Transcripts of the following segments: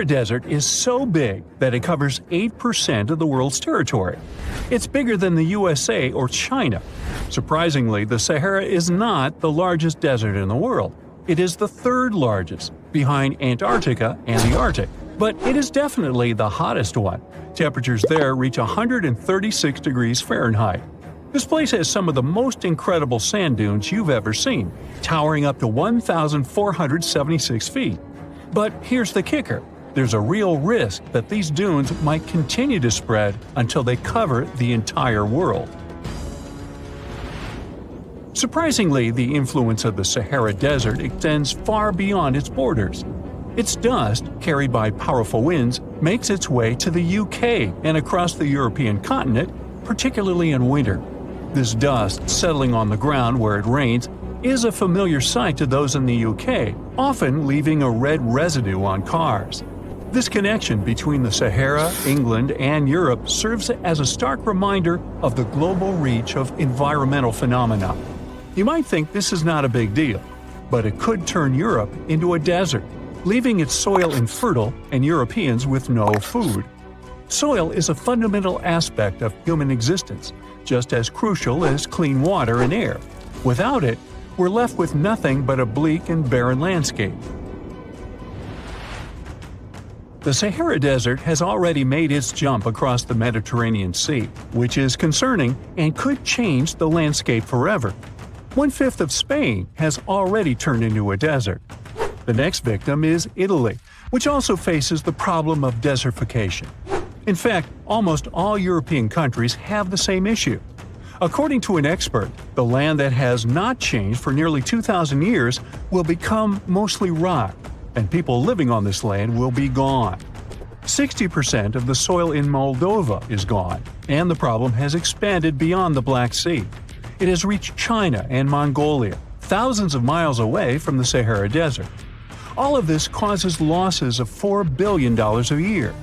Sahara Desert is so big that it covers 8% of the world's territory. It's bigger than the USA or China. Surprisingly, the Sahara is not the largest desert in the world. It is the third largest, behind Antarctica and the Arctic. But it is definitely the hottest one. Temperatures there reach 136 degrees Fahrenheit. This place has some of the most incredible sand dunes you've ever seen, towering up to 1,476 feet. But here's the kicker. There's a real risk that these dunes might continue to spread until they cover the entire world. Surprisingly, the influence of the Sahara Desert extends far beyond its borders. Its dust, carried by powerful winds, makes its way to the UK and across the European continent, particularly in winter. This dust settling on the ground where it rains is a familiar sight to those in the UK, often leaving a red residue on cars. This connection between the Sahara, England, and Europe serves as a stark reminder of the global reach of environmental phenomena. You might think this is not a big deal, but it could turn Europe into a desert, leaving its soil infertile and Europeans with no food. Soil is a fundamental aspect of human existence, just as crucial as clean water and air. Without it, we're left with nothing but a bleak and barren landscape. The Sahara Desert has already made its jump across the Mediterranean Sea, which is concerning and could change the landscape forever. 1/5 of Spain has already turned into a desert. The next victim is Italy, which also faces the problem of desertification. In fact, almost all European countries have the same issue. According to an expert, the land that has not changed for nearly 2,000 years will become mostly rock, and people living on this land will be gone. 60% of the soil in Moldova is gone, and the problem has expanded beyond the Black Sea. It has reached China and Mongolia, thousands of miles away from the Sahara Desert. All of this causes losses of $4 billion a year.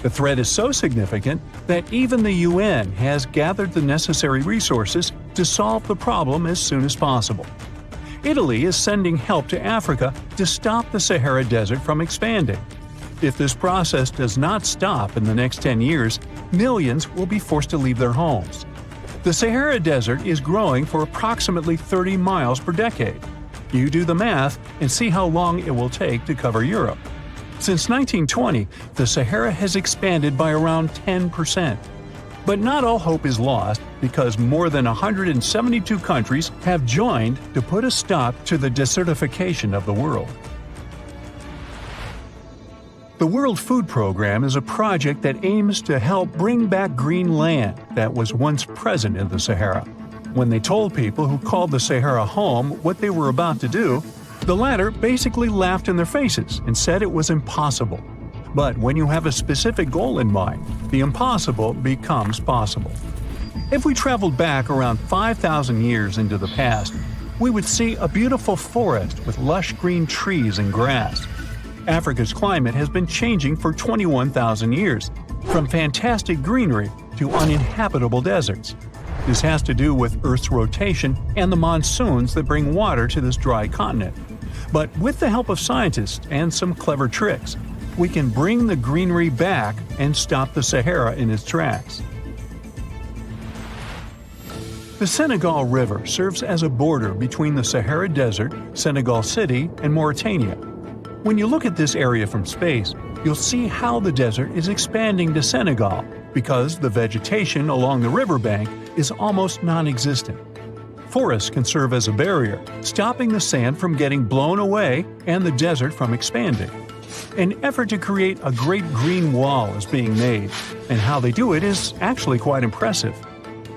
The threat is so significant that even the UN has gathered the necessary resources to solve the problem as soon as possible. Italy is sending help to Africa to stop the Sahara Desert from expanding. If this process does not stop in the next 10 years, millions will be forced to leave their homes. The Sahara Desert is growing for approximately 30 miles per decade. You do the math and see how long it will take to cover Europe. Since 1920, the Sahara has expanded by around 10%. But not all hope is lost because more than 172 countries have joined to put a stop to the desertification of the world. The World Food Program is a project that aims to help bring back green land that was once present in the Sahara. When they told people who called the Sahara home what they were about to do, the latter basically laughed in their faces and said it was impossible. But when you have a specific goal in mind, the impossible becomes possible. If we traveled back around 5,000 years into the past, we would see a beautiful forest with lush green trees and grass. Africa's climate has been changing for 21,000 years, from fantastic greenery to uninhabitable deserts. This has to do with Earth's rotation and the monsoons that bring water to this dry continent. But with the help of scientists and some clever tricks, we can bring the greenery back and stop the Sahara in its tracks. The Senegal River serves as a border between the Sahara Desert, Senegal City, and Mauritania. When you look at this area from space, you'll see how the desert is expanding to Senegal because the vegetation along the riverbank is almost non-existent. Forests can serve as a barrier, stopping the sand from getting blown away and the desert from expanding. An effort to create a great green wall is being made, and how they do it is actually quite impressive.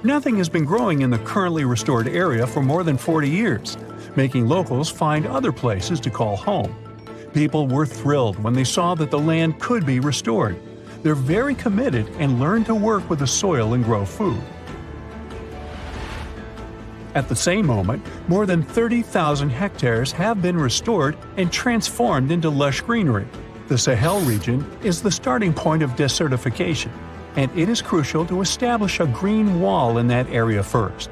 Nothing has been growing in the currently restored area for more than 40 years, making locals find other places to call home. People were thrilled when they saw that the land could be restored. They're very committed and learn to work with the soil and grow food. At the same moment, more than 30,000 hectares have been restored and transformed into lush greenery. The Sahel region is the starting point of desertification, and it is crucial to establish a green wall in that area first.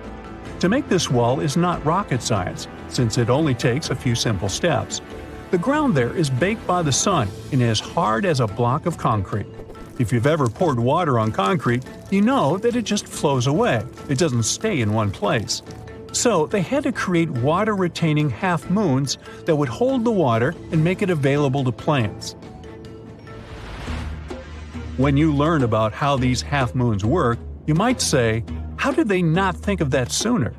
To make this wall is not rocket science, since it only takes a few simple steps. The ground there is baked by the sun and is hard as a block of concrete. If you've ever poured water on concrete, you know that it just flows away. It doesn't stay in one place. So they had to create water-retaining half-moons that would hold the water and make it available to plants. When you learn about how these half-moons work, you might say, how did they not think of that sooner?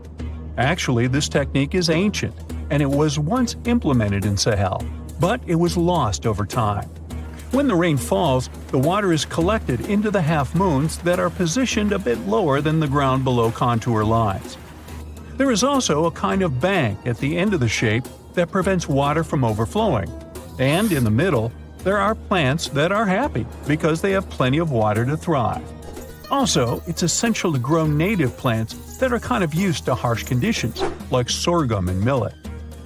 Actually, this technique is ancient, and it was once implemented in Sahel, but it was lost over time. When the rain falls, the water is collected into the half-moons that are positioned a bit lower than the ground below contour lines. There is also a kind of bank at the end of the shape that prevents water from overflowing. And in the middle, there are plants that are happy because they have plenty of water to thrive. Also, it's essential to grow native plants that are kind of used to harsh conditions, like sorghum and millet.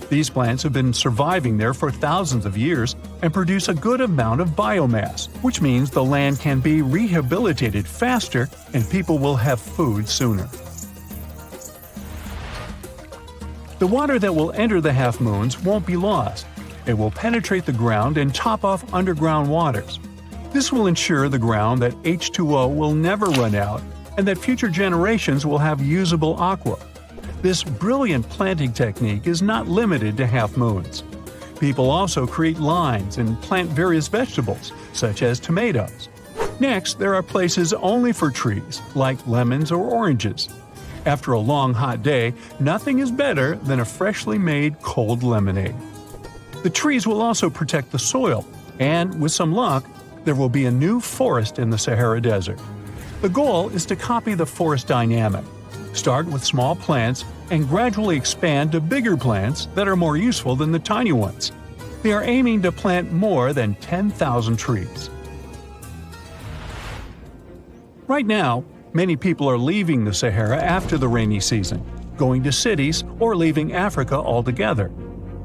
These plants have been surviving there for thousands of years and produce a good amount of biomass, which means the land can be rehabilitated faster and people will have food sooner. The water that will enter the half-moons won't be lost. It will penetrate the ground and top off underground waters. This will ensure the ground that H2O will never run out and that future generations will have usable aqua. This brilliant planting technique is not limited to half-moons. People also create lines and plant various vegetables, such as tomatoes. Next, there are places only for trees, like lemons or oranges. After a long hot day, nothing is better than a freshly made cold lemonade. The trees will also protect the soil, and with some luck, there will be a new forest in the Sahara Desert. The goal is to copy the forest dynamic. Start with small plants and gradually expand to bigger plants that are more useful than the tiny ones. They are aiming to plant more than 10,000 trees. Right now, many people are leaving the Sahara after the rainy season, going to cities or leaving Africa altogether.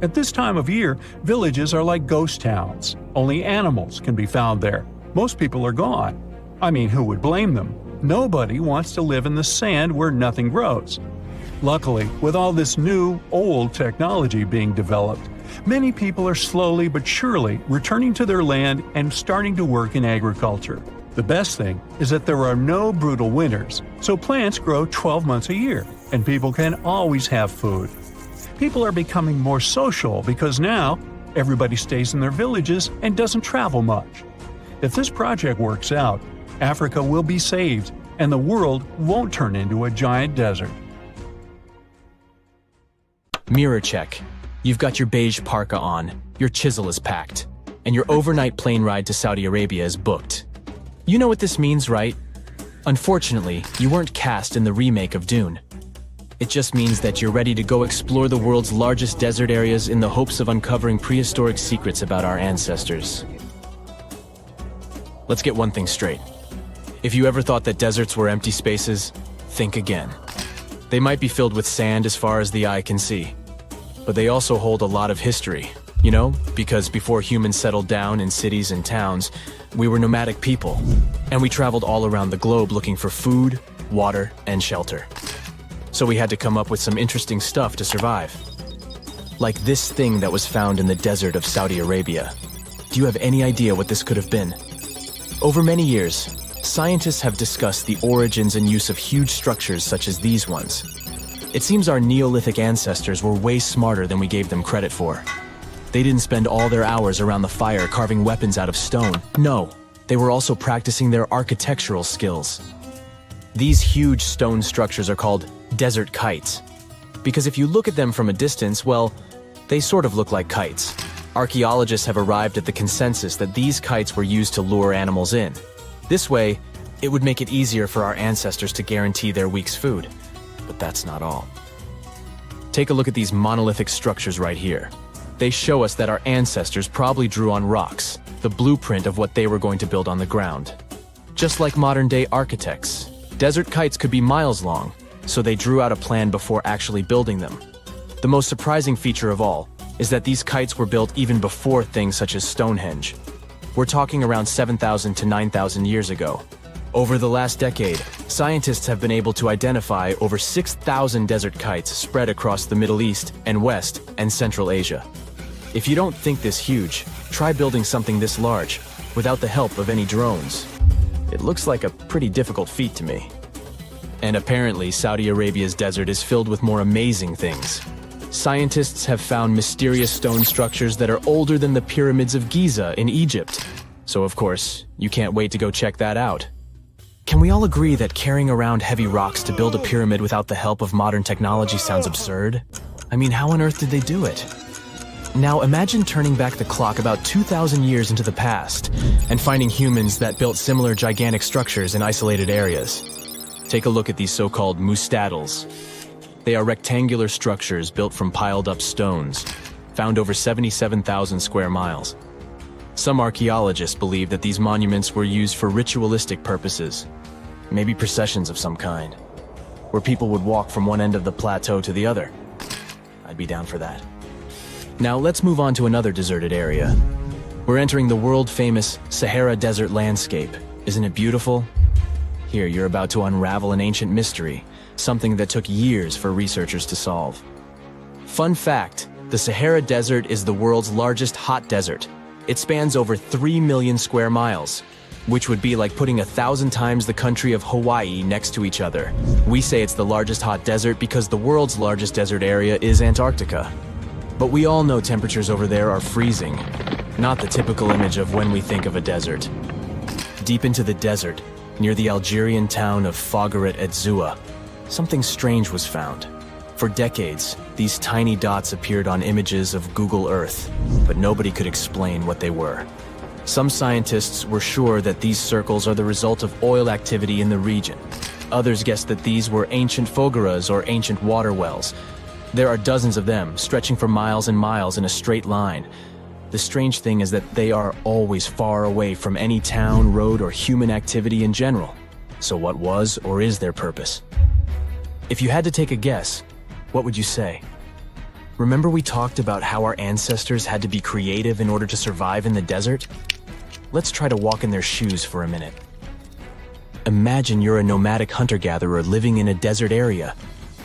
At this time of year, villages are like ghost towns. Only animals can be found there. Most people are gone. I mean, who would blame them? Nobody wants to live in the sand where nothing grows. Luckily, with all this new, old technology being developed, many people are slowly but surely returning to their land and starting to work in agriculture. The best thing is that there are no brutal winters, so plants grow 12 months a year, and people can always have food. People are becoming more social because now everybody stays in their villages and doesn't travel much. If this project works out, Africa will be saved, and the world won't turn into a giant desert. Mirror check. You've got your beige parka on, your chisel is packed, and your overnight plane ride to Saudi Arabia is booked. You know what this means, right? Unfortunately, you weren't cast in the remake of Dune. It just means that you're ready to go explore the world's largest desert areas in the hopes of uncovering prehistoric secrets about our ancestors. Let's get one thing straight. If you ever thought that deserts were empty spaces, think again. They might be filled with sand as far as the eye can see, but they also hold a lot of history. You know, because before humans settled down in cities and towns, we were nomadic people, and we traveled all around the globe looking for food, water, and shelter. So we had to come up with some interesting stuff to survive. Like this thing that was found in the desert of Saudi Arabia. Do you have any idea what this could have been? Over many years, scientists have discussed the origins and use of huge structures such as these ones. It seems our Neolithic ancestors were way smarter than we gave them credit for. They didn't spend all their hours around the fire carving weapons out of stone. No, they were also practicing their architectural skills. These huge stone structures are called desert kites, because if you look at them from a distance, well, they sort of look like kites. Archaeologists have arrived at the consensus that these kites were used to lure animals in. This way, it would make it easier for our ancestors to guarantee their week's food. But that's not all. Take a look at these monolithic structures right here. They show us that our ancestors probably drew on rocks, the blueprint of what they were going to build on the ground. Just like modern-day architects, desert kites could be miles long, so they drew out a plan before actually building them. The most surprising feature of all is that these kites were built even before things such as Stonehenge. We're talking around 7,000 to 9,000 years ago. Over the last decade, scientists have been able to identify over 6,000 desert kites spread across the Middle East and West and Central Asia. If you don't think this huge, try building something this large, without the help of any drones. It looks like a pretty difficult feat to me. And apparently, Saudi Arabia's desert is filled with more amazing things. Scientists have found mysterious stone structures that are older than the pyramids of Giza in Egypt. So of course, you can't wait to go check that out. Can we all agree that carrying around heavy rocks to build a pyramid without the help of modern technology sounds absurd? I mean, how on earth did they do it? Now imagine turning back the clock about 2,000 years into the past and finding humans that built similar gigantic structures in isolated areas. Take a look at these so-called mustadals. They are rectangular structures built from piled-up stones, found over 77,000 square miles. Some archaeologists believe that these monuments were used for ritualistic purposes, maybe processions of some kind, where people would walk from one end of the plateau to the other. I'd be down for that. Now let's move on to another deserted area. We're entering the world-famous Sahara Desert landscape. Isn't it beautiful? Here, you're about to unravel an ancient mystery, something that took years for researchers to solve. Fun fact, the Sahara Desert is the world's largest hot desert. It spans over 3 million square miles, which would be like putting 1,000 times the country of Hawaii next to each other. We say it's the largest hot desert because the world's largest desert area is Antarctica. But we all know temperatures over there are freezing, not the typical image of when we think of a desert. Deep into the desert, near the Algerian town of Fougeret et Zoua, something strange was found. For decades, these tiny dots appeared on images of Google Earth, but nobody could explain what they were. Some scientists were sure that these circles are the result of oil activity in the region. Others guessed that these were ancient fogeras or ancient water wells. There are dozens of them, stretching for miles and miles in a straight line. The strange thing is that they are always far away from any town, road, or human activity in general. So what was or is their purpose? If you had to take a guess, what would you say? Remember we talked about how our ancestors had to be creative in order to survive in the desert? Let's try to walk in their shoes for a minute. Imagine you're a nomadic hunter-gatherer living in a desert area.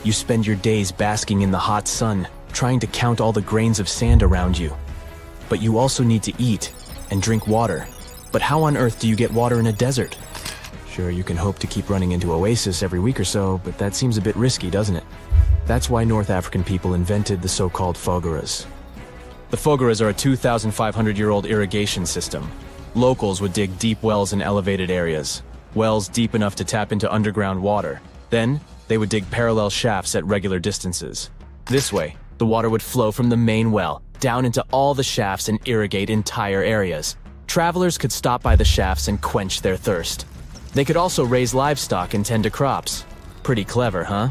You spend your days basking in the hot sun, trying to count all the grains of sand around you. But you also need to eat and drink water. But how on earth do you get water in a desert? Sure, you can hope to keep running into oasis every week or so, but that seems a bit risky, doesn't it? That's why North African people invented the so-called fogeras. The fogeras are a 2,500-year-old irrigation system. Locals would dig deep wells in elevated areas, wells deep enough to tap into underground water. Then, they would dig parallel shafts at regular distances. This way, the water would flow from the main well, down into all the shafts and irrigate entire areas. Travelers could stop by the shafts and quench their thirst. They could also raise livestock and tend to crops. Pretty clever, huh?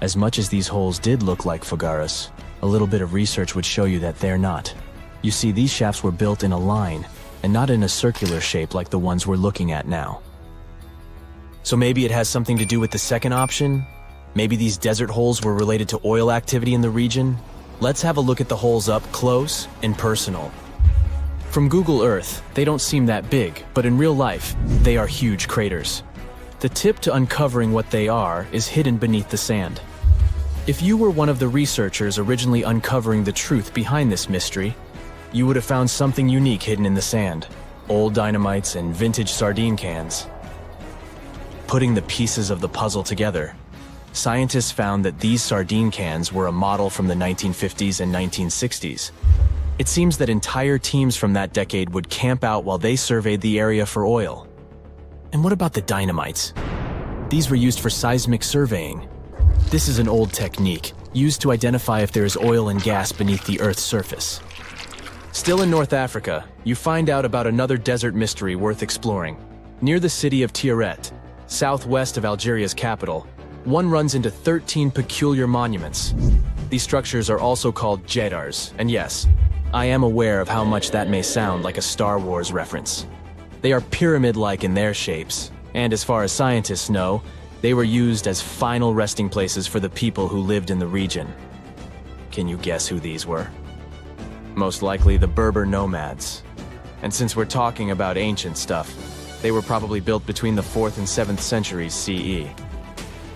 As much as these holes did look like fogaras, a little bit of research would show you that they're not. You see, these shafts were built in a line, and not in a circular shape like the ones we're looking at now. So maybe it has something to do with the second option? Maybe these desert holes were related to oil activity in the region? Let's have a look at the holes up close and personal. From Google Earth, they don't seem that big, but in real life, they are huge craters. The tip to uncovering what they are is hidden beneath the sand. If you were one of the researchers originally uncovering the truth behind this mystery, you would have found something unique hidden in the sand. Old dynamites and vintage sardine cans. Putting the pieces of the puzzle together, scientists found that these sardine cans were a model from the 1950s and 1960s. It seems that entire teams from that decade would camp out while they surveyed the area for oil. And what about the dynamites? These were used for seismic surveying. This is an old technique, used to identify if there is oil and gas beneath the Earth's surface. Still in North Africa, you find out about another desert mystery worth exploring. Near the city of Tiaret, southwest of Algeria's capital, one runs into 13 peculiar monuments. These structures are also called jedars, and yes, I am aware of how much that may sound like a Star Wars reference. They are pyramid-like in their shapes, and as far as scientists know, they were used as final resting places for the people who lived in the region. Can you guess who these were? Most likely the Berber nomads. And since we're talking about ancient stuff, they were probably built between the 4th and 7th centuries CE.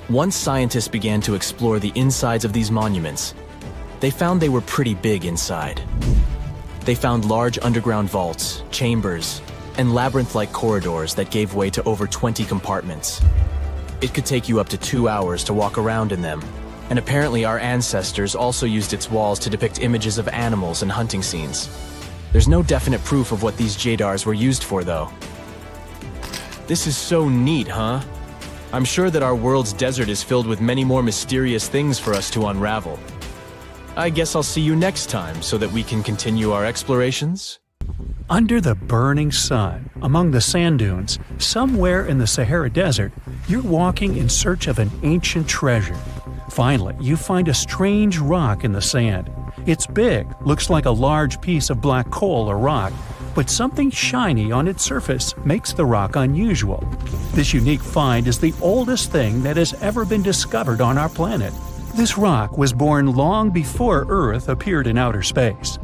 Once scientists began to explore the insides of these monuments, they found they were pretty big inside. They found large underground vaults, chambers, and labyrinth-like corridors that gave way to over 20 compartments. It could take you up to 2 hours to walk around in them, and apparently our ancestors also used its walls to depict images of animals and hunting scenes. There's no definite proof of what these jadars were used for, though. This is so neat, huh? I'm sure that our world's desert is filled with many more mysterious things for us to unravel. I guess I'll see you next time so that we can continue our explorations. Under the burning sun, among the sand dunes, somewhere in the Sahara Desert, you're walking in search of an ancient treasure. Finally, you find a strange rock in the sand. It's big, looks like a large piece of black coal or rock, but something shiny on its surface makes the rock unusual. This unique find is the oldest thing that has ever been discovered on our planet. This rock was born long before Earth appeared in outer space.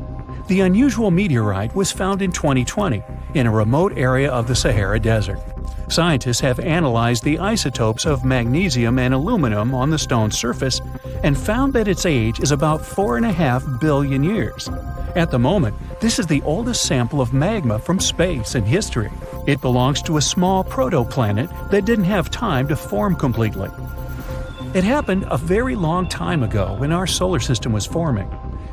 The unusual meteorite was found in 2020 in a remote area of the Sahara Desert. Scientists have analyzed the isotopes of magnesium and aluminum on the stone's surface and found that its age is about 4.5 billion years. At the moment, this is the oldest sample of magma from space in history. It belongs to a small protoplanet that didn't have time to form completely. It happened a very long time ago when our solar system was forming.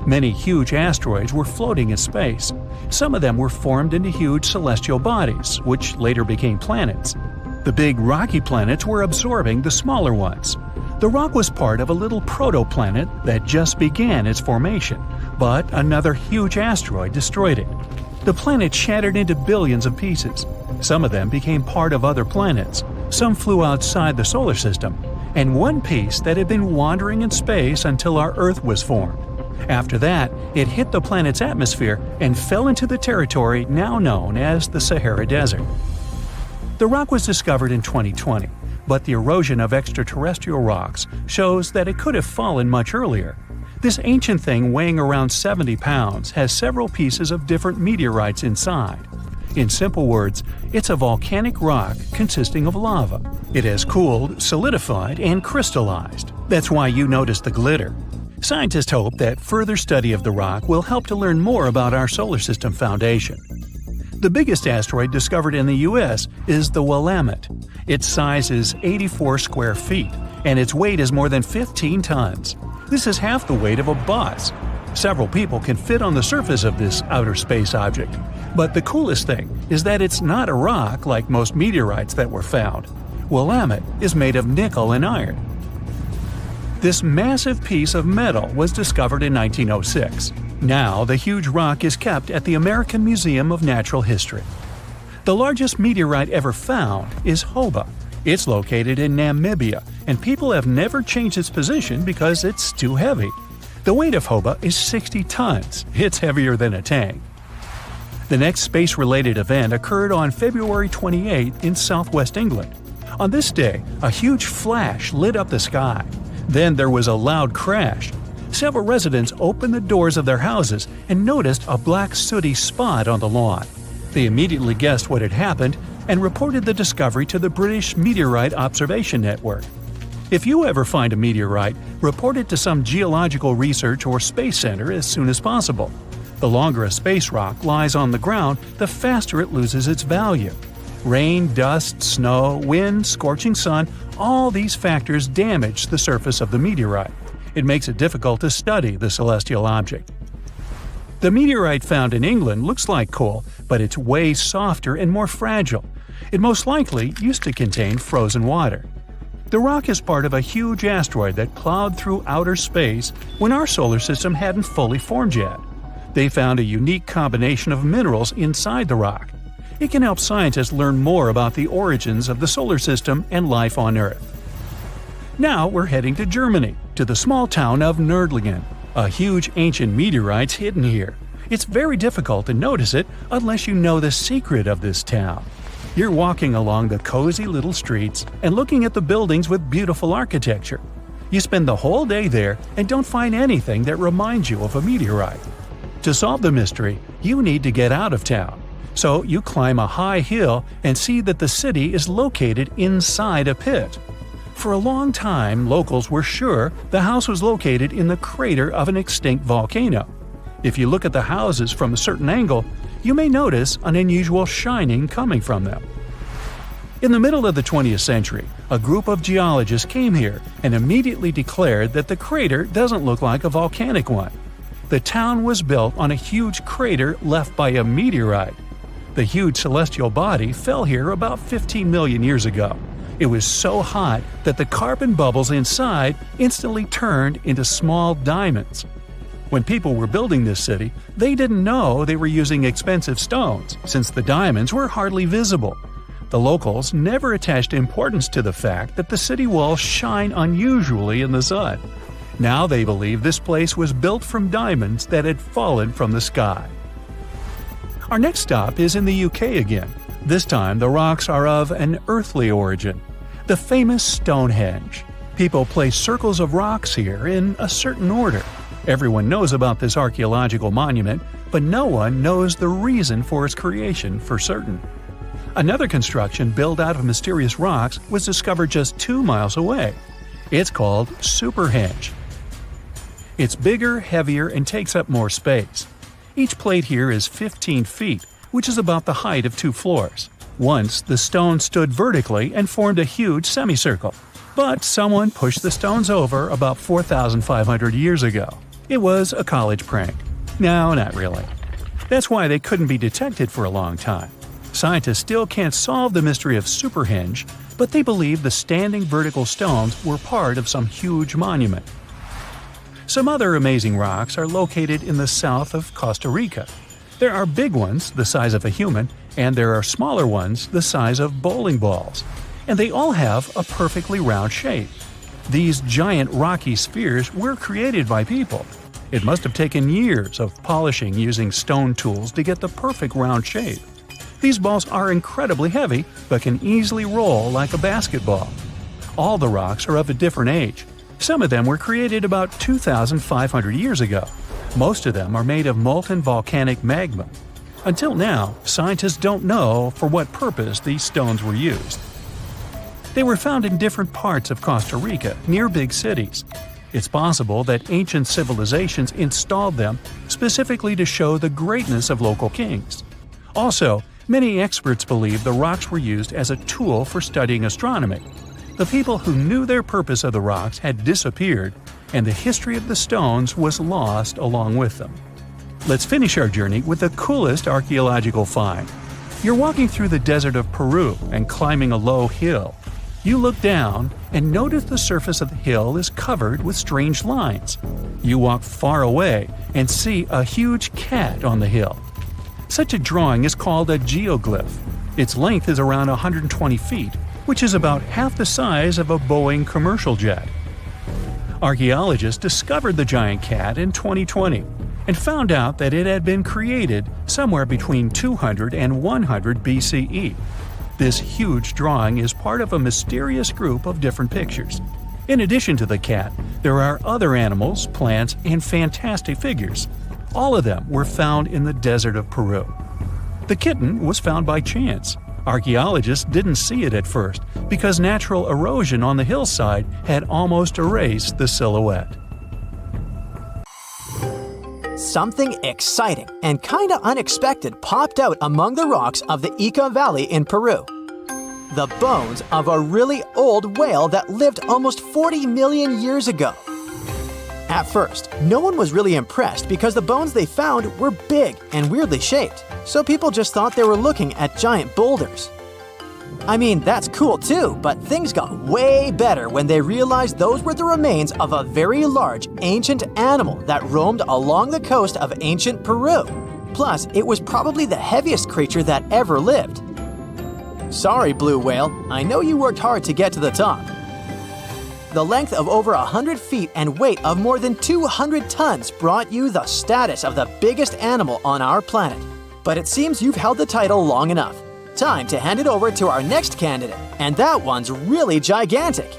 Many huge asteroids were floating in space. Some of them were formed into huge celestial bodies, which later became planets. The big rocky planets were absorbing the smaller ones. The rock was part of a little protoplanet that just began its formation, but another huge asteroid destroyed it. The planet shattered into billions of pieces. Some of them became part of other planets. Some flew outside the solar system, and one piece that had been wandering in space until our Earth was formed. After that, it hit the planet's atmosphere and fell into the territory now known as the Sahara Desert. The rock was discovered in 2020, but the erosion of extraterrestrial rocks shows that it could have fallen much earlier. This ancient thing weighing around 70 pounds has several pieces of different meteorites inside. In simple words, it's a volcanic rock consisting of lava. It has cooled, solidified, and crystallized. That's why you notice the glitter. Scientists hope that further study of the rock will help to learn more about our solar system foundation. The biggest asteroid discovered in the U.S. is the Willamette. Its size is 84 square feet, and its weight is more than 15 tons. This is half the weight of a bus. Several people can fit on the surface of this outer space object. But the coolest thing is that it's not a rock like most meteorites that were found. Willamette is made of nickel and iron. This massive piece of metal was discovered in 1906. Now, the huge rock is kept at the American Museum of Natural History. The largest meteorite ever found is Hoba. It's located in Namibia, and people have never changed its position because it's too heavy. The weight of Hoba is 60 tons. It's heavier than a tank. The next space-related event occurred on February 28 in southwest England. On this day, a huge flash lit up the sky. Then there was a loud crash. Several residents opened the doors of their houses and noticed a black sooty spot on the lawn. They immediately guessed what had happened and reported the discovery to the British Meteorite Observation Network. If you ever find a meteorite, report it to some geological research or space center as soon as possible. The longer a space rock lies on the ground, the faster it loses its value. Rain, dust, snow, wind, scorching sun, all these factors damage the surface of the meteorite. It makes it difficult to study the celestial object. The meteorite found in England looks like coal, but it's way softer and more fragile. It most likely used to contain frozen water. The rock is part of a huge asteroid that plowed through outer space when our solar system hadn't fully formed yet. They found a unique combination of minerals inside the rock. It can help scientists learn more about the origins of the solar system and life on Earth. Now we're heading to Germany, to the small town of Nördlingen. A huge ancient meteorite's hidden here. It's very difficult to notice it unless you know the secret of this town. You're walking along the cozy little streets and looking at the buildings with beautiful architecture. You spend the whole day there and don't find anything that reminds you of a meteorite. To solve the mystery, you need to get out of town. So you climb a high hill and see that the city is located inside a pit. For a long time, locals were sure the house was located in the crater of an extinct volcano. If you look at the houses from a certain angle, you may notice an unusual shining coming from them. In the middle of the 20th century, a group of geologists came here and immediately declared that the crater doesn't look like a volcanic one. The town was built on a huge crater left by a meteorite. The huge celestial body fell here about 15 million years ago. It was so hot that the carbon bubbles inside instantly turned into small diamonds. When people were building this city, they didn't know they were using expensive stones, since the diamonds were hardly visible. The locals never attached importance to the fact that the city walls shine unusually in the sun. Now they believe this place was built from diamonds that had fallen from the sky. Our next stop is in the UK again. This time the rocks are of an earthly origin. The famous Stonehenge. People place circles of rocks here in a certain order. Everyone knows about this archaeological monument, but no one knows the reason for its creation for certain. Another construction built out of mysterious rocks was discovered just 2 miles away. It's called Superhenge. It's bigger, heavier, and takes up more space. Each plate here is 15 feet, which is about the height of 2 floors. Once, the stone stood vertically and formed a huge semicircle. But someone pushed the stones over about 4,500 years ago. It was a college prank. No, not really. That's why they couldn't be detected for a long time. Scientists still can't solve the mystery of Superhenge, but they believe the standing vertical stones were part of some huge monument. Some other amazing rocks are located in the south of Costa Rica. There are big ones, the size of a human, and there are smaller ones, the size of bowling balls. And they all have a perfectly round shape. These giant rocky spheres were created by people. It must have taken years of polishing using stone tools to get the perfect round shape. These balls are incredibly heavy, but can easily roll like a basketball. All the rocks are of a different age. Some of them were created about 2,500 years ago. Most of them are made of molten volcanic magma. Until now, scientists don't know for what purpose these stones were used. They were found in different parts of Costa Rica, near big cities. It's possible that ancient civilizations installed them specifically to show the greatness of local kings. Also, many experts believe the rocks were used as a tool for studying astronomy. The people who knew their purpose of the rocks had disappeared, and the history of the stones was lost along with them. Let's finish our journey with the coolest archaeological find. You're walking through the desert of Peru and climbing a low hill. You look down and notice the surface of the hill is covered with strange lines. You walk far away and see a huge cat on the hill. Such a drawing is called a geoglyph. Its length is around 120 feet, which is about half the size of a Boeing commercial jet. Archaeologists discovered the giant cat in 2020 and found out that it had been created somewhere between 200 and 100 BCE. This huge drawing is part of a mysterious group of different pictures. In addition to the cat, there are other animals, plants, and fantastic figures. All of them were found in the desert of Peru. The kitten was found by chance. Archaeologists didn't see it at first because natural erosion on the hillside had almost erased the silhouette. Something exciting and kinda unexpected popped out among the rocks of the Ica Valley in Peru. The bones of a really old whale that lived almost 40 million years ago. At first, no one was really impressed because the bones they found were big and weirdly shaped, so people just thought they were looking at giant boulders. I mean, that's cool too, but things got way better when they realized those were the remains of a very large ancient animal that roamed along the coast of ancient Peru. Plus, it was probably the heaviest creature that ever lived. Sorry, blue whale, I know you worked hard to get to the top. The length of over 100 feet and weight of more than 200 tons brought you the status of the biggest animal on our planet. But it seems you've held the title long enough. Time to hand it over to our next candidate, and that one's really gigantic.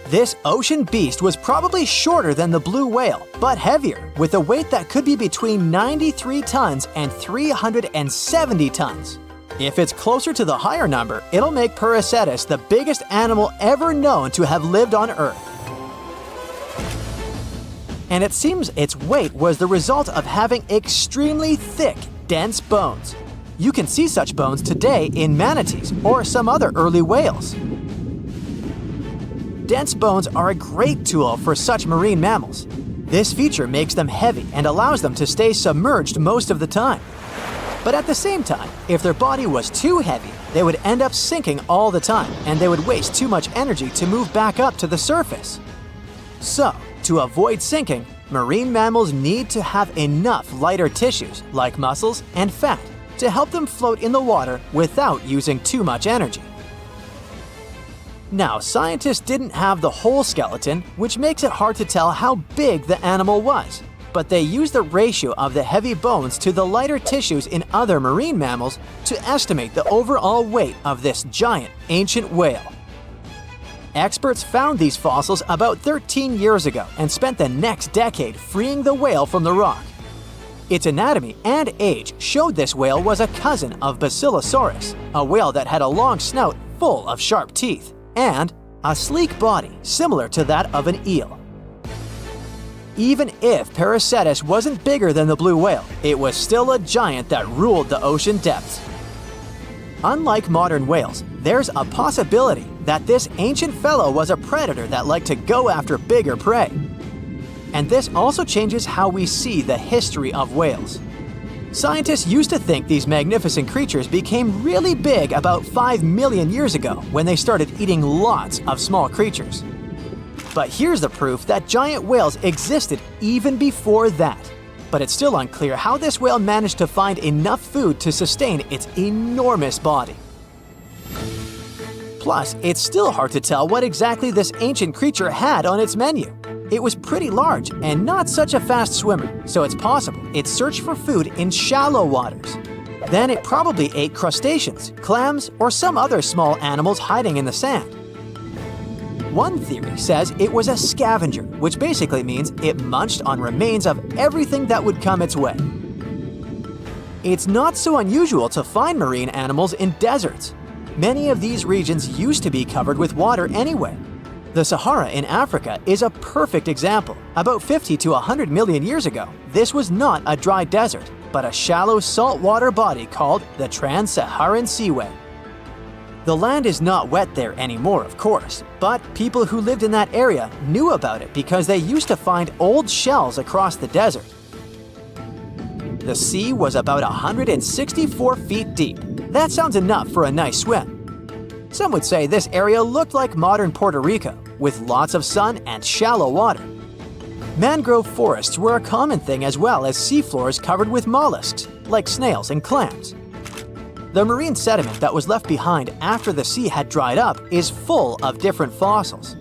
This ocean beast was probably shorter than the blue whale, but heavier, with a weight that could be between 93 tons and 370 tons. If it's closer to the higher number, it'll make Paracetus the biggest animal ever known to have lived on Earth. And it seems its weight was the result of having extremely thick, dense bones. You can see such bones today in manatees or some other early whales. Dense bones are a great tool for such marine mammals. This feature makes them heavy and allows them to stay submerged most of the time. But at the same time, if their body was too heavy, they would end up sinking all the time, and they would waste too much energy to move back up to the surface. So, to avoid sinking, marine mammals need to have enough lighter tissues, like muscles and fat, to help them float in the water without using too much energy. Now, scientists didn't have the whole skeleton, which makes it hard to tell how big the animal was. But they used the ratio of the heavy bones to the lighter tissues in other marine mammals to estimate the overall weight of this giant ancient whale. Experts found these fossils about 13 years ago and spent the next decade freeing the whale from the rock. Its anatomy and age showed this whale was a cousin of Basilosaurus, a whale that had a long snout full of sharp teeth, and a sleek body similar to that of an eel. Even if Paracetus wasn't bigger than the blue whale, it was still a giant that ruled the ocean depths. Unlike modern whales, there's a possibility that this ancient fellow was a predator that liked to go after bigger prey. And this also changes how we see the history of whales. Scientists used to think these magnificent creatures became really big about 5 million years ago when they started eating lots of small creatures. But here's the proof that giant whales existed even before that. But it's still unclear how this whale managed to find enough food to sustain its enormous body. Plus, it's still hard to tell what exactly this ancient creature had on its menu. It was pretty large and not such a fast swimmer, so it's possible it searched for food in shallow waters. Then it probably ate crustaceans, clams, or some other small animals hiding in the sand. One theory says it was a scavenger, which basically means it munched on remains of everything that would come its way. It's not so unusual to find marine animals in deserts. Many of these regions used to be covered with water anyway. The Sahara in Africa is a perfect example. About 50 to 100 million years ago, this was not a dry desert, but a shallow saltwater body called the Trans-Saharan Seaway. The land is not wet there anymore, of course, but people who lived in that area knew about it because they used to find old shells across the desert. The sea was about 164 feet deep. That sounds enough for a nice swim. Some would say this area looked like modern Puerto Rico, with lots of sun and shallow water. Mangrove forests were a common thing as well as seafloors covered with mollusks, like snails and clams. The marine sediment that was left behind after the sea had dried up is full of different fossils.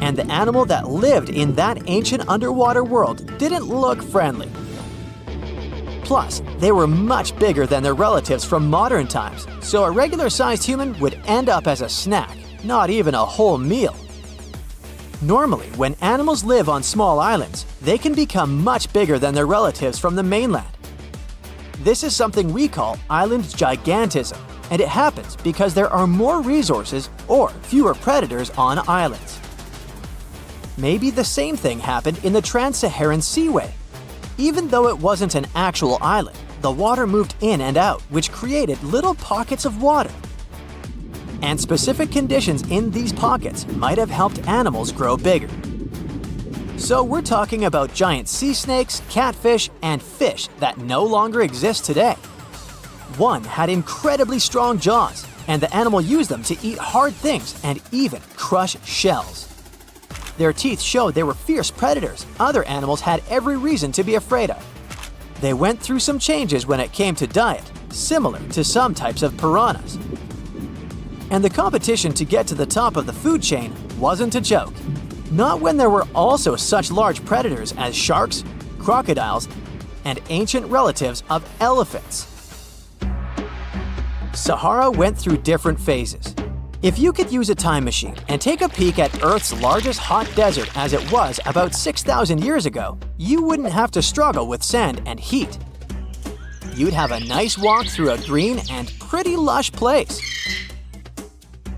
And the animal that lived in that ancient underwater world didn't look friendly. Plus, they were much bigger than their relatives from modern times, so a regular-sized human would end up as a snack, not even a whole meal. Normally, when animals live on small islands, they can become much bigger than their relatives from the mainland. This is something we call island gigantism, and it happens because there are more resources or fewer predators on islands. Maybe the same thing happened in the Trans-Saharan Seaway. Even though it wasn't an actual island, the water moved in and out, which created little pockets of water. And specific conditions in these pockets might have helped animals grow bigger. So we're talking about giant sea snakes, catfish, and fish that no longer exist today. One had incredibly strong jaws, and the animal used them to eat hard things and even crush shells. Their teeth showed they were fierce predators other animals had every reason to be afraid of. They went through some changes when it came to diet, similar to some types of piranhas. And the competition to get to the top of the food chain wasn't a joke. Not when there were also such large predators as sharks, crocodiles, and ancient relatives of elephants. Sahara went through different phases. If you could use a time machine and take a peek at Earth's largest hot desert as it was about 6,000 years ago, you wouldn't have to struggle with sand and heat. you'd have a nice walk through a green and pretty lush place.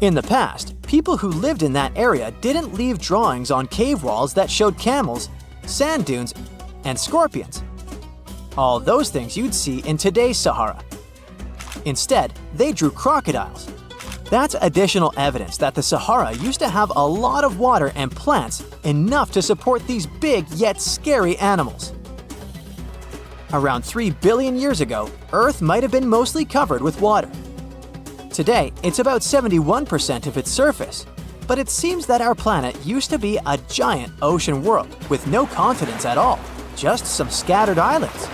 In the past, people who lived in that area didn't leave drawings on cave walls that showed camels, sand dunes, and scorpions. All those things you'd see in today's Sahara. Instead, they drew crocodiles. That's additional evidence that the Sahara used to have a lot of water and plants enough to support these big yet scary animals. Around 3 billion years ago, Earth might have been mostly covered with water. Today, it's about 71% of its surface, but it seems that our planet used to be a giant ocean world with no continents at all, just some scattered islands.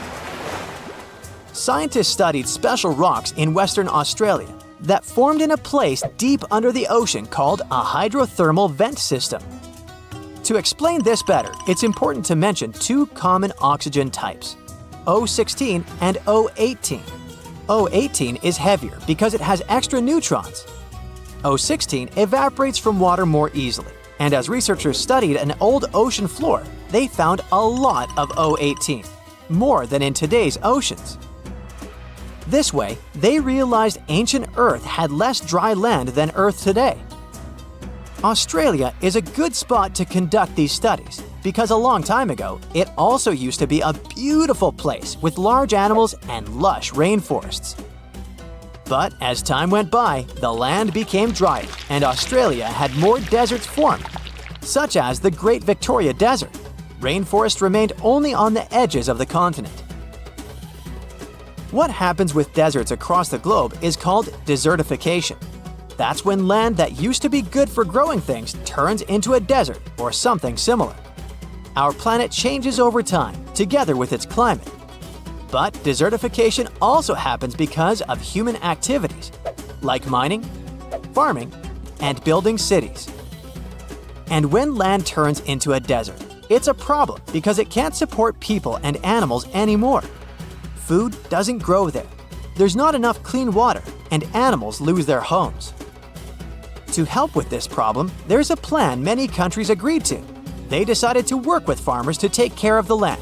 Scientists studied special rocks in Western Australia that formed in a place deep under the ocean called a hydrothermal vent system. To explain this better, it's important to mention two common oxygen types, O16 and O18. O18 is heavier because it has extra neutrons. O16 evaporates from water more easily, and as researchers studied an old ocean floor, they found a lot of O18, more than in today's oceans. This way, they realized ancient Earth had less dry land than Earth today. Australia is a good spot to conduct these studies because a long time ago, it also used to be a beautiful place with large animals and lush rainforests. But as time went by, the land became drier and Australia had more deserts formed, such as the Great Victoria Desert. Rainforest remained only on the edges of the continent. What happens with deserts across the globe is called desertification. That's when land that used to be good for growing things turns into a desert or something similar. Our planet changes over time, together with its climate. But desertification also happens because of human activities, like mining, farming, and building cities. And when land turns into a desert, it's a problem because it can't support people and animals anymore. Food doesn't grow there. There's not enough clean water, and animals lose their homes. To help with this problem, there's a plan many countries agreed to. They decided to work with farmers to take care of the land,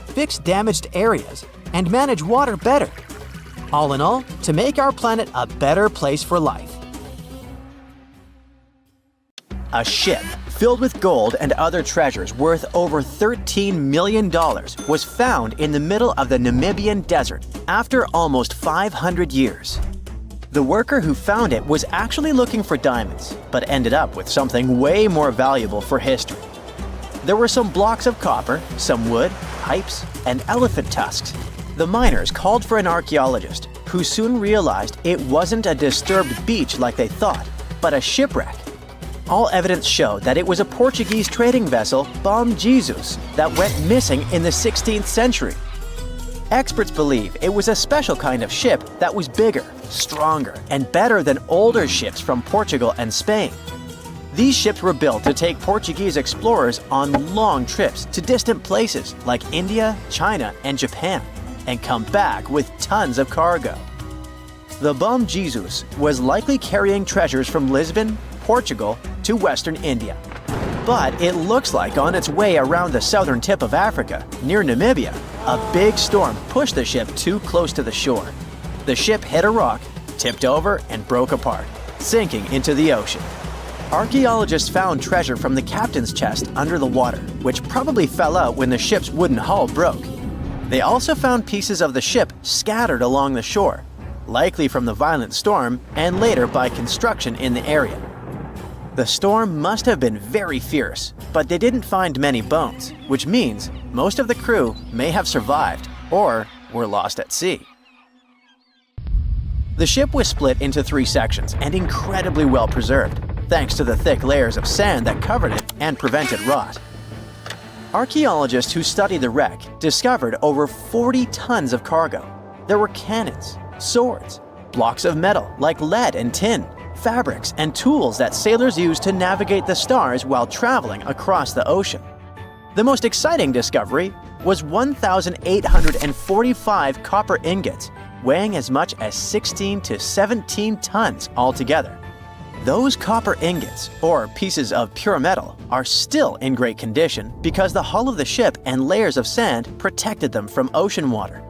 fix damaged areas, and manage water better. All in all, to make our planet a better place for life. A ship filled with gold and other treasures worth over $13 million was found in the middle of the Namibian desert after almost 500 years. The worker who found it was actually looking for diamonds, but ended up with something way more valuable for history. There were some blocks of copper, some wood, pipes, and elephant tusks. The miners called for an archaeologist, who soon realized it wasn't a disturbed beach like they thought, but a shipwreck. All evidence showed that it was a Portuguese trading vessel, Bom Jesus, that went missing in the 16th century. Experts believe it was a special kind of ship that was bigger, stronger, and better than older ships from Portugal and Spain. These ships were built to take Portuguese explorers on long trips to distant places like India, China, and Japan, and come back with tons of cargo. The Bom Jesus was likely carrying treasures from Lisbon, Portugal, to Western India. But it looks like on its way around the southern tip of Africa, near Namibia, a big storm pushed the ship too close to the shore. The ship hit a rock, tipped over, and broke apart, sinking into the ocean. Archaeologists found treasure from the captain's chest under the water, which probably fell out when the ship's wooden hull broke. They also found pieces of the ship scattered along the shore, likely from the violent storm and later by construction in the area. The storm must have been very fierce, but they didn't find many bones, which means most of the crew may have survived or were lost at sea. The ship was split into 3 sections and incredibly well preserved, thanks to the thick layers of sand that covered it and prevented rot. Archaeologists who studied the wreck discovered over 40 tons of cargo. There were cannons, swords, blocks of metal like lead and tin, fabrics, and tools that sailors used to navigate the stars while traveling across the ocean. The most exciting discovery was 1,845 copper ingots, weighing as much as 16 to 17 tons altogether. Those copper ingots, or pieces of pure metal, are still in great condition because the hull of the ship and layers of sand protected them from ocean water.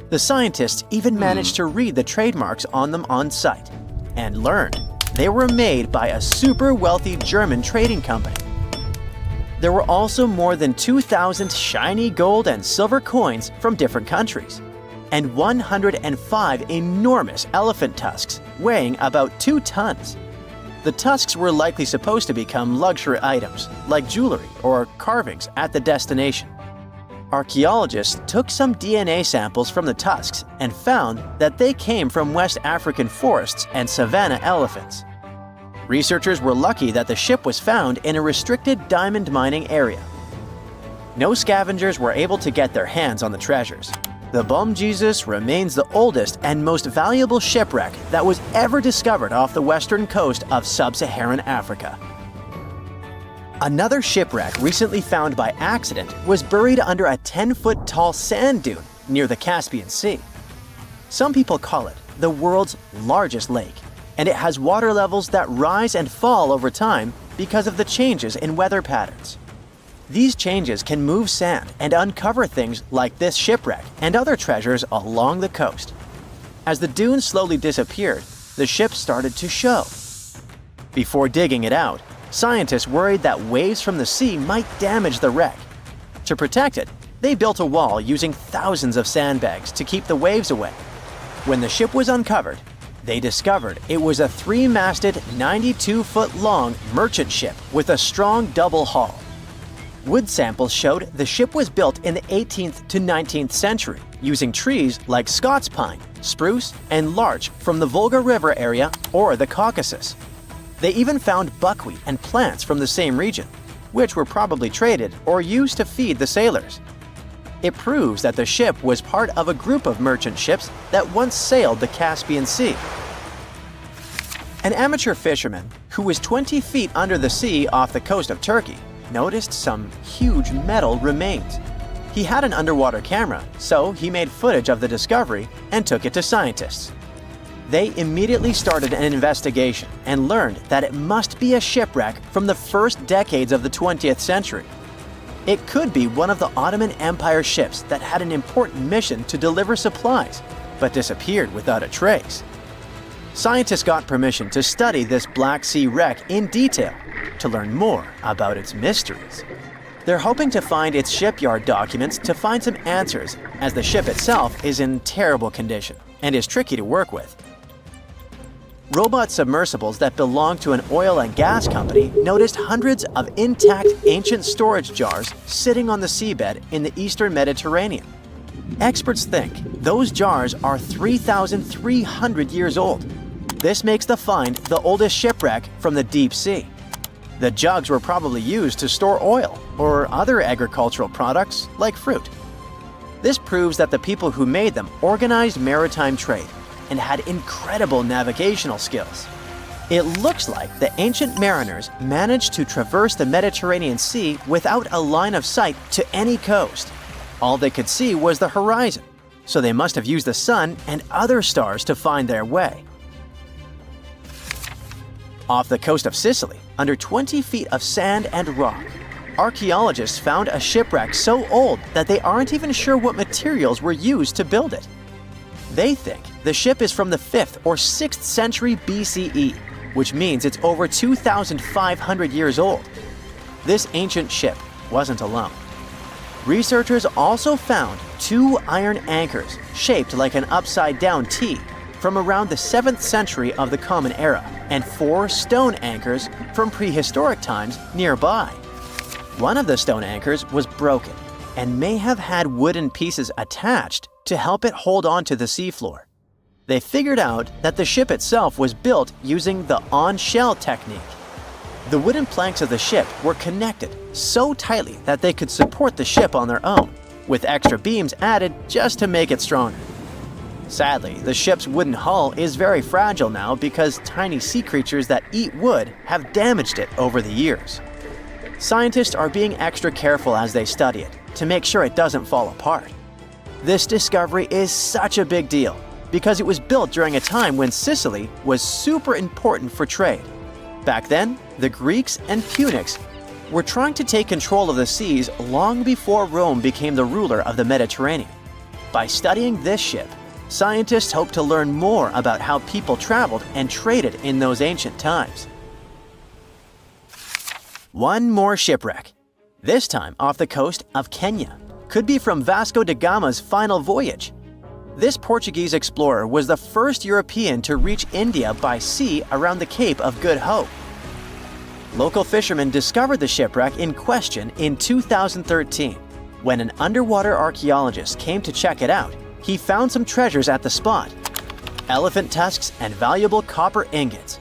The scientists even managed to read the trademarks on them on site and learned they were made by a super wealthy German trading company. There were also more than 2,000 shiny gold and silver coins from different countries, and 105 enormous elephant tusks weighing about 2 tons. The tusks were likely supposed to become luxury items like jewelry or carvings at the destination. Archaeologists took some DNA samples from the tusks and found that they came from West African forests and savanna elephants. Researchers were lucky that the ship was found in a restricted diamond mining area. No scavengers were able to get their hands on the treasures. The Bom Jesus remains the oldest and most valuable shipwreck that was ever discovered off the western coast of sub-Saharan Africa. Another shipwreck recently found by accident was buried under a 10-foot tall sand dune near the Caspian Sea. Some people call it the world's largest lake, and it has water levels that rise and fall over time because of the changes in weather patterns. These changes can move sand and uncover things like this shipwreck and other treasures along the coast. As the dune slowly disappeared, the ship started to show. Before digging it out, scientists worried that waves from the sea might damage the wreck. To protect it, they built a wall using thousands of sandbags to keep the waves away. When the ship was uncovered, they discovered it was a 3-masted, 92-foot-long merchant ship with a strong double hull. Wood samples showed the ship was built in the 18th to 19th century using trees like Scots pine, spruce, and larch from the Volga River area or the Caucasus. They even found buckwheat and plants from the same region, which were probably traded or used to feed the sailors. It proves that the ship was part of a group of merchant ships that once sailed the Caspian Sea. An amateur fisherman who was 20 feet under the sea off the coast of Turkey noticed some huge metal remains. He had an underwater camera, so he made footage of the discovery and took it to scientists. They immediately started an investigation and learned that it must be a shipwreck from the first decades of the 20th century. It could be one of the Ottoman Empire ships that had an important mission to deliver supplies, but disappeared without a trace. Scientists got permission to study this Black Sea wreck in detail to learn more about its mysteries. They're hoping to find its shipyard documents to find some answers, as the ship itself is in terrible condition and is tricky to work with. Robot submersibles that belong to an oil and gas company noticed hundreds of intact ancient storage jars sitting on the seabed in the eastern Mediterranean. Experts think those jars are 3,300 years old. This makes the find the oldest shipwreck from the deep sea. The jugs were probably used to store oil or other agricultural products like fruit. This proves that the people who made them organized maritime trade and had incredible navigational skills. It looks like the ancient mariners managed to traverse the Mediterranean Sea without a line of sight to any coast. All they could see was the horizon, so they must have used the sun and other stars to find their way. Off the coast of Sicily, under 20 feet of sand and rock, archaeologists found a shipwreck so old that they aren't even sure what materials were used to build it. They think the ship is from the 5th or 6th century BCE, which means it's over 2,500 years old. This ancient ship wasn't alone. Researchers also found 2 iron anchors shaped like an upside-down T from around the 7th century of the Common Era and 4 stone anchors from prehistoric times nearby. One of the stone anchors was broken and may have had wooden pieces attached to help it hold on to the seafloor. They figured out that the ship itself was built using the on-shell technique. The wooden planks of the ship were connected so tightly that they could support the ship on their own, with extra beams added just to make it stronger. Sadly, the ship's wooden hull is very fragile now because tiny sea creatures that eat wood have damaged it over the years. Scientists are being extra careful as they study it to make sure it doesn't fall apart. This discovery is such a big deal because it was built during a time when Sicily was super important for trade. Back then, the Greeks and Punics were trying to take control of the seas long before Rome became the ruler of the Mediterranean. By studying this ship, scientists hope to learn more about how people traveled and traded in those ancient times. One more shipwreck, this time off the coast of Kenya. Could be from Vasco da Gama's final voyage. This Portuguese explorer was the first European to reach India by sea around the Cape of Good Hope. Local fishermen discovered the shipwreck in question in 2013. When an underwater archaeologist came to check it out, he found some treasures at the spot: elephant tusks and valuable copper ingots.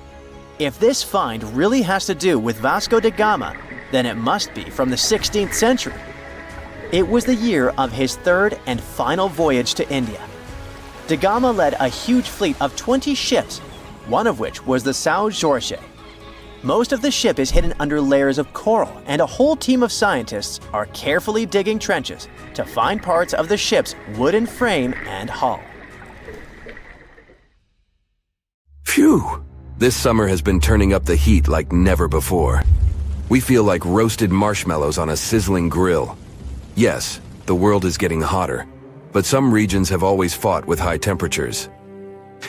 If this find really has to do with Vasco da Gama, then it must be from the 16th century. It was the year of his third and final voyage to India. Da Gama led a huge fleet of 20 ships, one of which was the São Jorge. Most of the ship is hidden under layers of coral, and a whole team of scientists are carefully digging trenches to find parts of the ship's wooden frame and hull. Phew! This summer has been turning up the heat like never before. We feel like roasted marshmallows on a sizzling grill. Yes, the world is getting hotter, but some regions have always fought with high temperatures.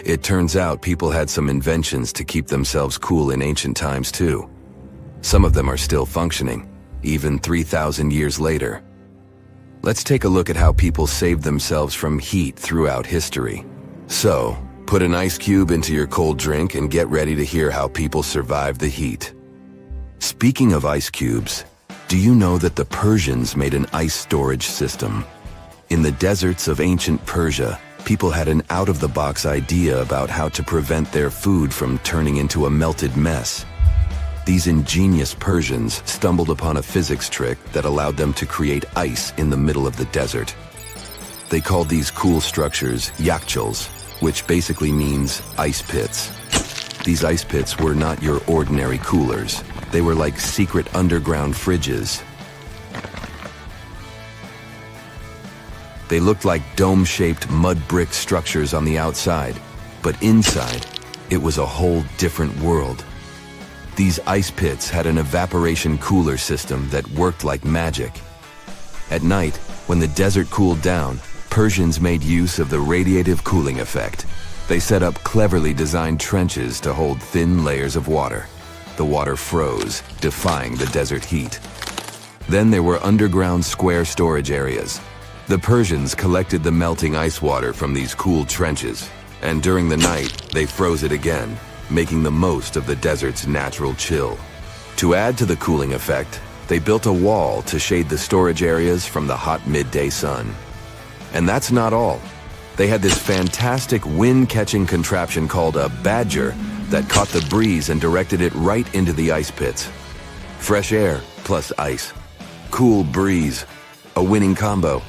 It turns out people had some inventions to keep themselves cool in ancient times too. Some of them are still functioning, even 3,000 years later. Let's take a look at how people saved themselves from heat throughout history. So, put an ice cube into your cold drink and get ready to hear how people survived the heat. Speaking of ice cubes, do you know that the Persians made an ice storage system? In the deserts of ancient Persia, people had an out-of-the-box idea about how to prevent their food from turning into a melted mess. These ingenious Persians stumbled upon a physics trick that allowed them to create ice in the middle of the desert. They called these cool structures yakhchals, which basically means ice pits. These ice pits were not your ordinary coolers. They were like secret underground fridges. They looked like dome-shaped mud brick structures on the outside, but inside, it was a whole different world. These ice pits had an evaporation cooler system that worked like magic. At night, when the desert cooled down, Persians made use of the radiative cooling effect. They set up cleverly designed trenches to hold thin layers of water. The water froze, defying the desert heat. Then there were underground square storage areas. The Persians collected the melting ice water from these cooled trenches, and during the night, they froze it again, making the most of the desert's natural chill. To add to the cooling effect, they built a wall to shade the storage areas from the hot midday sun. And that's not all. They had this fantastic wind-catching contraption called a badger that caught the breeze and directed it right into the ice pits. Fresh air plus ice. Cool breeze. A winning combo.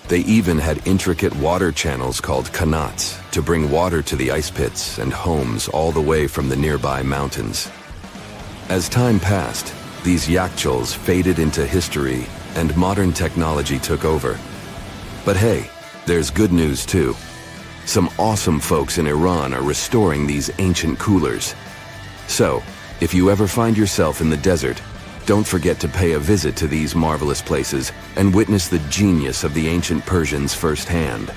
They even had intricate water channels called qanats to bring water to the ice pits and homes all the way from the nearby mountains. As time passed, these yakhchals faded into history and modern technology took over. But hey, there's good news too. Some awesome folks in Iran are restoring these ancient coolers. So, if you ever find yourself in the desert, don't forget to pay a visit to these marvelous places and witness the genius of the ancient Persians firsthand.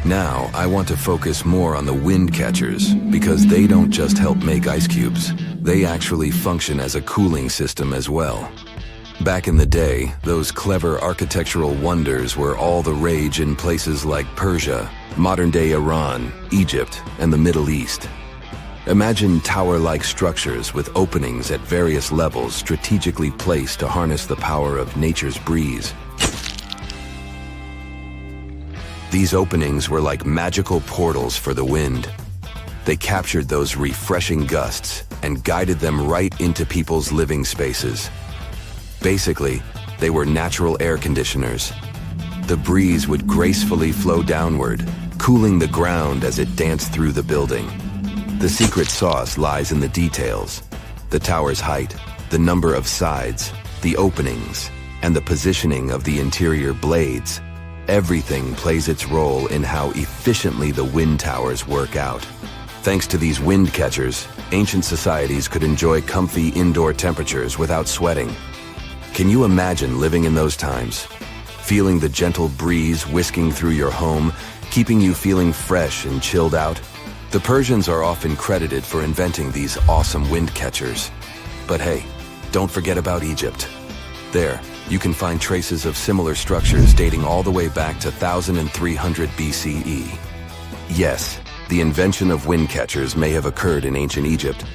Now, I want to focus more on the wind catchers because they don't just help make ice cubes. They actually function as a cooling system as well. Back in the day, those clever architectural wonders were all the rage in places like Persia, modern-day Iran, Egypt, and the Middle East. Imagine tower-like structures with openings at various levels strategically placed to harness the power of nature's breeze. These openings were like magical portals for the wind. They captured those refreshing gusts and guided them right into people's living spaces. Basically, they were natural air conditioners. The breeze would gracefully flow downward, cooling the ground as it danced through the building. The secret sauce lies in the details: the tower's height, the number of sides, the openings, and the positioning of the interior blades. Everything plays its role in how efficiently the wind towers work out. Thanks to these wind catchers, ancient societies could enjoy comfy indoor temperatures without sweating. Can you imagine living in those times? Feeling the gentle breeze whisking through your home, keeping you feeling fresh and chilled out? The Persians are often credited for inventing these awesome wind catchers. But hey, don't forget about Egypt. There, you can find traces of similar structures dating all the way back to 1300 BCE. Yes, the invention of wind catchers may have occurred in ancient Egypt,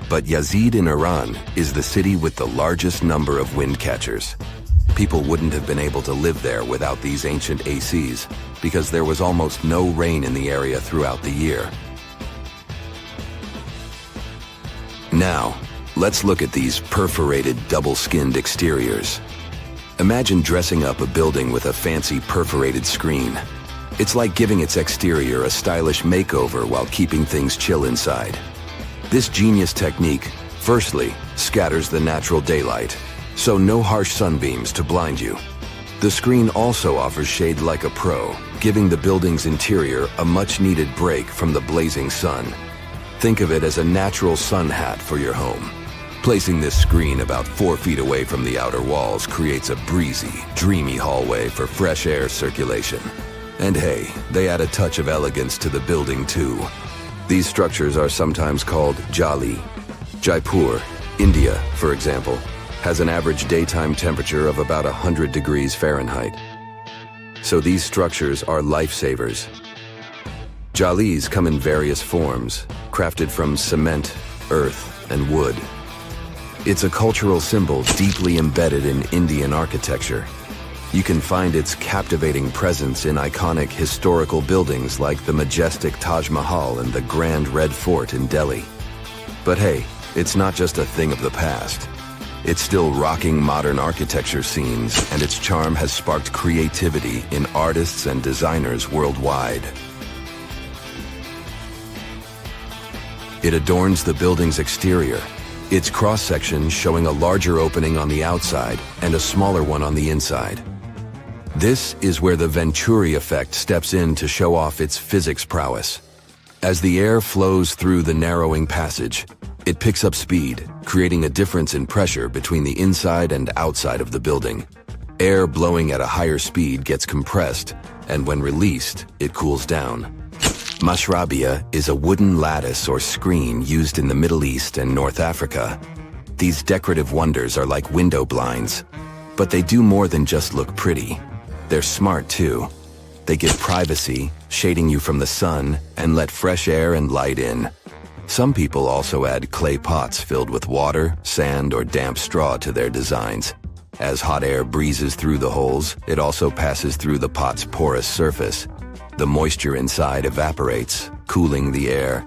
but Yazid in Iran is the city with the largest number of wind catchers. People wouldn't have been able to live there without these ancient ACs, because there was almost no rain in the area throughout the year. Now, let's look at these perforated double-skinned exteriors. Imagine dressing up a building with a fancy perforated screen. It's like giving its exterior a stylish makeover while keeping things chill inside. This genius technique, firstly, scatters the natural daylight, so no harsh sunbeams to blind you. The screen also offers shade like a pro, giving the building's interior a much-needed break from the blazing sun. Think of it as a natural sun hat for your home. Placing this screen about 4 feet away from the outer walls creates a breezy, dreamy hallway for fresh air circulation. And hey, they add a touch of elegance to the building too. These structures are sometimes called jali. Jaipur, India, for example, has an average daytime temperature of about 100 degrees Fahrenheit. So these structures are lifesavers. Jalis come in various forms, crafted from cement, earth, and wood. It's a cultural symbol deeply embedded in Indian architecture. You can find its captivating presence in iconic historical buildings like the majestic Taj Mahal and the Grand Red Fort in Delhi. But hey, it's not just a thing of the past. It's still rocking modern architecture scenes, and its charm has sparked creativity in artists and designers worldwide. It adorns the building's exterior, its cross-section showing a larger opening on the outside and a smaller one on the inside. This is where the Venturi effect steps in to show off its physics prowess. As the air flows through the narrowing passage, it picks up speed, creating a difference in pressure between the inside and outside of the building. Air blowing at a higher speed gets compressed, and when released, it cools down. Mashrabia is a wooden lattice or screen used in the Middle East and North Africa. These decorative wonders are like window blinds, but they do more than just look pretty. They're smart too. They give privacy, shading you from the sun, and let fresh air and light in. Some people also add clay pots filled with water, sand, or damp straw to their designs. As hot air breezes through the holes, it also passes through the pot's porous surface. The moisture inside evaporates, cooling the air.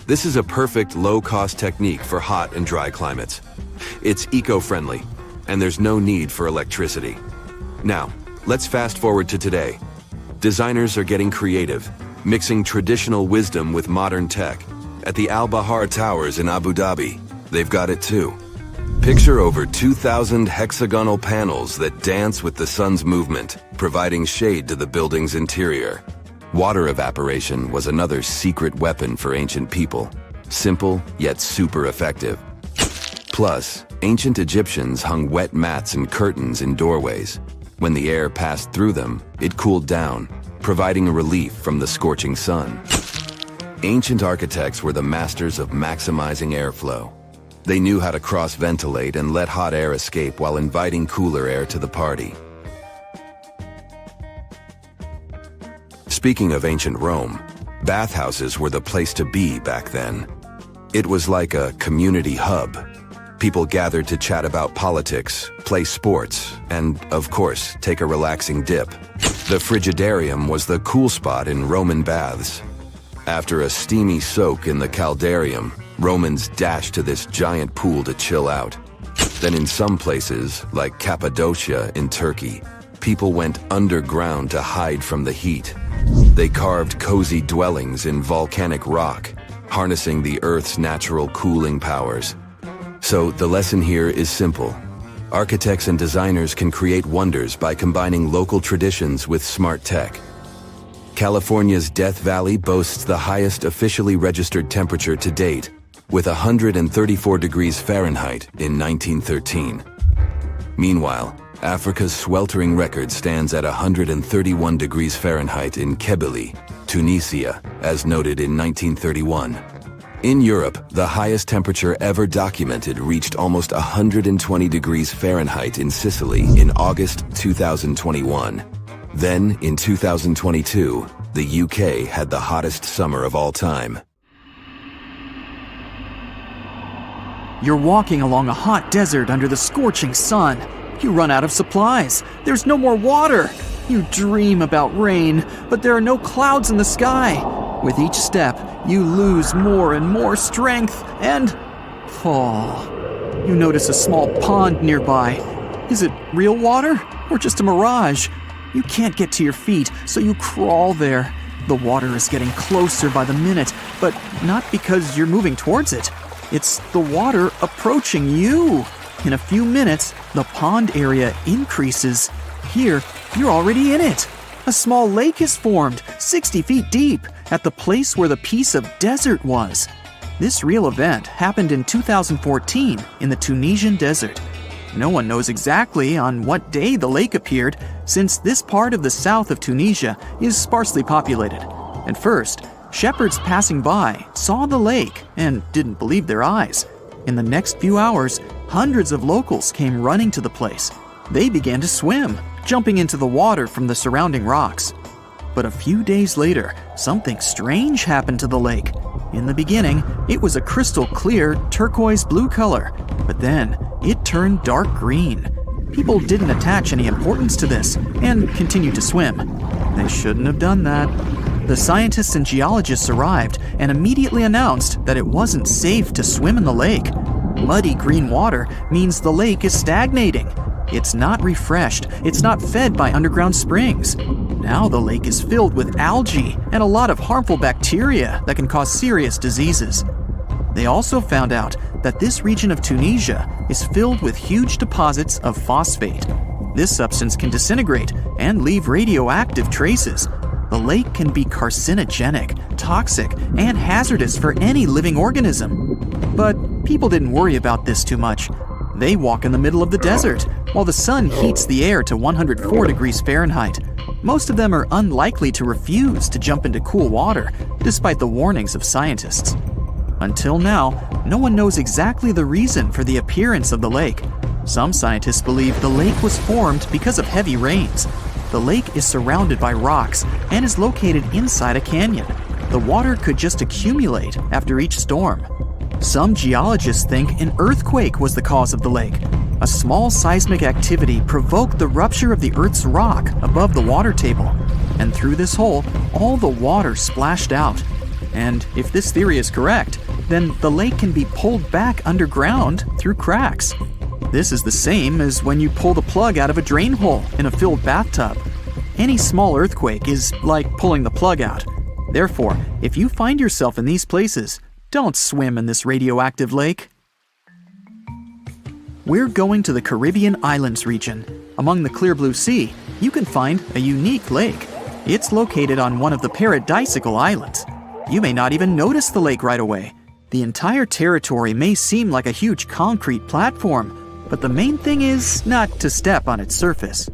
This is a perfect low-cost technique for hot and dry climates. It's eco-friendly, and there's no need for electricity. Now, let's fast forward to today. Designers are getting creative, mixing traditional wisdom with modern tech. At the Al Bahar Towers in Abu Dhabi, they've got it too. Picture over 2,000 hexagonal panels that dance with the sun's movement, providing shade to the building's interior. Water evaporation was another secret weapon for ancient people. Simple, yet super effective. Plus, ancient Egyptians hung wet mats and curtains in doorways. When the air passed through them, it cooled down, providing a relief from the scorching sun. Ancient architects were the masters of maximizing airflow. They knew how to cross-ventilate and let hot air escape while inviting cooler air to the party. Speaking of ancient Rome, bathhouses were the place to be back then. It was like a community hub. People gathered to chat about politics, play sports, and, of course, take a relaxing dip. The frigidarium was the cool spot in Roman baths. After a steamy soak in the caldarium, Romans dashed to this giant pool to chill out. Then in some places, like Cappadocia in Turkey, people went underground to hide from the heat. They carved cozy dwellings in volcanic rock, harnessing the Earth's natural cooling powers. So the lesson here is simple. Architects and designers can create wonders by combining local traditions with smart tech. California's Death Valley boasts the highest officially registered temperature to date, with 134 degrees Fahrenheit in 1913. Meanwhile, Africa's sweltering record stands at 131 degrees Fahrenheit in Kebili, Tunisia, as noted in 1931. In Europe, the highest temperature ever documented reached almost 120 degrees Fahrenheit in Sicily in August 2021. Then, in 2022, the UK had the hottest summer of all time. You're walking along a hot desert under the scorching sun. You run out of supplies. There's no more water. You dream about rain, but there are no clouds in the sky. With each step, you lose more and more strength and fall. You notice a small pond nearby. Is it real water or just a mirage? You can't get to your feet, so you crawl there. The water is getting closer by the minute, but not because you're moving towards it. It's the water approaching you. In a few minutes, the pond area increases. Here, you're already in it. A small lake is formed, 60 feet deep, at the place where the piece of desert was. This real event happened in 2014 in the Tunisian desert. No one knows exactly on what day the lake appeared, since this part of the south of Tunisia is sparsely populated. At first, shepherds passing by saw the lake and didn't believe their eyes. In the next few hours, hundreds of locals came running to the place. They began to swim, jumping into the water from the surrounding rocks. But a few days later, something strange happened to the lake. In the beginning, it was a crystal clear turquoise blue color, but then it turned dark green. People didn't attach any importance to this and continued to swim. They shouldn't have done that. The scientists and geologists arrived and immediately announced that it wasn't safe to swim in the lake. Muddy green water means the lake is stagnating. It's not refreshed, it's not fed by underground springs. Now the lake is filled with algae and a lot of harmful bacteria that can cause serious diseases. They also found out that this region of Tunisia is filled with huge deposits of phosphate. This substance can disintegrate and leave radioactive traces. The lake can be carcinogenic, toxic, and hazardous for any living organism. But people didn't worry about this too much. They walk in the middle of the desert, while the sun heats the air to 104 degrees Fahrenheit. Most of them are unlikely to refuse to jump into cool water, despite the warnings of scientists. Until now, no one knows exactly the reason for the appearance of the lake. Some scientists believe the lake was formed because of heavy rains. The lake is surrounded by rocks and is located inside a canyon. The water could just accumulate after each storm. Some geologists think an earthquake was the cause of the lake. A small seismic activity provoked the rupture of the Earth's rock above the water table, and through this hole, all the water splashed out. And if this theory is correct, then the lake can be pulled back underground through cracks. This is the same as when you pull the plug out of a drain hole in a filled bathtub. Any small earthquake is like pulling the plug out. Therefore, if you find yourself in these places, don't swim in this radioactive lake. We're going to the Caribbean Islands region. Among the clear blue sea, you can find a unique lake. It's located on one of the paradisiacal islands. You may not even notice the lake right away. The entire territory may seem like a huge concrete platform, but the main thing is not to step on its surface.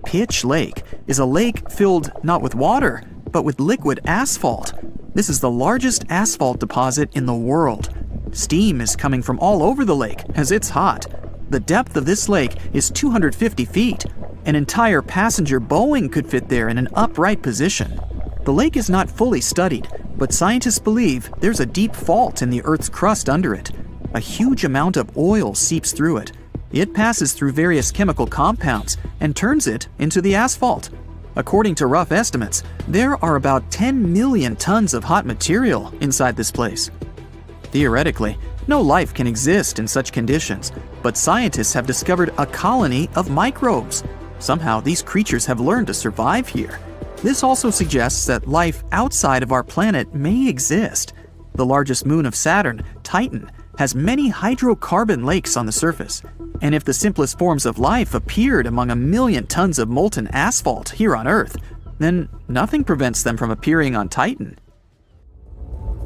Pitch Lake is a lake filled not with water, but with liquid asphalt. This is the largest asphalt deposit in the world. Steam is coming from all over the lake as it's hot. The depth of this lake is 250 feet. An entire passenger Boeing could fit there in an upright position. The lake is not fully studied, but scientists believe there's a deep fault in the Earth's crust under it. A huge amount of oil seeps through it. It passes through various chemical compounds and turns it into the asphalt. According to rough estimates, there are about 10 million tons of hot material inside this place. Theoretically, no life can exist in such conditions, but scientists have discovered a colony of microbes. Somehow, these creatures have learned to survive here. This also suggests that life outside of our planet may exist. The largest moon of Saturn, Titan, has many hydrocarbon lakes on the surface. And if the simplest forms of life appeared among 1 million tons of molten asphalt here on Earth, then nothing prevents them from appearing on Titan.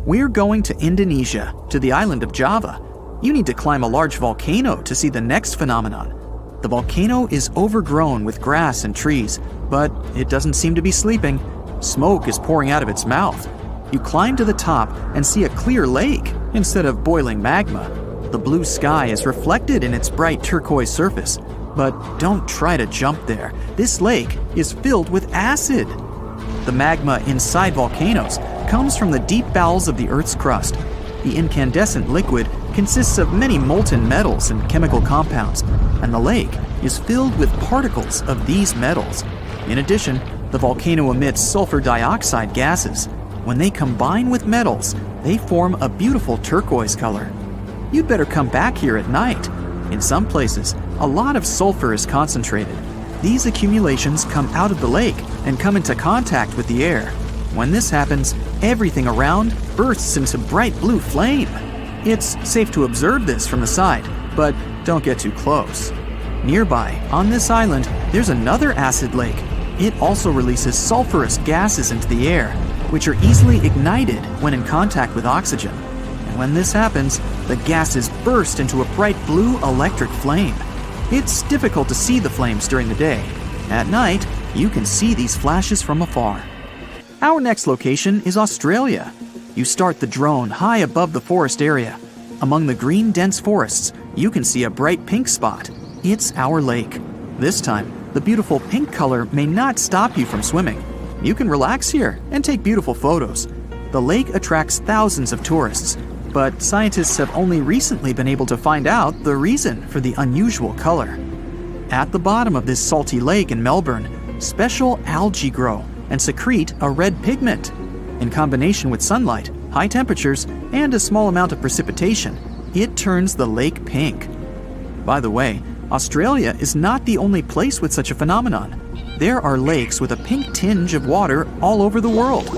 We're going to Indonesia, to the island of Java. You need to climb a large volcano to see the next phenomenon. The volcano is overgrown with grass and trees, but it doesn't seem to be sleeping. Smoke is pouring out of its mouth. You climb to the top and see a clear lake instead of boiling magma. The blue sky is reflected in its bright turquoise surface. But don't try to jump there. This lake is filled with acid. The magma inside volcanoes comes from the deep bowels of the Earth's crust. The incandescent liquid consists of many molten metals and chemical compounds, and the lake is filled with particles of these metals. In addition, the volcano emits sulfur dioxide gases. When they combine with metals, they form a beautiful turquoise color. You'd better come back here at night. In some places, a lot of sulfur is concentrated. These accumulations come out of the lake and come into contact with the air. When this happens, everything around bursts into bright blue flame. It's safe to observe this from the side, but don't get too close. Nearby, on this island, there's another acid lake. It also releases sulfurous gases into the air, which are easily ignited when in contact with oxygen. And when this happens, the gases burst into a bright blue electric flame. It's difficult to see the flames during the day. At night, you can see these flashes from afar. Our next location is Australia. You start the drone high above the forest area. Among the green, dense forests, you can see a bright pink spot. It's our lake. This time, the beautiful pink color may not stop you from swimming. You can relax here and take beautiful photos. The lake attracts thousands of tourists, but scientists have only recently been able to find out the reason for the unusual color. At the bottom of this salty lake in Melbourne, special algae grow and secrete a red pigment. In combination with sunlight, high temperatures, and a small amount of precipitation, it turns the lake pink. By the way, Australia is not the only place with such a phenomenon. There are lakes with a pink tinge of water all over the world.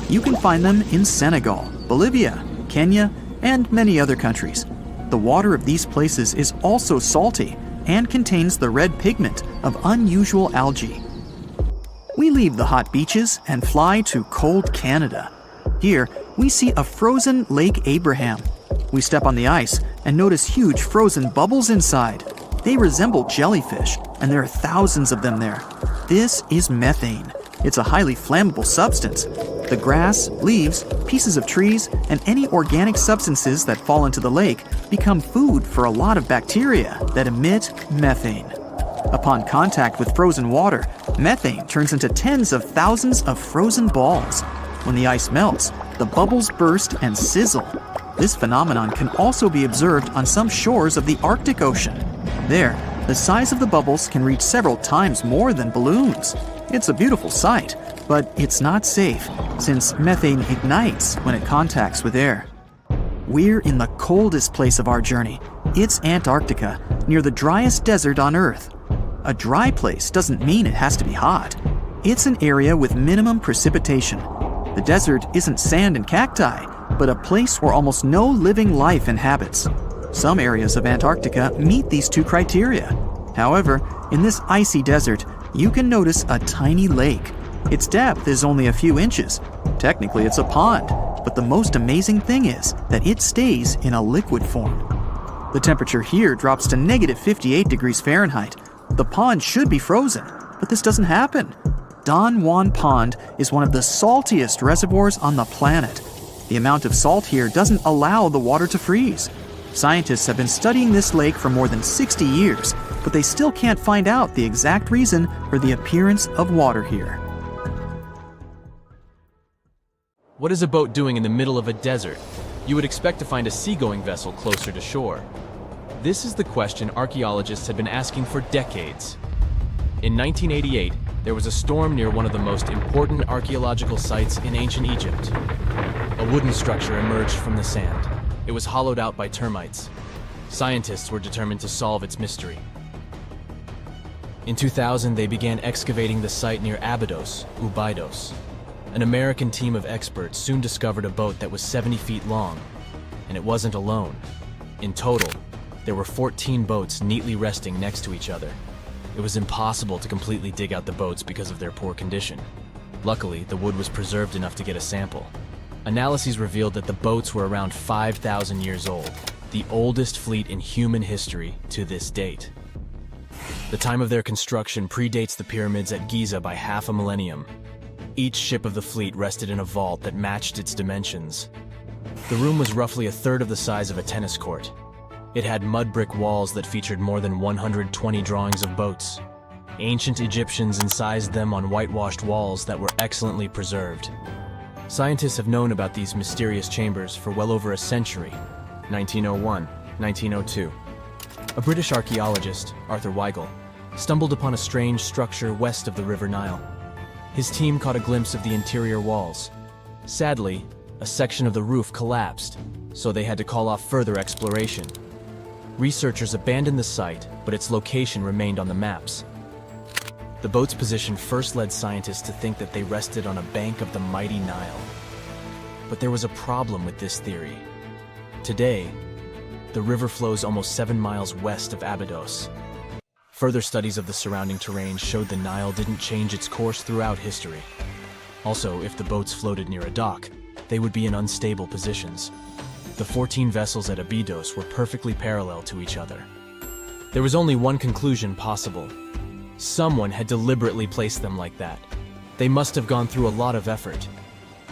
You can find them in Senegal, Bolivia, Kenya, and many other countries. The water of these places is also salty and contains the red pigment of unusual algae. We leave the hot beaches and fly to cold Canada. Here, we see a frozen Lake Abraham. We step on the ice and notice huge frozen bubbles inside. They resemble jellyfish, and there are thousands of them there. This is methane. It's a highly flammable substance. The grass, leaves, pieces of trees, and any organic substances that fall into the lake become food for a lot of bacteria that emit methane. Upon contact with frozen water, methane turns into tens of thousands of frozen balls. When the ice melts, the bubbles burst and sizzle. This phenomenon can also be observed on some shores of the Arctic Ocean. There, the size of the bubbles can reach several times more than balloons. It's a beautiful sight, but it's not safe, since methane ignites when it contacts with air. We're in the coldest place of our journey. It's Antarctica, near the driest desert on Earth. A dry place doesn't mean it has to be hot. It's an area with minimum precipitation. The desert isn't sand and cacti, but a place where almost no living life inhabits. Some areas of Antarctica meet these two criteria. However, in this icy desert, you can notice a tiny lake. Its depth is only a few inches. Technically, it's a pond, but the most amazing thing is that it stays in a liquid form. The temperature here drops to -58 degrees Fahrenheit. The pond should be frozen, but this doesn't happen. Don Juan Pond is one of the saltiest reservoirs on the planet. The amount of salt here doesn't allow the water to freeze. Scientists have been studying this lake for more than 60 years, but they still can't find out the exact reason for the appearance of water here. What is a boat doing in the middle of a desert? You would expect to find a seagoing vessel closer to shore. This is the question archaeologists have been asking for decades. In 1988, there was a storm near one of the most important archaeological sites in ancient Egypt. A wooden structure emerged from the sand. It was hollowed out by termites. Scientists were determined to solve its mystery. In 2000, they began excavating the site near Abydos, Ubidos. An American team of experts soon discovered a boat that was 70 feet long, and it wasn't alone. In total, there were 14 boats neatly resting next to each other. It was impossible to completely dig out the boats because of their poor condition. Luckily, the wood was preserved enough to get a sample. Analyses revealed that the boats were around 5,000 years old, the oldest fleet in human history to this date. The time of their construction predates the pyramids at Giza by half a millennium. Each ship of the fleet rested in a vault that matched its dimensions. The room was roughly a third of the size of a tennis court. It had mud brick walls that featured more than 120 drawings of boats. Ancient Egyptians incised them on whitewashed walls that were excellently preserved. Scientists have known about these mysterious chambers for well over a century. 1901, 1902. A British archaeologist, Arthur Weigel, stumbled upon a strange structure west of the River Nile. His team caught a glimpse of the interior walls. Sadly, a section of the roof collapsed, so they had to call off further exploration. Researchers abandoned the site, but its location remained on the maps. The boat's position first led scientists to think that they rested on a bank of the mighty Nile. But there was a problem with this theory. Today, the river flows almost 7 miles west of Abydos. Further studies of the surrounding terrain showed the Nile didn't change its course throughout history. Also, if the boats floated near a dock, they would be in unstable positions. The 14 vessels at Abydos were perfectly parallel to each other. There was only one conclusion possible. Someone had deliberately placed them like that. They must have gone through a lot of effort.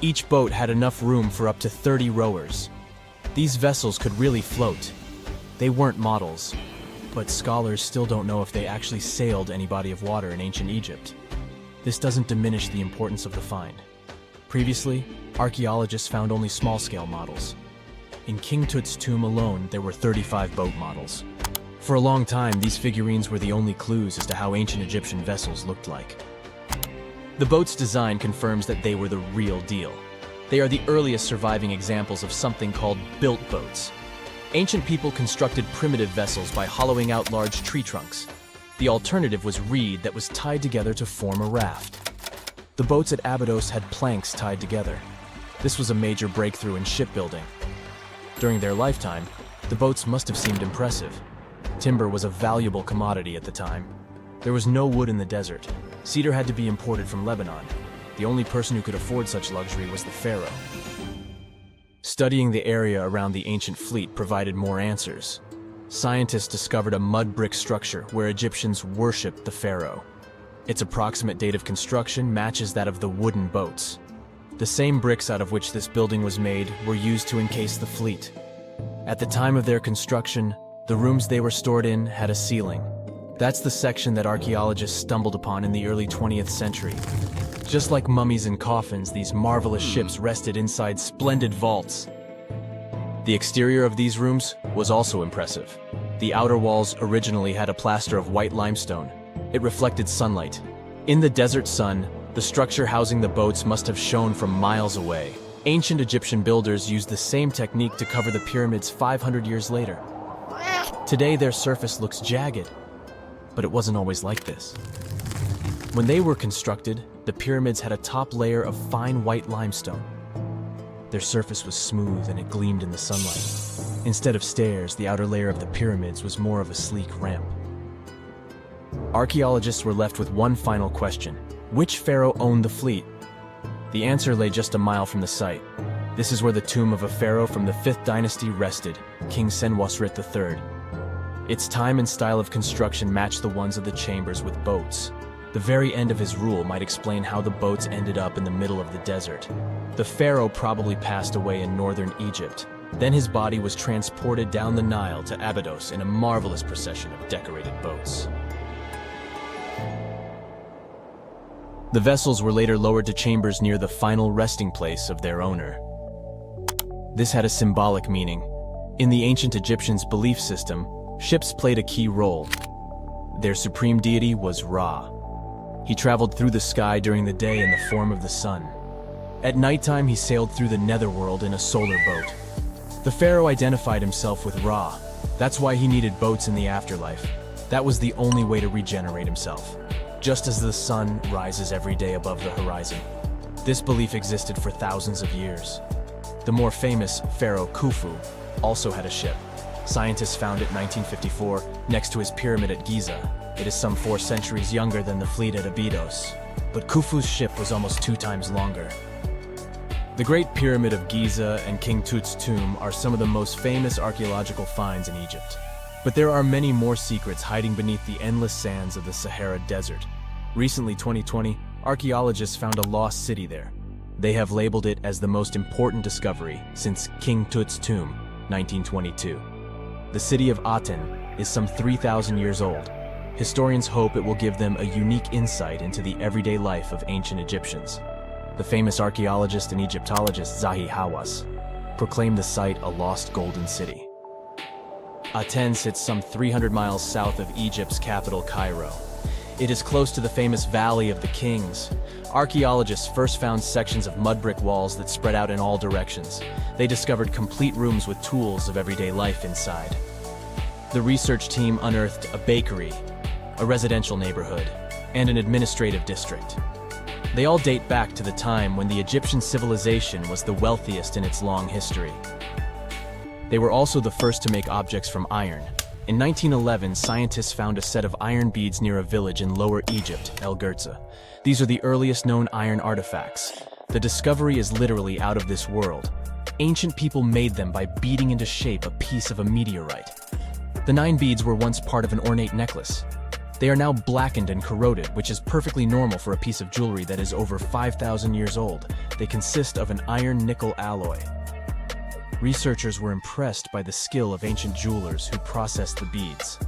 Each boat had enough room for up to 30 rowers. These vessels could really float. They weren't models, but scholars still don't know if they actually sailed any body of water in ancient Egypt. This doesn't diminish the importance of the find. Previously, archaeologists found only small-scale models. In King Tut's tomb alone, there were 35 boat models. For a long time, these figurines were the only clues as to how ancient Egyptian vessels looked like. The boat's design confirms that they were the real deal. They are the earliest surviving examples of something called built boats. Ancient people constructed primitive vessels by hollowing out large tree trunks. The alternative was reed that was tied together to form a raft. The boats at Abydos had planks tied together. This was a major breakthrough in shipbuilding. During their lifetime, the boats must have seemed impressive. Timber was a valuable commodity at the time. There was no wood in the desert. Cedar had to be imported from Lebanon. The only person who could afford such luxury was the pharaoh. Studying the area around the ancient fleet provided more answers. Scientists discovered a mud brick structure where Egyptians worshipped the pharaoh. Its approximate date of construction matches that of the wooden boats. The same bricks out of which this building was made were used to encase the fleet. At the time of their construction, the rooms they were stored in had a ceiling. That's the section that archaeologists stumbled upon in the early 20th century. Just like mummies and coffins, these marvelous ships rested inside splendid vaults. The exterior of these rooms was also impressive. The outer walls originally had a plaster of white limestone. It reflected sunlight. In the desert sun, the structure housing the boats must have shone from miles away. Ancient Egyptian builders used the same technique to cover the pyramids 500 years later. Today, their surface looks jagged, but it wasn't always like this. When they were constructed, the pyramids had a top layer of fine white limestone. Their surface was smooth and it gleamed in the sunlight. Instead of stairs, the outer layer of the pyramids was more of a sleek ramp. Archaeologists were left with one final question. Which pharaoh owned the fleet? The answer lay just a mile from the site. This is where the tomb of a pharaoh from the 5th dynasty rested, King Senwosret III. Its time and style of construction matched the ones of the chambers with boats. The very end of his rule might explain how the boats ended up in the middle of the desert. The pharaoh probably passed away in northern Egypt. Then his body was transported down the Nile to Abydos in a marvelous procession of decorated boats. The vessels were later lowered to chambers near the final resting place of their owner. This had a symbolic meaning. In the ancient Egyptians' belief system, ships played a key role. Their supreme deity was Ra. He traveled through the sky during the day in the form of the sun. At nighttime, he sailed through the netherworld in a solar boat. The pharaoh identified himself with Ra. That's why he needed boats in the afterlife. That was the only way to regenerate himself. Just as the sun rises every day above the horizon. This belief existed for thousands of years. The more famous Pharaoh Khufu also had a ship. Scientists found it in 1954 next to his pyramid at Giza. It is some 4 centuries younger than the fleet at Abydos, but Khufu's ship was almost 2 times longer. The Great Pyramid of Giza and King Tut's tomb are some of the most famous archaeological finds in Egypt. But there are many more secrets hiding beneath the endless sands of the Sahara Desert. Recently, 2020, archaeologists found a lost city there. They have labeled it as the most important discovery since King Tut's tomb, 1922. The city of Aten is some 3,000 years old. Historians hope it will give them a unique insight into the everyday life of ancient Egyptians. The famous archaeologist and Egyptologist Zahi Hawass proclaimed the site a lost golden city. Aten sits some 300 miles south of Egypt's capital, Cairo. It is close to the famous Valley of the Kings. Archaeologists first found sections of mud brick walls that spread out in all directions. They discovered complete rooms with tools of everyday life inside. The research team unearthed a bakery, a residential neighborhood, and an administrative district. They all date back to the time when the Egyptian civilization was the wealthiest in its long history. They were also the first to make objects from iron. In 1911, scientists found a set of iron beads near a village in Lower Egypt, El Girza. These are the earliest known iron artifacts. The discovery is literally out of this world. Ancient people made them by beating into shape a piece of a meteorite. The 9 beads were once part of an ornate necklace. They are now blackened and corroded, which is perfectly normal for a piece of jewelry that is over 5,000 years old. They consist of an iron-nickel alloy. Researchers were impressed by the skill of ancient jewelers who processed the beads.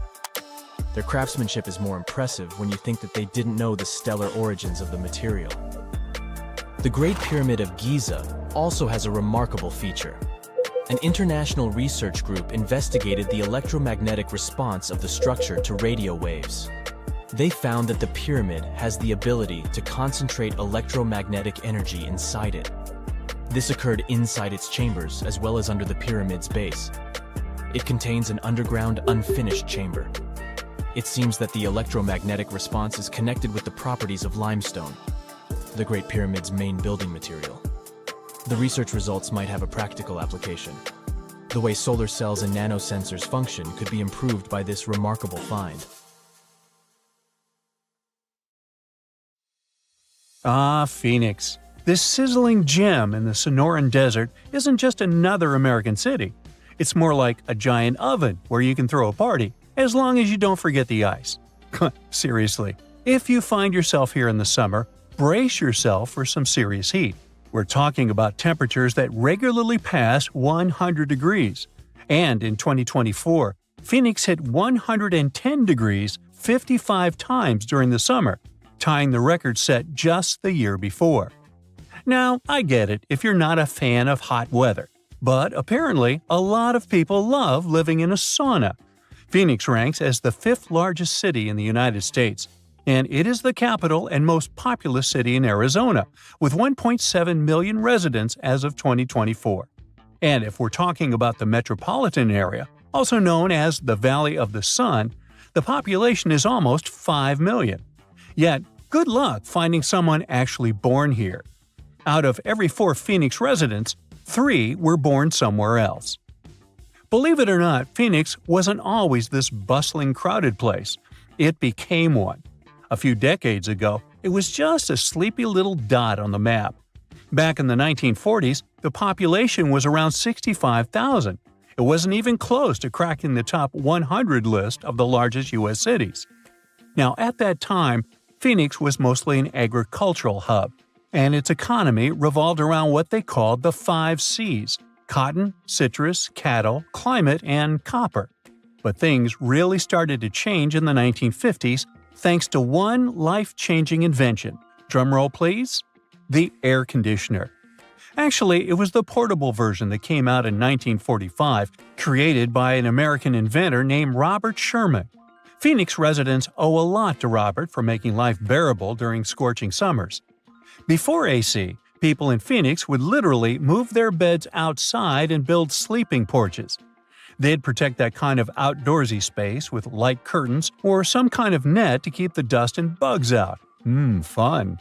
Their craftsmanship is more impressive when you think that they didn't know the stellar origins of the material. The Great Pyramid of Giza also has a remarkable feature. An international research group investigated the electromagnetic response of the structure to radio waves. They found that the pyramid has the ability to concentrate electromagnetic energy inside it. This occurred inside its chambers as well as under the pyramid's base. It contains an underground, unfinished chamber. It seems that the electromagnetic response is connected with the properties of limestone, the Great Pyramid's main building material. The research results might have a practical application. The way solar cells and nanosensors function could be improved by this remarkable find. Ah, Phoenix. This sizzling gem in the Sonoran Desert isn't just another American city. It's more like a giant oven where you can throw a party, as long as you don't forget the ice. Seriously, if you find yourself here in the summer, brace yourself for some serious heat. We're talking about temperatures that regularly pass 100 degrees. And in 2024, Phoenix hit 110 degrees 55 times during the summer, tying the record set just the year before. Now, I get it if you're not a fan of hot weather, but apparently a lot of people love living in a sauna. Phoenix ranks as the 5th largest city in the United States, and it is the capital and most populous city in Arizona, with 1.7 million residents as of 2024. And if we're talking about the metropolitan area, also known as the Valley of the Sun, the population is almost 5 million. Yet, good luck finding someone actually born here. Out of every 4 Phoenix residents, 3 were born somewhere else. Believe it or not, Phoenix wasn't always this bustling, crowded place. It became one. A few decades ago, it was just a sleepy little dot on the map. Back in the 1940s, the population was around 65,000. It wasn't even close to cracking the top 100 list of the largest U.S. cities. Now, at that time, Phoenix was mostly an agricultural hub, and its economy revolved around what they called the 5 C's: cotton, citrus, cattle, climate, and copper. But things really started to change in the 1950s thanks to one life-changing invention. Drumroll please? The air conditioner. Actually, it was the portable version that came out in 1945, created by an American inventor named Robert Sherman. Phoenix residents owe a lot to Robert for making life bearable during scorching summers. Before AC, people in Phoenix would literally move their beds outside and build sleeping porches. They'd protect that kind of outdoorsy space with light curtains or some kind of net to keep the dust and bugs out. Fun.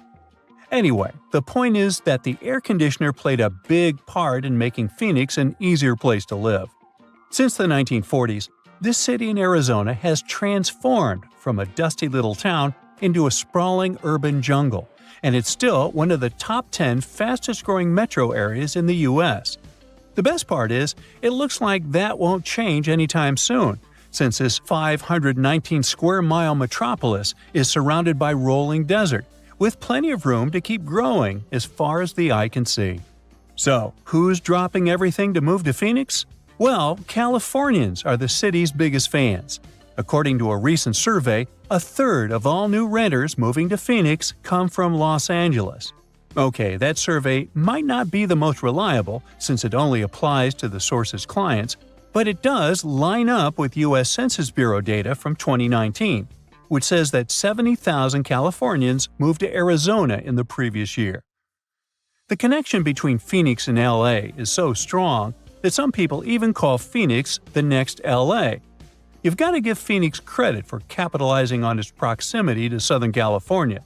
Anyway, the point is that the air conditioner played a big part in making Phoenix an easier place to live. Since the 1940s, this city in Arizona has transformed from a dusty little town into a sprawling urban jungle, and it's still one of the top 10 fastest-growing metro areas in the U.S. The best part is, it looks like that won't change anytime soon, since this 519-square-mile metropolis is surrounded by rolling desert, with plenty of room to keep growing as far as the eye can see. So, who's dropping everything to move to Phoenix? Well, Californians are the city's biggest fans. According to a recent survey, a third of all new renters moving to Phoenix come from Los Angeles. Okay, that survey might not be the most reliable since it only applies to the source's clients, but it does line up with U.S. Census Bureau data from 2019, which says that 70,000 Californians moved to Arizona in the previous year. The connection between Phoenix and LA is so strong that some people even call Phoenix the next LA. You've got to give Phoenix credit for capitalizing on its proximity to Southern California.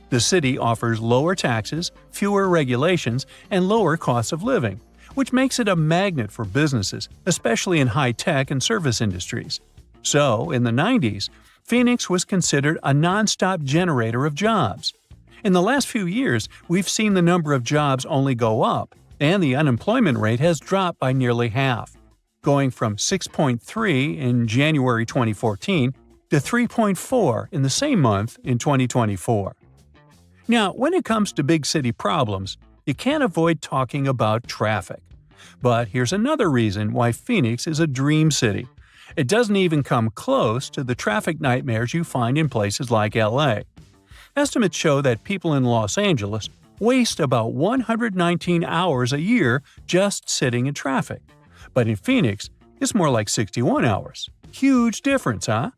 The city offers lower taxes, fewer regulations, and lower costs of living, which makes it a magnet for businesses, especially in high-tech and service industries. So, in the 90s, Phoenix was considered a non-stop generator of jobs. In the last few years, we've seen the number of jobs only go up, and the unemployment rate has dropped by nearly half, going from 6.3 in January 2014 to 3.4 in the same month in 2024. Now, when it comes to big city problems, you can't avoid talking about traffic. But here's another reason why Phoenix is a dream city. It doesn't even come close to the traffic nightmares you find in places like LA. Estimates show that people in Los Angeles waste about 119 hours a year just sitting in traffic. But in Phoenix, it's more like 61 hours. Huge difference, huh?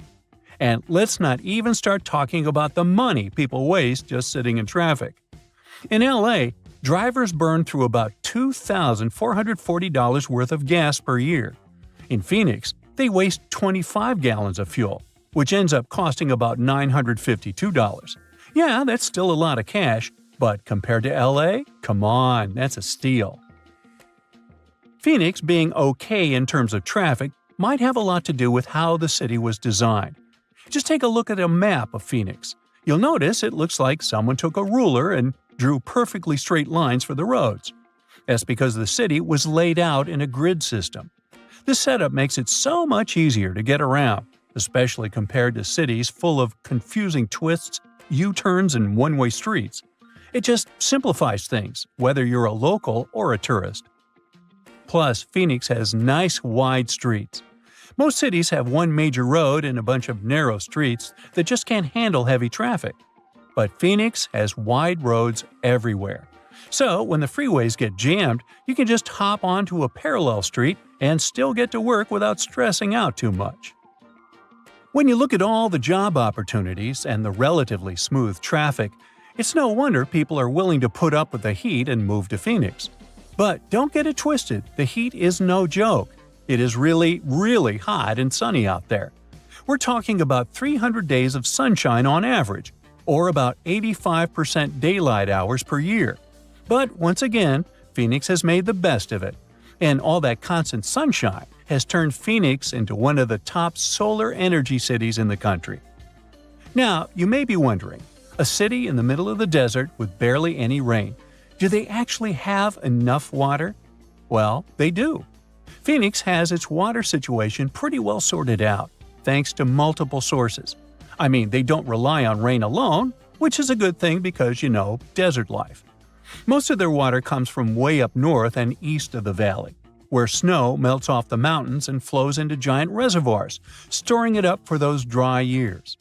And let's not even start talking about the money people waste just sitting in traffic. In LA, drivers burn through about $2,440 worth of gas per year. In Phoenix, they waste 25 gallons of fuel, which ends up costing about $952. Yeah, that's still a lot of cash, but compared to LA, come on, that's a steal. Phoenix being okay in terms of traffic might have a lot to do with how the city was designed. Just take a look at a map of Phoenix. You'll notice it looks like someone took a ruler and drew perfectly straight lines for the roads. That's because the city was laid out in a grid system. This setup makes it so much easier to get around, especially compared to cities full of confusing twists, U-turns, and one-way streets. It just simplifies things, whether you're a local or a tourist. Plus, Phoenix has nice wide streets. Most cities have one major road and a bunch of narrow streets that just can't handle heavy traffic. But Phoenix has wide roads everywhere. So, when the freeways get jammed, you can just hop onto a parallel street and still get to work without stressing out too much. When you look at all the job opportunities and the relatively smooth traffic, it's no wonder people are willing to put up with the heat and move to Phoenix. But don't get it twisted, the heat is no joke. It is really, really hot and sunny out there. We're talking about 300 days of sunshine on average, or about 85% daylight hours per year. But once again, Phoenix has made the best of it. And all that constant sunshine has turned Phoenix into one of the top solar energy cities in the country. Now, you may be wondering, a city in the middle of the desert with barely any rain, do they actually have enough water? Well, they do. Phoenix has its water situation pretty well sorted out, thanks to multiple sources. I mean, they don't rely on rain alone, which is a good thing because, desert life. Most of their water comes from way up north and east of the valley, where snow melts off the mountains and flows into giant reservoirs, storing it up for those dry years.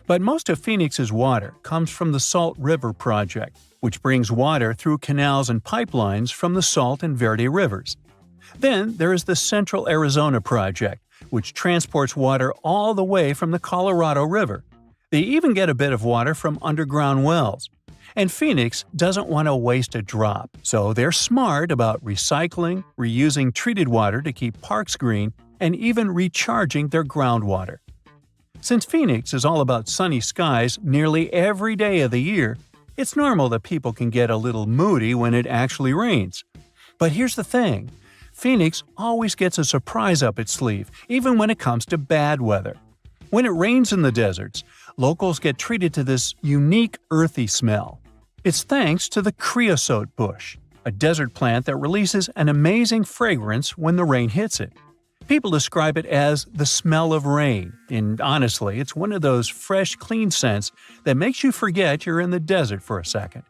But most of Phoenix's water comes from the Salt River Project, which brings water through canals and pipelines from the Salt and Verde rivers. Then there is the Central Arizona Project, which transports water all the way from the Colorado River. They even get a bit of water from underground wells. And Phoenix doesn't want to waste a drop, so they're smart about recycling, reusing treated water to keep parks green, and even recharging their groundwater. Since Phoenix is all about sunny skies nearly every day of the year, it's normal that people can get a little moody when it actually rains. But here's the thing. Phoenix always gets a surprise up its sleeve, even when it comes to bad weather. When it rains in the deserts, locals get treated to this unique earthy smell. It's thanks to the creosote bush, a desert plant that releases an amazing fragrance when the rain hits it. People describe it as the smell of rain, and honestly, it's one of those fresh, clean scents that makes you forget you're in the desert for a second.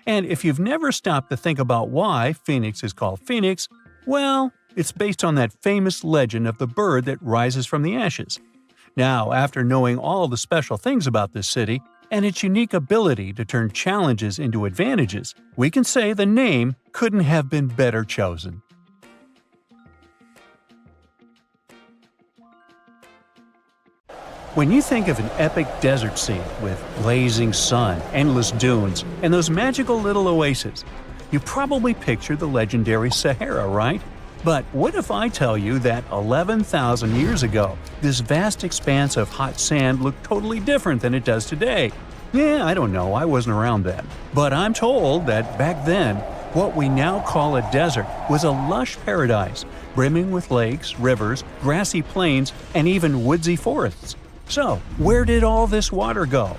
And if you've never stopped to think about why Phoenix is called Phoenix, well, it's based on that famous legend of the bird that rises from the ashes. Now, after knowing all the special things about this city and its unique ability to turn challenges into advantages, we can say the name couldn't have been better chosen. When you think of an epic desert scene with blazing sun, endless dunes, and those magical little oases, you probably picture the legendary Sahara, right? But what if I tell you that 11,000 years ago, this vast expanse of hot sand looked totally different than it does today? Yeah, I don't know, I wasn't around then. But I'm told that back then, what we now call a desert was a lush paradise, brimming with lakes, rivers, grassy plains, and even woodsy forests. So, where did all this water go?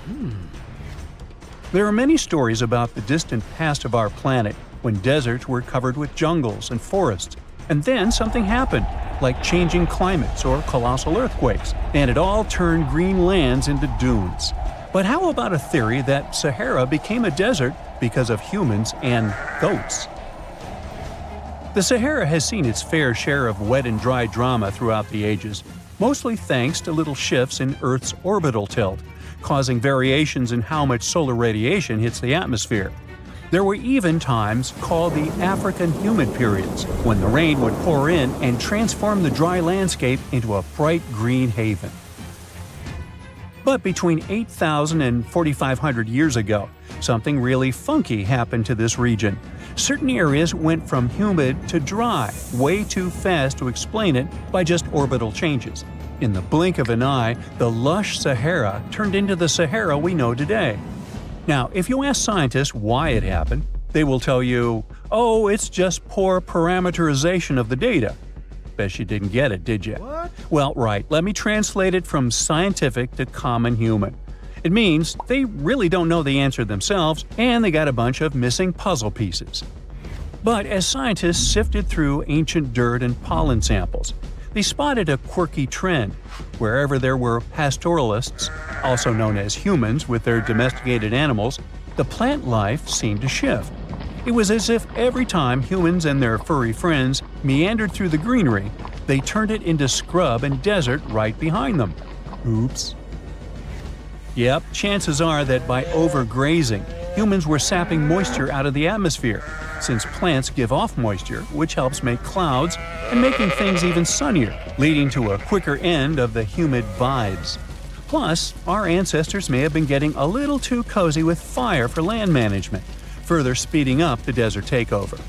There are many stories about the distant past of our planet when deserts were covered with jungles and forests, and then something happened, like changing climates or colossal earthquakes, and it all turned green lands into dunes. But how about a theory that Sahara became a desert because of humans and goats? The Sahara has seen its fair share of wet and dry drama throughout the ages, mostly thanks to little shifts in Earth's orbital tilt, causing variations in how much solar radiation hits the atmosphere. There were even times called the African humid periods, when the rain would pour in and transform the dry landscape into a bright green haven. But between 8,000 and 4,500 years ago, something really funky happened to this region. Certain areas went from humid to dry, way too fast to explain it by just orbital changes. In the blink of an eye, the lush Sahara turned into the Sahara we know today. Now, if you ask scientists why it happened, they will tell you, oh, it's just poor parameterization of the data. Bet you didn't get it, did you? What? Well, right, let me translate it from scientific to common human. It means they really don't know the answer themselves, and they got a bunch of missing puzzle pieces. But as scientists sifted through ancient dirt and pollen samples, they spotted a quirky trend. Wherever there were pastoralists, also known as humans with their domesticated animals, the plant life seemed to shift. It was as if every time humans and their furry friends meandered through the greenery, they turned it into scrub and desert right behind them. Oops. Yep, chances are that by overgrazing, humans were sapping moisture out of the atmosphere, since plants give off moisture, which helps make clouds and making things even sunnier, leading to a quicker end of the humid vibes. Plus, our ancestors may have been getting a little too cozy with fire for land management, further speeding up the desert takeover.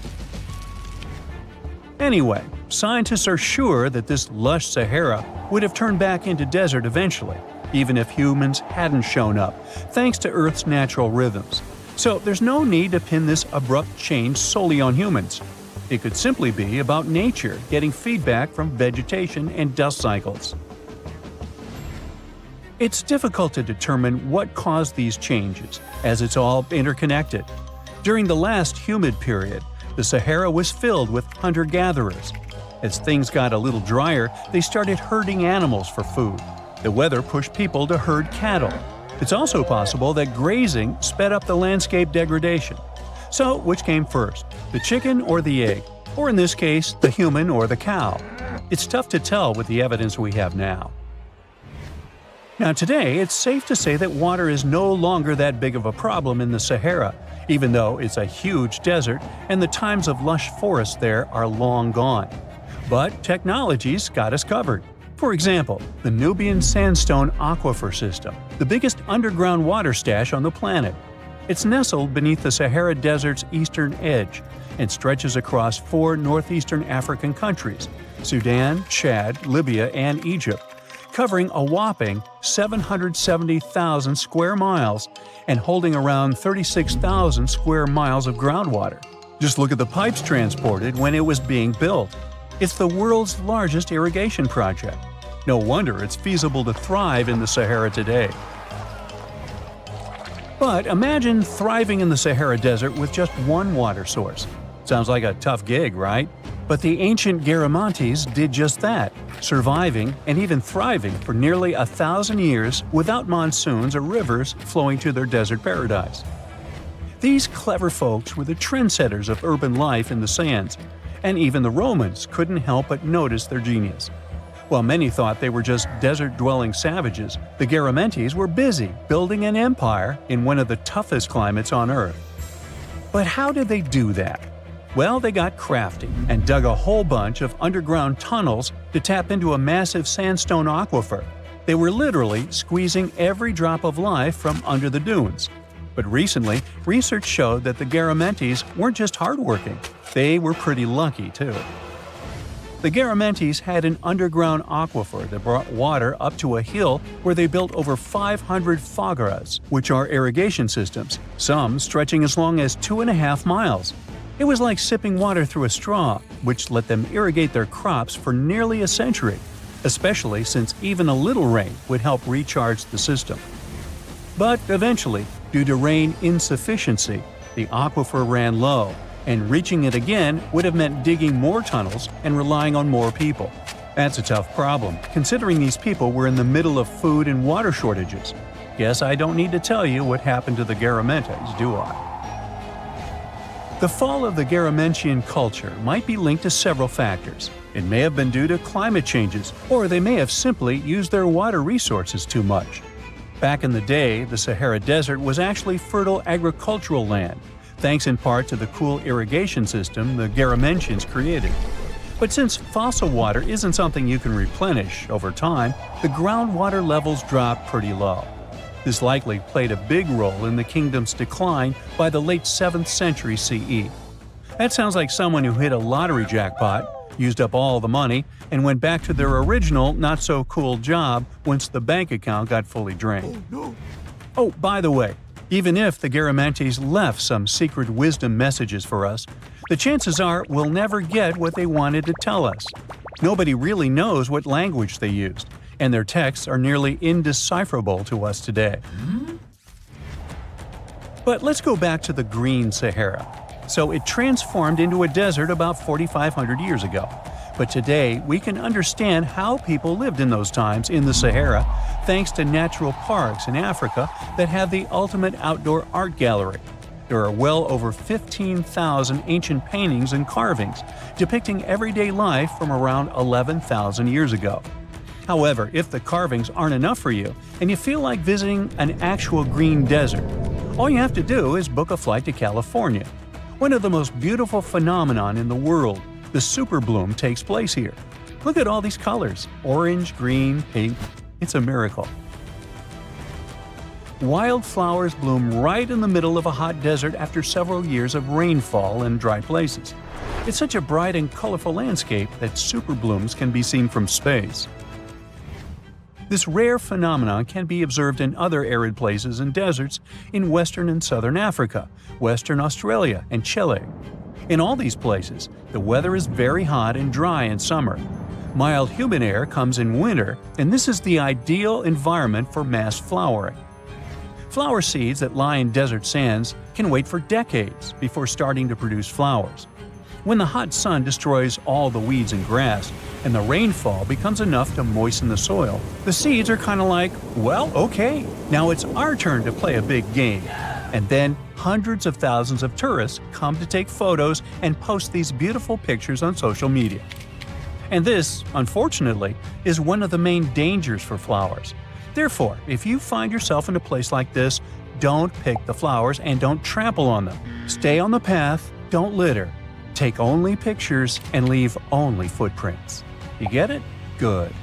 Anyway, scientists are sure that this lush Sahara would have turned back into desert eventually, even if humans hadn't shown up, thanks to Earth's natural rhythms. So there's no need to pin this abrupt change solely on humans. It could simply be about nature getting feedback from vegetation and dust cycles. It's difficult to determine what caused these changes, as it's all interconnected. During the last humid period, the Sahara was filled with hunter-gatherers. As things got a little drier, they started herding animals for food. The weather pushed people to herd cattle. It's also possible that grazing sped up the landscape degradation. So, which came first, the chicken or the egg? Or in this case, the human or the cow? It's tough to tell with the evidence we have now. Now today, it's safe to say that water is no longer that big of a problem in the Sahara, even though it's a huge desert and the times of lush forests there are long gone. But technology's got us covered. For example, the Nubian Sandstone Aquifer System, the biggest underground water stash on the planet. It's nestled beneath the Sahara Desert's eastern edge and stretches across 4 northeastern African countries – Sudan, Chad, Libya, and Egypt, covering a whopping 770,000 square miles and holding around 36,000 square miles of groundwater. Just look at the pipes transported when it was being built. It's the world's largest irrigation project. No wonder it's feasible to thrive in the Sahara today. But imagine thriving in the Sahara Desert with just one water source. Sounds like a tough gig, right? But the ancient Garamantes did just that, surviving and even thriving for nearly 1,000 years without monsoons or rivers flowing to their desert paradise. These clever folks were the trendsetters of urban life in the sands, and even the Romans couldn't help but notice their genius. While many thought they were just desert-dwelling savages, the Garamantes were busy building an empire in one of the toughest climates on Earth. But how did they do that? Well, they got crafty and dug a whole bunch of underground tunnels to tap into a massive sandstone aquifer. They were literally squeezing every drop of life from under the dunes. But recently, research showed that the Garamantes weren't just hardworking, they were pretty lucky too. The Garamantes had an underground aquifer that brought water up to a hill where they built over 500 fogaras, which are irrigation systems, some stretching as long as 2.5 miles. It was like sipping water through a straw, which let them irrigate their crops for nearly a century, especially since even a little rain would help recharge the system. But eventually, due to rain insufficiency, the aquifer ran low, and reaching it again would have meant digging more tunnels and relying on more people. That's a tough problem, considering these people were in the middle of food and water shortages. Guess I don't need to tell you what happened to the Garamantes, do I? The fall of the Garamantian culture might be linked to several factors. It may have been due to climate changes, or they may have simply used their water resources too much. Back in the day, the Sahara Desert was actually fertile agricultural land, thanks in part to the cool irrigation system the Garamantians created. But since fossil water isn't something you can replenish over time, the groundwater levels dropped pretty low. This likely played a big role in the kingdom's decline by the late 7th century CE. That sounds like someone who hit a lottery jackpot, used up all the money, and went back to their original not-so-cool job once the bank account got fully drained. Oh, by the way, even if the Garamantes left some secret wisdom messages for us, the chances are we'll never get what they wanted to tell us. Nobody really knows what language they used, and their texts are nearly indecipherable to us today. But let's go back to the Green Sahara. So it transformed into a desert about 4,500 years ago. But today, we can understand how people lived in those times in the Sahara thanks to natural parks in Africa that have the ultimate outdoor art gallery. There are well over 15,000 ancient paintings and carvings depicting everyday life from around 11,000 years ago. However, if the carvings aren't enough for you and you feel like visiting an actual green desert, all you have to do is book a flight to California. One of the most beautiful phenomenon in the world, the superbloom, takes place here. Look at all these colors: orange, green, pink. It's a miracle. Wildflowers bloom right in the middle of a hot desert after several years of rainfall in dry places. It's such a bright and colorful landscape that superblooms can be seen from space. This rare phenomenon can be observed in other arid places and deserts in western and southern Africa, Western Australia, and Chile. In all these places, the weather is very hot and dry in summer. Mild humid air comes in winter, and this is the ideal environment for mass flowering. Flower seeds that lie in desert sands can wait for decades before starting to produce flowers. When the hot sun destroys all the weeds and grass, and the rainfall becomes enough to moisten the soil, the seeds are kind of like, well, okay, now it's our turn to play a big game. And then hundreds of thousands of tourists come to take photos and post these beautiful pictures on social media. And this, unfortunately, is one of the main dangers for flowers. Therefore, if you find yourself in a place like this, don't pick the flowers and don't trample on them. Stay on the path, don't litter. Take only pictures and leave only footprints. You get it? Good.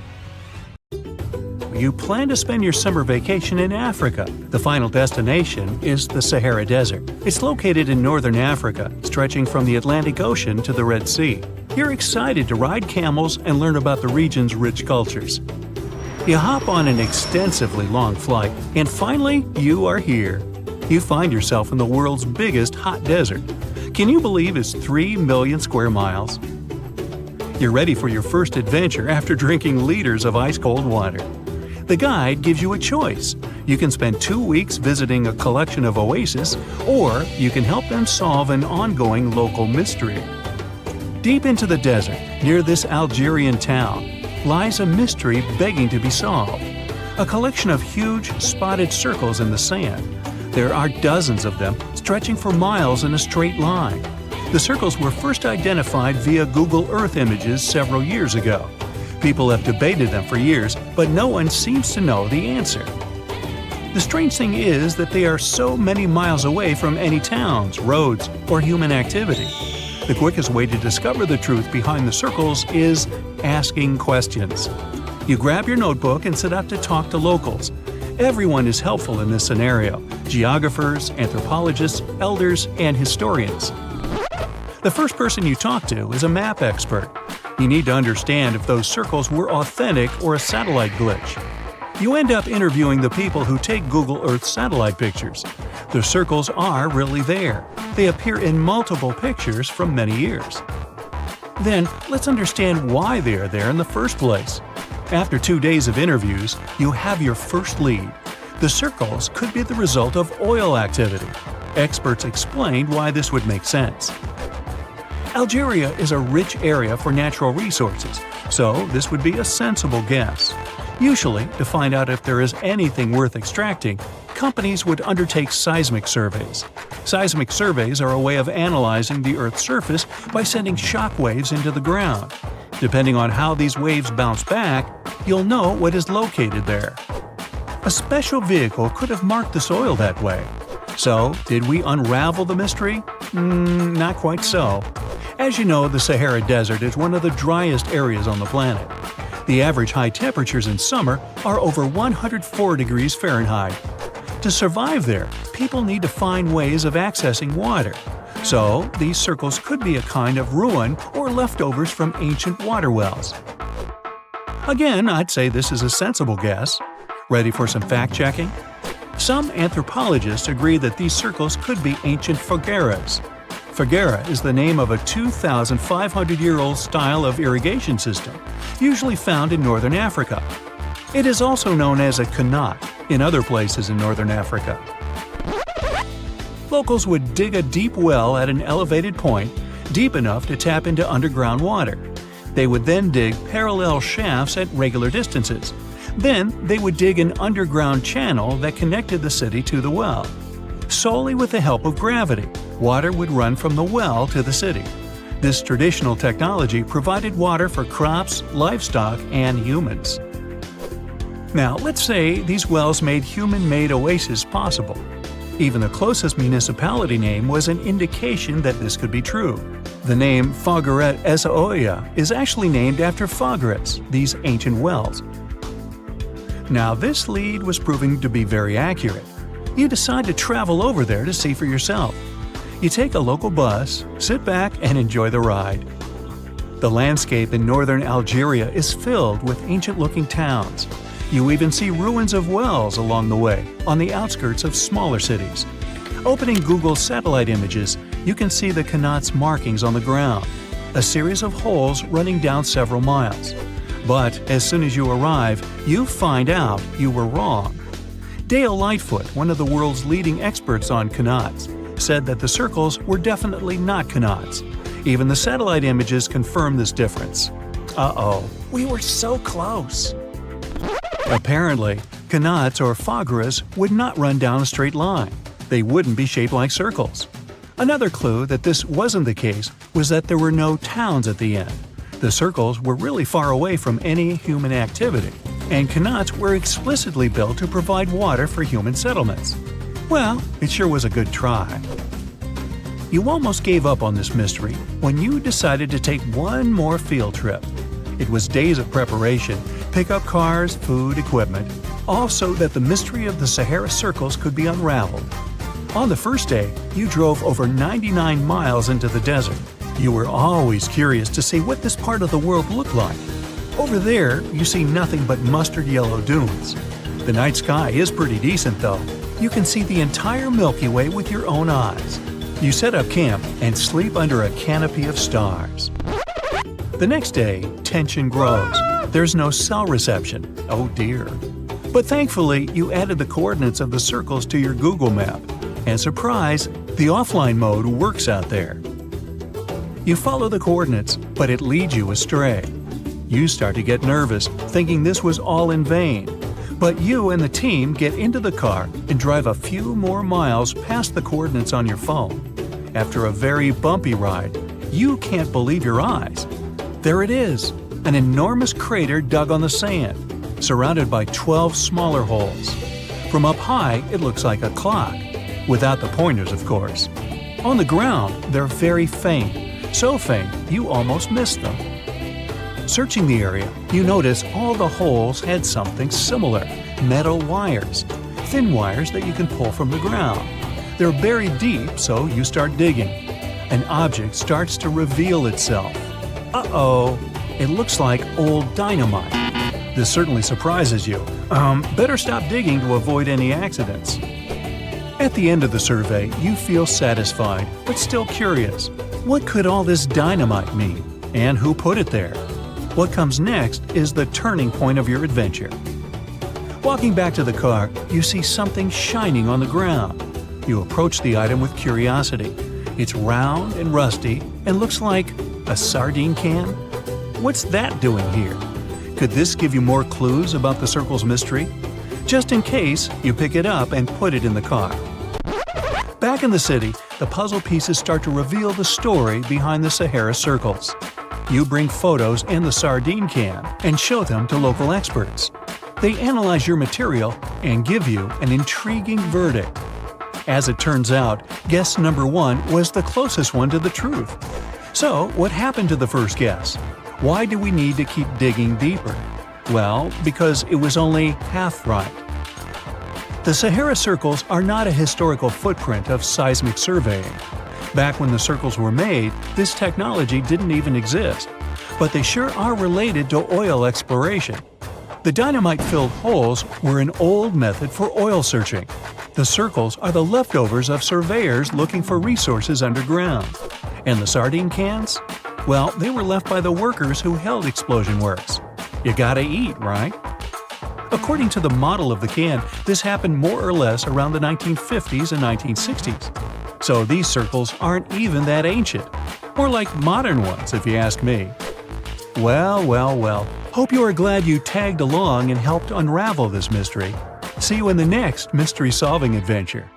You plan to spend your summer vacation in Africa. The final destination is the Sahara Desert. It's located in northern Africa, stretching from the Atlantic Ocean to the Red Sea. You're excited to ride camels and learn about the region's rich cultures. You hop on an extensively long flight, and finally, you are here. You find yourself in the world's biggest hot desert. Can you believe it's 3 million square miles? You're ready for your first adventure after drinking liters of ice-cold water. The guide gives you a choice. You can spend 2 weeks visiting a collection of oases, or you can help them solve an ongoing local mystery. Deep into the desert, near this Algerian town, lies a mystery begging to be solved. A collection of huge, spotted circles in the sand. There are dozens of them, stretching for miles in a straight line. The circles were first identified via Google Earth images several years ago. People have debated them for years, but no one seems to know the answer. The strange thing is that they are so many miles away from any towns, roads, or human activity. The quickest way to discover the truth behind the circles is asking questions. You grab your notebook and set out to talk to locals. Everyone is helpful in this scenario: geographers, anthropologists, elders, and historians. The first person you talk to is a map expert. You need to understand if those circles were authentic or a satellite glitch. You end up interviewing the people who take Google Earth satellite pictures. The circles are really there. They appear in multiple pictures from many years. Then, let's understand why they are there in the first place. After 2 days of interviews, you have your first lead. The circles could be the result of oil activity. Experts explained why this would make sense. Algeria is a rich area for natural resources, so this would be a sensible guess. Usually, to find out if there is anything worth extracting, companies would undertake seismic surveys. Seismic surveys are a way of analyzing the Earth's surface by sending shock waves into the ground. Depending on how these waves bounce back, you'll know what is located there. A special vehicle could have marked the soil that way. So, did we unravel the mystery? Not quite so. As you know, the Sahara Desert is one of the driest areas on the planet. The average high temperatures in summer are over 104 degrees Fahrenheit. To survive there, people need to find ways of accessing water. So, these circles could be a kind of ruin or leftovers from ancient water wells. Again, I'd say this is a sensible guess. Ready for some fact-checking? Some anthropologists agree that these circles could be ancient fogueras. Foguera is the name of a 2,500-year-old style of irrigation system, usually found in northern Africa. It is also known as a qanat in other places in northern Africa. Locals would dig a deep well at an elevated point, deep enough to tap into underground water. They would then dig parallel shafts at regular distances. Then they would dig an underground channel that connected the city to the well. Solely with the help of gravity, water would run from the well to the city. This traditional technology provided water for crops, livestock, and humans. Now, let's say these wells made human-made oases possible. Even the closest municipality name was an indication that this could be true. The name Fogueret Essaouira is actually named after Fogueres, these ancient wells. Now, this lead was proving to be very accurate. You decide to travel over there to see for yourself. You take a local bus, sit back, and enjoy the ride. The landscape in northern Algeria is filled with ancient-looking towns. You even see ruins of wells along the way, on the outskirts of smaller cities. Opening Google satellite images, you can see the qanat's markings on the ground, a series of holes running down several miles. But as soon as you arrive, you find out you were wrong. Dale Lightfoot, one of the world's leading experts on qanats, said that the circles were definitely not qanats. Even the satellite images confirm this difference. Uh-oh, we were so close. Apparently, qanats or fogueras would not run down a straight line. They wouldn't be shaped like circles. Another clue that this wasn't the case was that there were no towns at the end. The circles were really far away from any human activity, and qanats were explicitly built to provide water for human settlements. Well, it sure was a good try. You almost gave up on this mystery when you decided to take one more field trip. It was days of preparation, pick up cars, food, equipment, all so that the mystery of the Sahara circles could be unraveled. On the first day, you drove over 99 miles into the desert. You were always curious to see what this part of the world looked like. Over there, you see nothing but mustard yellow dunes. The night sky is pretty decent though. You can see the entire Milky Way with your own eyes. You set up camp and sleep under a canopy of stars. The next day, tension grows. There's no cell reception. Oh dear. But thankfully, you added the coordinates of the circles to your Google map. And surprise, the offline mode works out there. You follow the coordinates, but it leads you astray. You start to get nervous, thinking this was all in vain. But you and the team get into the car and drive a few more miles past the coordinates on your phone. After a very bumpy ride, you can't believe your eyes. There it is, an enormous crater dug on the sand, surrounded by 12 smaller holes. From up high, it looks like a clock, without the pointers, of course. On the ground, they're very faint, so faint you almost miss them. Searching the area, you notice all the holes had something similar: metal wires, thin wires that you can pull from the ground. They're buried deep, so you start digging. An object starts to reveal itself. Uh-oh, it looks like old dynamite. This certainly surprises you. Better stop digging to avoid any accidents. At the end of the survey, you feel satisfied, but still curious. What could all this dynamite mean? And who put it there? What comes next is the turning point of your adventure. Walking back to the car, you see something shining on the ground. You approach the item with curiosity. It's round and rusty and looks like a sardine can. What's that doing here? Could this give you more clues about the circle's mystery? Just in case, you pick it up and put it in the car. Back in the city, the puzzle pieces start to reveal the story behind the Sahara circles. You bring photos and the sardine can and show them to local experts. They analyze your material and give you an intriguing verdict. As it turns out, guess number 1 was the closest one to the truth. So, what happened to the first guess? Why do we need to keep digging deeper? Well, because it was only half right. The Sahara circles are not a historical footprint of seismic surveying. Back when the circles were made, this technology didn't even exist. But they sure are related to oil exploration. The dynamite-filled holes were an old method for oil searching. The circles are the leftovers of surveyors looking for resources underground. And the sardine cans? Well, they were left by the workers who held explosion works. You gotta eat, right? According to the model of the can, this happened more or less around the 1950s and 1960s. So these circles aren't even that ancient. More like modern ones, if you ask me. Well. Hope you are glad you tagged along and helped unravel this mystery. See you in the next mystery-solving adventure.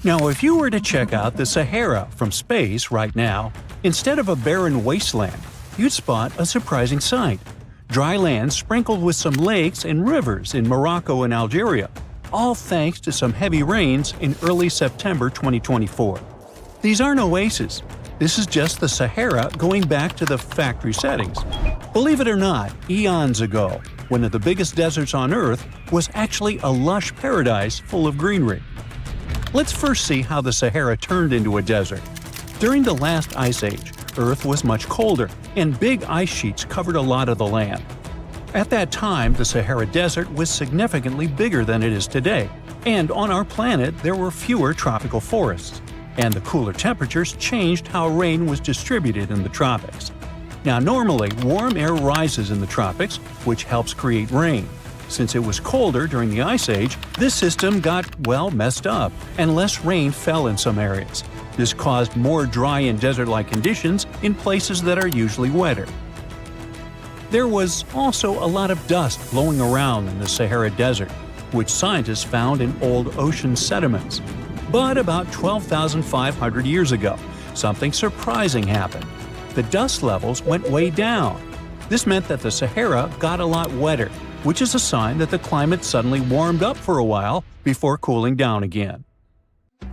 Now, if you were to check out the Sahara from space right now, instead of a barren wasteland, you'd spot a surprising sight. Dry land sprinkled with some lakes and rivers in Morocco and Algeria, all thanks to some heavy rains in early September 2024. These aren't oases. This is just the Sahara going back to the factory settings. Believe it or not, eons ago, one of the biggest deserts on Earth was actually a lush paradise full of greenery. Let's first see how the Sahara turned into a desert. During the last ice age, Earth was much colder, and big ice sheets covered a lot of the land. At that time, the Sahara Desert was significantly bigger than it is today, and on our planet there were fewer tropical forests. And the cooler temperatures changed how rain was distributed in the tropics. Now, normally, warm air rises in the tropics, which helps create rain. Since it was colder during the Ice Age, this system got, messed up, and less rain fell in some areas. This caused more dry and desert-like conditions in places that are usually wetter. There was also a lot of dust blowing around in the Sahara Desert, which scientists found in old ocean sediments. But about 12,500 years ago, something surprising happened. The dust levels went way down. This meant that the Sahara got a lot wetter, which is a sign that the climate suddenly warmed up for a while before cooling down again.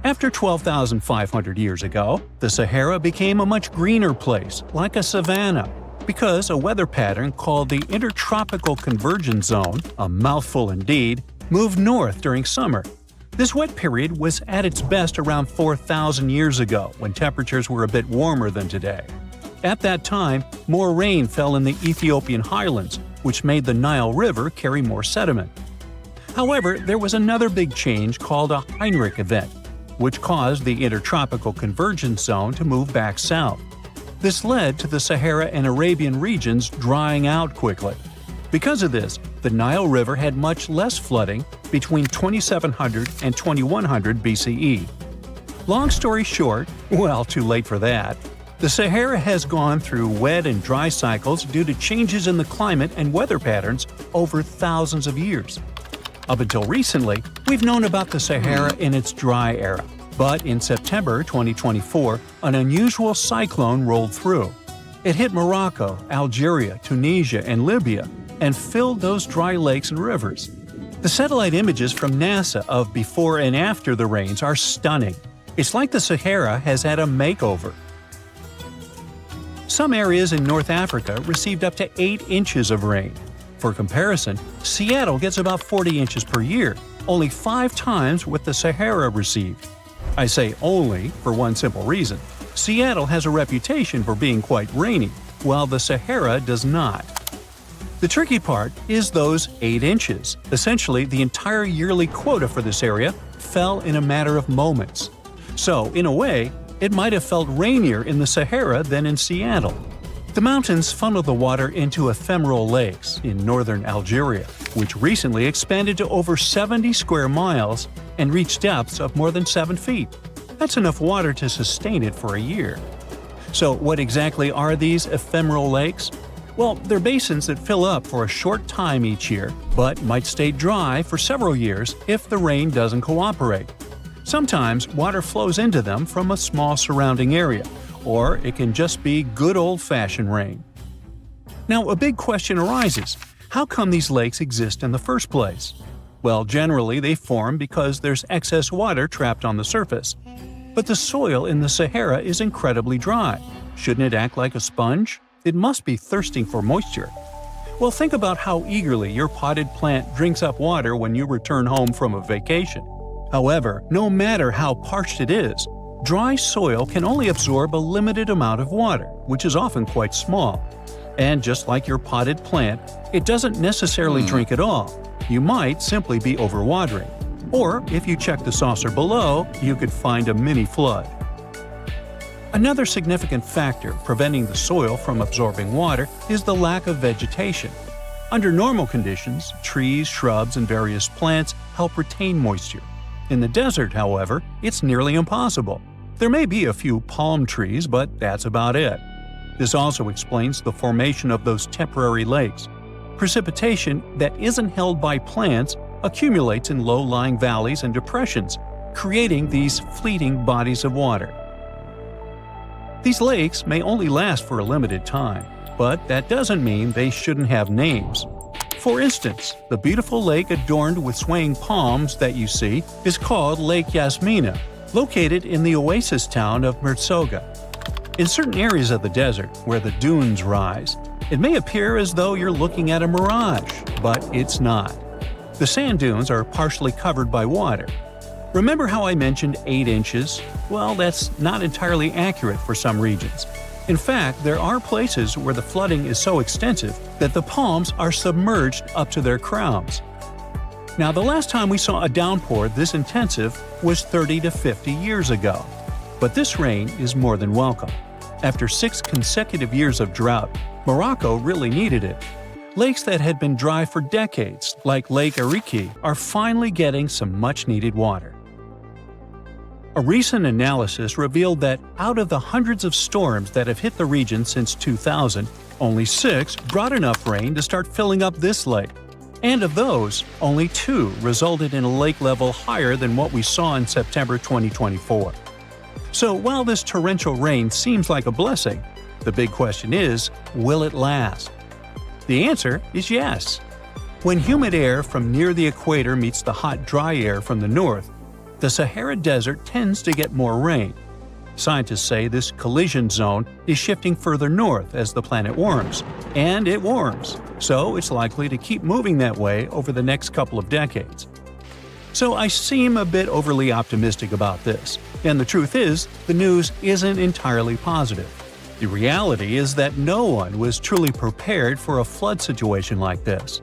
After 12,500 years ago, the Sahara became a much greener place, like a savanna, because a weather pattern called the Intertropical Convergence Zone, a mouthful indeed, moved north during summer. This wet period was at its best around 4,000 years ago, when temperatures were a bit warmer than today. At that time, more rain fell in the Ethiopian highlands, which made the Nile River carry more sediment. However, there was another big change called a Heinrich event, which caused the Intertropical Convergence Zone to move back south. This led to the Sahara and Arabian regions drying out quickly. Because of this, the Nile River had much less flooding between 2700 and 2100 BCE. Long story short, too late for that. The Sahara has gone through wet and dry cycles due to changes in the climate and weather patterns over thousands of years. Up until recently, we've known about the Sahara in its dry era, but in September 2024, an unusual cyclone rolled through. It hit Morocco, Algeria, Tunisia, and Libya, and filled those dry lakes and rivers. The satellite images from NASA of before and after the rains are stunning. It's like the Sahara has had a makeover. Some areas in North Africa received up to 8 inches of rain. For comparison, Seattle gets about 40 inches per year, only 5 times what the Sahara received. I say only for one simple reason. Seattle has a reputation for being quite rainy, while the Sahara does not. The tricky part is those 8 inches. Essentially, the entire yearly quota for this area fell in a matter of moments. So, in a way, it might have felt rainier in the Sahara than in Seattle. The mountains funnel the water into ephemeral lakes in northern Algeria, which recently expanded to over 70 square miles and reached depths of more than 7 feet. That's enough water to sustain it for a year. So what exactly are these ephemeral lakes? Well, they're basins that fill up for a short time each year, but might stay dry for several years if the rain doesn't cooperate. Sometimes water flows into them from a small surrounding area, or it can just be good old-fashioned rain. Now, a big question arises. How come these lakes exist in the first place? Well, generally they form because there's excess water trapped on the surface. But the soil in the Sahara is incredibly dry. Shouldn't it act like a sponge? It must be thirsting for moisture. Well, think about how eagerly your potted plant drinks up water when you return home from a vacation. However, no matter how parched it is, dry soil can only absorb a limited amount of water, which is often quite small. And just like your potted plant, it doesn't necessarily drink it all. You might simply be overwatering. Or, if you check the saucer below, you could find a mini flood. Another significant factor preventing the soil from absorbing water is the lack of vegetation. Under normal conditions, trees, shrubs, and various plants help retain moisture. In the desert, however, it's nearly impossible. There may be a few palm trees, but that's about it. This also explains the formation of those temporary lakes. Precipitation that isn't held by plants accumulates in low-lying valleys and depressions, creating these fleeting bodies of water. These lakes may only last for a limited time, but that doesn't mean they shouldn't have names. For instance, the beautiful lake adorned with swaying palms that you see is called Lake Yasmina, located in the oasis town of Merzoga. In certain areas of the desert, where the dunes rise, it may appear as though you're looking at a mirage, but it's not. The sand dunes are partially covered by water. Remember how I mentioned 8 inches? Well, that's not entirely accurate for some regions. In fact, there are places where the flooding is so extensive that the palms are submerged up to their crowns. Now, the last time we saw a downpour this intensive was 30 to 50 years ago. But this rain is more than welcome. After 6 consecutive years of drought, Morocco really needed it. Lakes that had been dry for decades, like Lake Ariki, are finally getting some much-needed water. A recent analysis revealed that out of the hundreds of storms that have hit the region since 2000, only 6 brought enough rain to start filling up this lake. And of those, only 2 resulted in a lake level higher than what we saw in September 2024. So while this torrential rain seems like a blessing, the big question is, will it last? The answer is yes. When humid air from near the equator meets the hot, dry air from the north, the Sahara Desert tends to get more rain. Scientists say this collision zone is shifting further north as the planet warms, and it warms, so it's likely to keep moving that way over the next couple of decades. So I seem a bit overly optimistic about this, and the truth is, the news isn't entirely positive. The reality is that no one was truly prepared for a flood situation like this.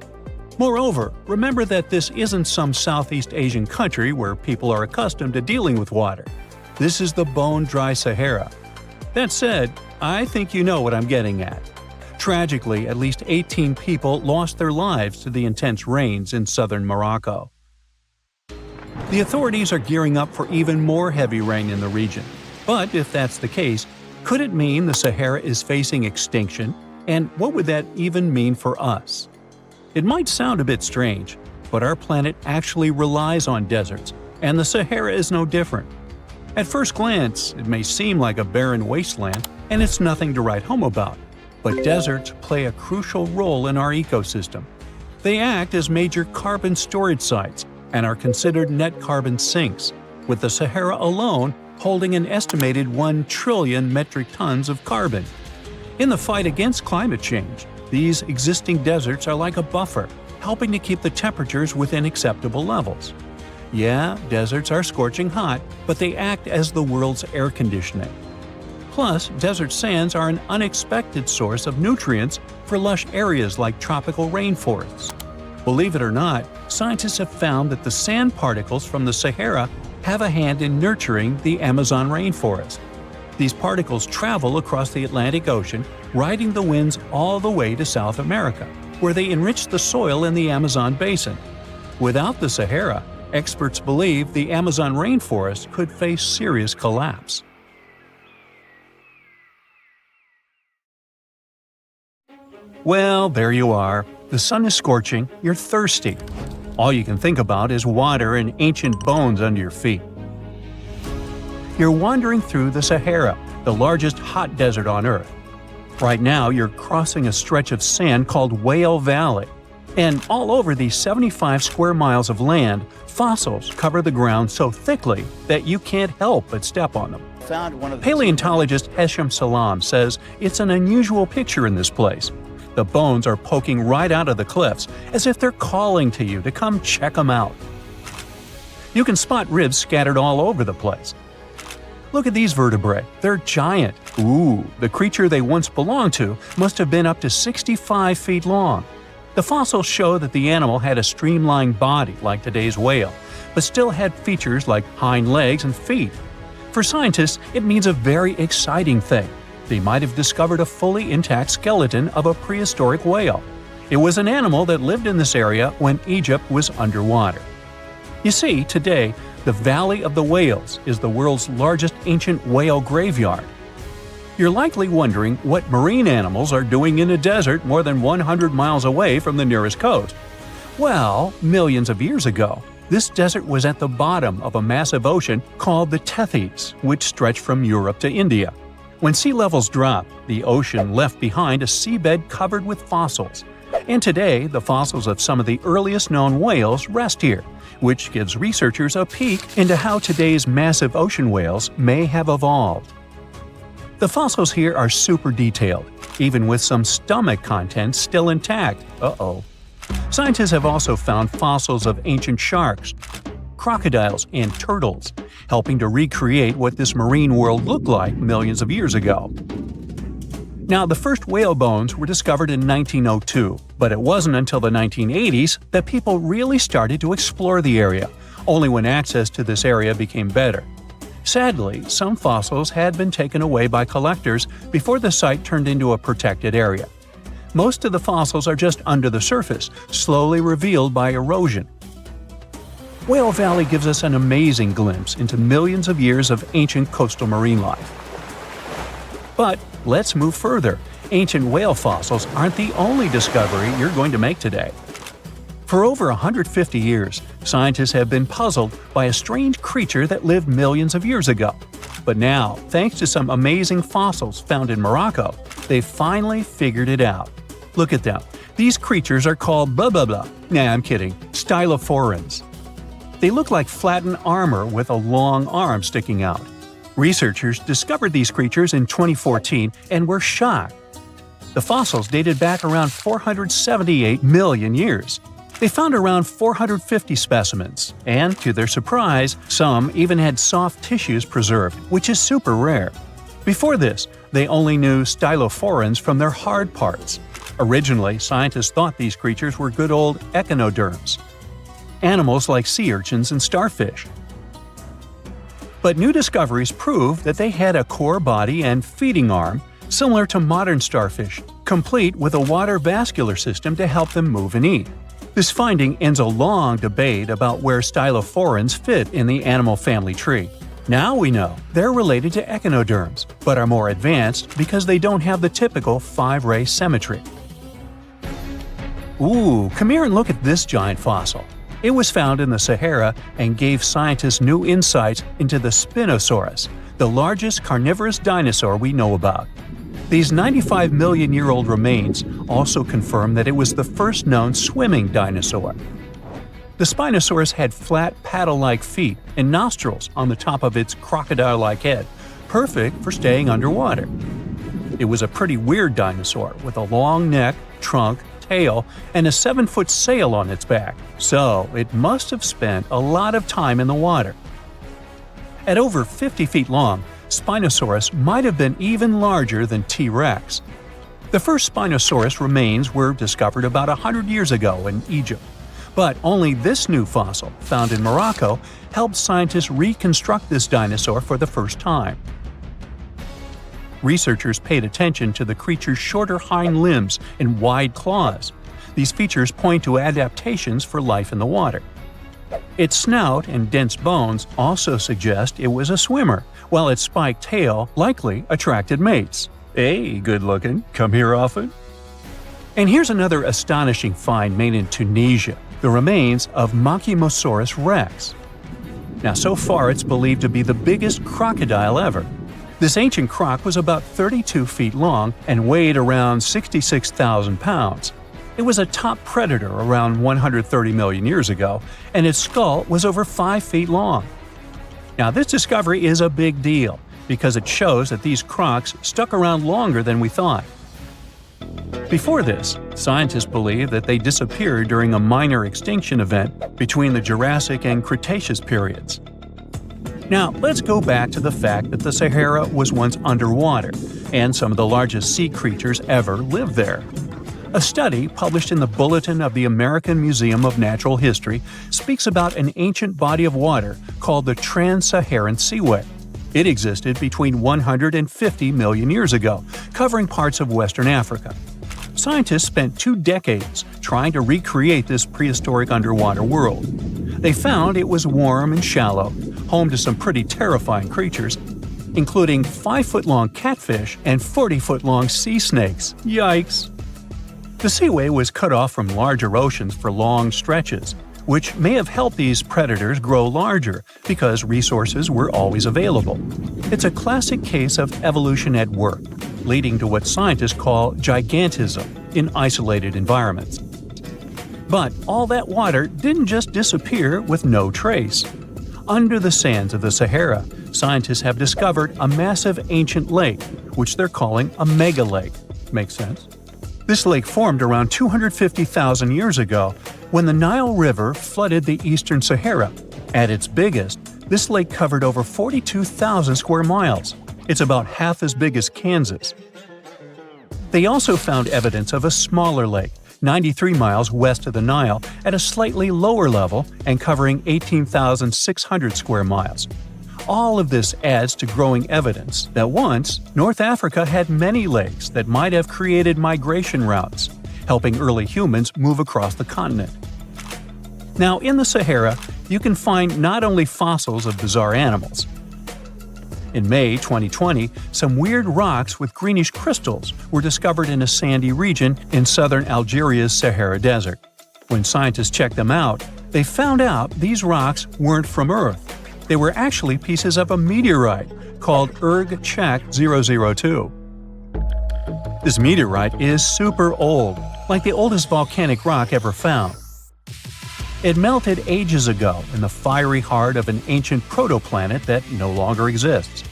Moreover, remember that this isn't some Southeast Asian country where people are accustomed to dealing with water. This is the bone-dry Sahara. That said, I think you know what I'm getting at. Tragically, at least 18 people lost their lives to the intense rains in southern Morocco. The authorities are gearing up for even more heavy rain in the region. But if that's the case, Could it mean the Sahara is facing extinction? And what would that even mean for us? It might sound a bit strange, but our planet actually relies on deserts, and the Sahara is no different. At first glance, it may seem like a barren wasteland, and it's nothing to write home about. But deserts play a crucial role in our ecosystem. They act as major carbon storage sites and are considered net carbon sinks, with the Sahara alone holding an estimated 1 trillion metric tons of carbon. In the fight against climate change, these existing deserts are like a buffer, helping to keep the temperatures within acceptable levels. Yeah, deserts are scorching hot, but they act as the world's air conditioning. Plus, desert sands are an unexpected source of nutrients for lush areas like tropical rainforests. Believe it or not, scientists have found that the sand particles from the Sahara have a hand in nurturing the Amazon rainforest. These particles travel across the Atlantic Ocean, riding the winds all the way to South America, where they enrich the soil in the Amazon basin. Without the Sahara, experts believe the Amazon rainforest could face serious collapse. Well, there you are. The sun is scorching, you're thirsty. All you can think about is water and ancient bones under your feet. You're wandering through the Sahara, the largest hot desert on Earth. Right now, you're crossing a stretch of sand called Whale Valley. And all over these 75 square miles of land, fossils cover the ground so thickly that you can't help but step on them. Paleontologist Hesham Salam says it's an unusual picture in this place. The bones are poking right out of the cliffs, as if they're calling to you to come check them out. You can spot ribs scattered all over the place. Look at these vertebrae. They're giant. Ooh, the creature they once belonged to must have been up to 65 feet long. The fossils show that the animal had a streamlined body like today's whale, but still had features like hind legs and feet. For scientists, it means a very exciting thing. They might have discovered a fully intact skeleton of a prehistoric whale. It was an animal that lived in this area when Egypt was underwater. You see, today, the Valley of the Whales is the world's largest ancient whale graveyard. You're likely wondering what marine animals are doing in a desert more than 100 miles away from the nearest coast. Well, millions of years ago, this desert was at the bottom of a massive ocean called the Tethys, which stretched from Europe to India. When sea levels dropped, the ocean left behind a seabed covered with fossils. And today, the fossils of some of the earliest known whales rest here, which gives researchers a peek into how today's massive ocean whales may have evolved. The fossils here are super detailed, even with some stomach contents still intact. Uh-oh. Scientists have also found fossils of ancient sharks, crocodiles, and turtles, helping to recreate what this marine world looked like millions of years ago. Now, the first whale bones were discovered in 1902, but it wasn't until the 1980s that people really started to explore the area, only when access to this area became better. Sadly, some fossils had been taken away by collectors before the site turned into a protected area. Most of the fossils are just under the surface, slowly revealed by erosion. Whale Valley gives us an amazing glimpse into millions of years of ancient coastal marine life. But let's move further. Ancient whale fossils aren't the only discovery you're going to make today. For over 150 years, scientists have been puzzled by a strange creature that lived millions of years ago. But now, thanks to some amazing fossils found in Morocco, they've finally figured it out. Look at them. These creatures are called blah blah blah. Nah, I'm kidding. Stylophorans. They look like flattened armor with a long arm sticking out. Researchers discovered these creatures in 2014 and were shocked. The fossils dated back around 478 million years. They found around 450 specimens, and to their surprise, some even had soft tissues preserved, which is super rare. Before this, they only knew stylophorans from their hard parts. Originally, scientists thought these creatures were good old echinoderms, animals like sea urchins and starfish. But new discoveries prove that they had a core body and feeding arm similar to modern starfish, complete with a water vascular system to help them move and eat. This finding ends a long debate about where stylophorans fit in the animal family tree. Now we know they're related to echinoderms, but are more advanced because they don't have the typical 5-ray symmetry. Ooh, come here and look at this giant fossil. It was found in the Sahara and gave scientists new insights into the Spinosaurus, the largest carnivorous dinosaur we know about. These 95-million-year-old remains also confirm that it was the first known swimming dinosaur. The Spinosaurus had flat, paddle-like feet and nostrils on the top of its crocodile-like head, perfect for staying underwater. It was a pretty weird dinosaur with a long neck, trunk, tail, and a 7-foot sail on its back, so it must have spent a lot of time in the water. At over 50 feet long, Spinosaurus might have been even larger than T-Rex. The first Spinosaurus remains were discovered about 100 years ago in Egypt, but only this new fossil, found in Morocco, helped scientists reconstruct this dinosaur for the first time. Researchers paid attention to the creature's shorter hind limbs and wide claws. These features point to adaptations for life in the water. Its snout and dense bones also suggest it was a swimmer, while its spiked tail likely attracted mates. Hey, good looking, come here often? And here's another astonishing find made in Tunisia, the remains of Machimosaurus rex. Now, so far it's believed to be the biggest crocodile ever. This ancient croc was about 32 feet long and weighed around 66,000 pounds. It was a top predator around 130 million years ago, and its skull was over 5 feet long. Now, this discovery is a big deal because it shows that these crocs stuck around longer than we thought. Before this, scientists believed that they disappeared during a minor extinction event between the Jurassic and Cretaceous periods. Now, let's go back to the fact that the Sahara was once underwater, and some of the largest sea creatures ever lived there. A study published in the Bulletin of the American Museum of Natural History speaks about an ancient body of water called the Trans-Saharan Seaway. It existed between 150 million years ago, covering parts of Western Africa. Scientists spent 2 decades trying to recreate this prehistoric underwater world. They found it was warm and shallow, home to some pretty terrifying creatures, including 5-foot-long catfish and 40-foot-long sea snakes. Yikes! The seaway was cut off from larger oceans for long stretches, which may have helped these predators grow larger because resources were always available. It's a classic case of evolution at work, leading to what scientists call gigantism in isolated environments. But all that water didn't just disappear with no trace. Under the sands of the Sahara, scientists have discovered a massive ancient lake, which they're calling a megalake. Makes sense? This lake formed around 250,000 years ago when the Nile River flooded the eastern Sahara. At its biggest, this lake covered over 42,000 square miles. It's about half as big as Kansas. They also found evidence of a smaller lake, 93 miles west of the Nile, at a slightly lower level and covering 18,600 square miles. All of this adds to growing evidence that once, North Africa had many lakes that might have created migration routes, helping early humans move across the continent. Now, in the Sahara, you can find not only fossils of bizarre animals. In May 2020, some weird rocks with greenish crystals were discovered in a sandy region in southern Algeria's Sahara Desert. When scientists checked them out, they found out these rocks weren't from Earth. They were actually pieces of a meteorite called Erg-Chek 002. This meteorite is super old, like the oldest volcanic rock ever found. It melted ages ago in the fiery heart of an ancient protoplanet that no longer exists.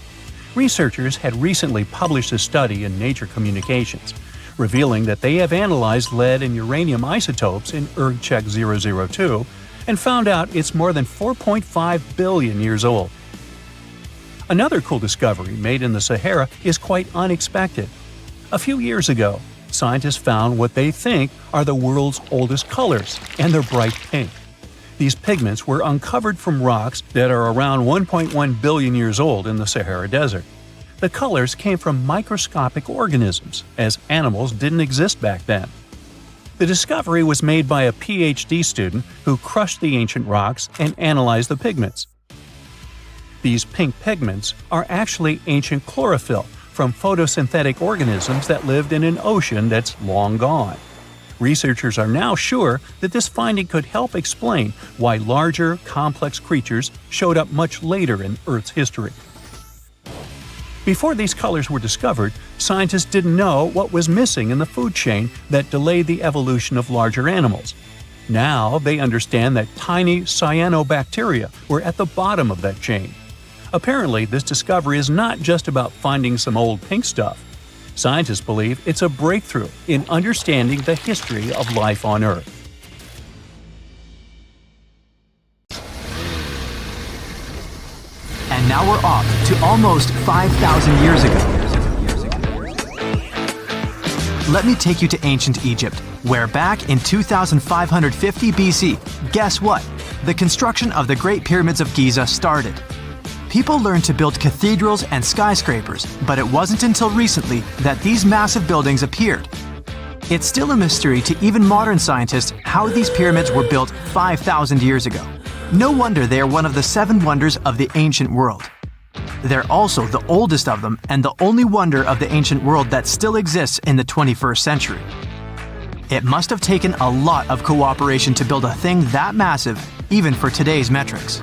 Researchers had recently published a study in Nature Communications, revealing that they have analyzed lead and uranium isotopes in Erg-Chek 002 and found out it's more than 4.5 billion years old. Another cool discovery made in the Sahara is quite unexpected. A few years ago, scientists found what they think are the world's oldest colors, and they're bright pink. These pigments were uncovered from rocks that are around 1.1 billion years old in the Sahara Desert. The colors came from microscopic organisms, as animals didn't exist back then. The discovery was made by a PhD student who crushed the ancient rocks and analyzed the pigments. These pink pigments are actually ancient chlorophyll from photosynthetic organisms that lived in an ocean that's long gone. Researchers are now sure that this finding could help explain why larger, complex creatures showed up much later in Earth's history. Before these colors were discovered, scientists didn't know what was missing in the food chain that delayed the evolution of larger animals. Now they understand that tiny cyanobacteria were at the bottom of that chain. Apparently, this discovery is not just about finding some old pink stuff. Scientists believe it's a breakthrough in understanding the history of life on Earth. And now we're off to almost 5,000 years ago. Let me take you to ancient Egypt, where back in 2550 BC, guess what? The construction of the Great Pyramids of Giza started. People learned to build cathedrals and skyscrapers, but it wasn't until recently that these massive buildings appeared. It's still a mystery to even modern scientists how these pyramids were built 5,000 years ago. No wonder they are one of the 7 wonders of the ancient world. They're also the oldest of them and the only wonder of the ancient world that still exists in the 21st century. It must have taken a lot of cooperation to build a thing that massive, even for today's metrics.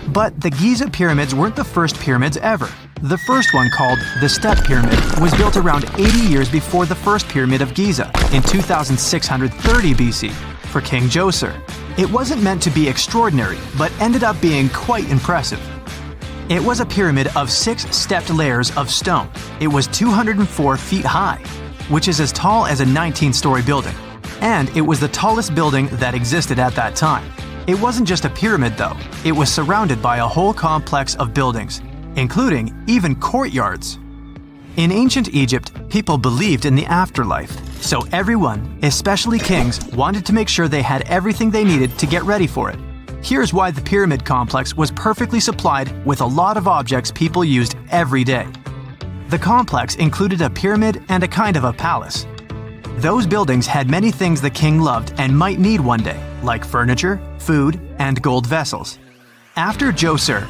But the Giza pyramids weren't the first pyramids ever. The first one, called the Step Pyramid, was built around 80 years before the first Pyramid of Giza in 2630 BC for King Djoser. It wasn't meant to be extraordinary, but ended up being quite impressive. It was a pyramid of 6 stepped layers of stone. It was 204 feet high, which is as tall as a 19-story building. And it was the tallest building that existed at that time. It wasn't just a pyramid though, it was surrounded by a whole complex of buildings, including even courtyards. In ancient Egypt, people believed in the afterlife, so everyone, especially kings, wanted to make sure they had everything they needed to get ready for it. Here's why the pyramid complex was perfectly supplied with a lot of objects people used every day. The complex included a pyramid and a kind of a palace. Those buildings had many things the king loved and might need one day, like furniture, food, and gold vessels. After Djoser,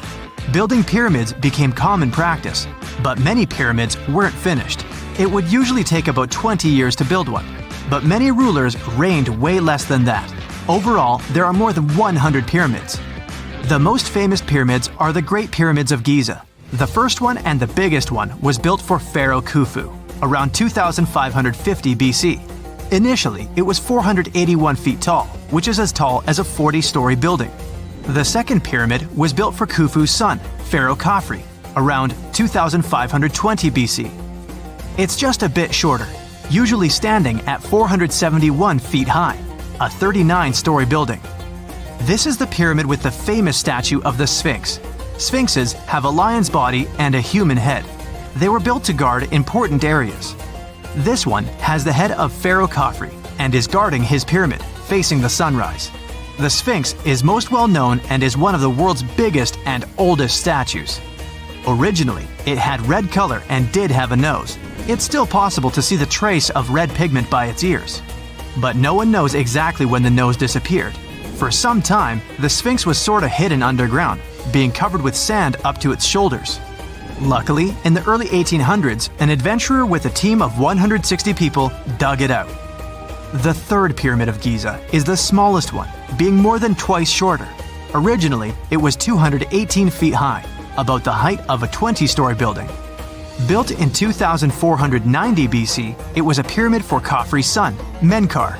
building pyramids became common practice, but many pyramids weren't finished. It would usually take about 20 years to build one, but many rulers reigned way less than that. Overall, there are more than 100 pyramids. The most famous pyramids are the Great Pyramids of Giza. The first one and the biggest one was built for Pharaoh Khufu, around 2550 BC. Initially, it was 481 feet tall, which is as tall as a 40-story building. The second pyramid was built for Khufu's son, Pharaoh Khafre, around 2520 BC. It's just a bit shorter, usually standing at 471 feet high, a 39-story building. This is the pyramid with the famous statue of the Sphinx. Sphinxes have a lion's body and a human head. They were built to guard important areas. This one has the head of Pharaoh Khafre and is guarding his pyramid, facing the sunrise. The Sphinx is most well known and is one of the world's biggest and oldest statues. Originally, it had red color and did have a nose. It's still possible to see the trace of red pigment by its ears. But no one knows exactly when the nose disappeared. For some time, the Sphinx was sort of hidden underground, being covered with sand up to its shoulders. Luckily, in the early 1800s, an adventurer with a team of 160 people dug it out. The third Pyramid of Giza is the smallest one, being more than twice shorter. Originally, it was 218 feet high, about the height of a 20-story building. Built in 2490 BC, it was a pyramid for Khafre's son, Menkaure.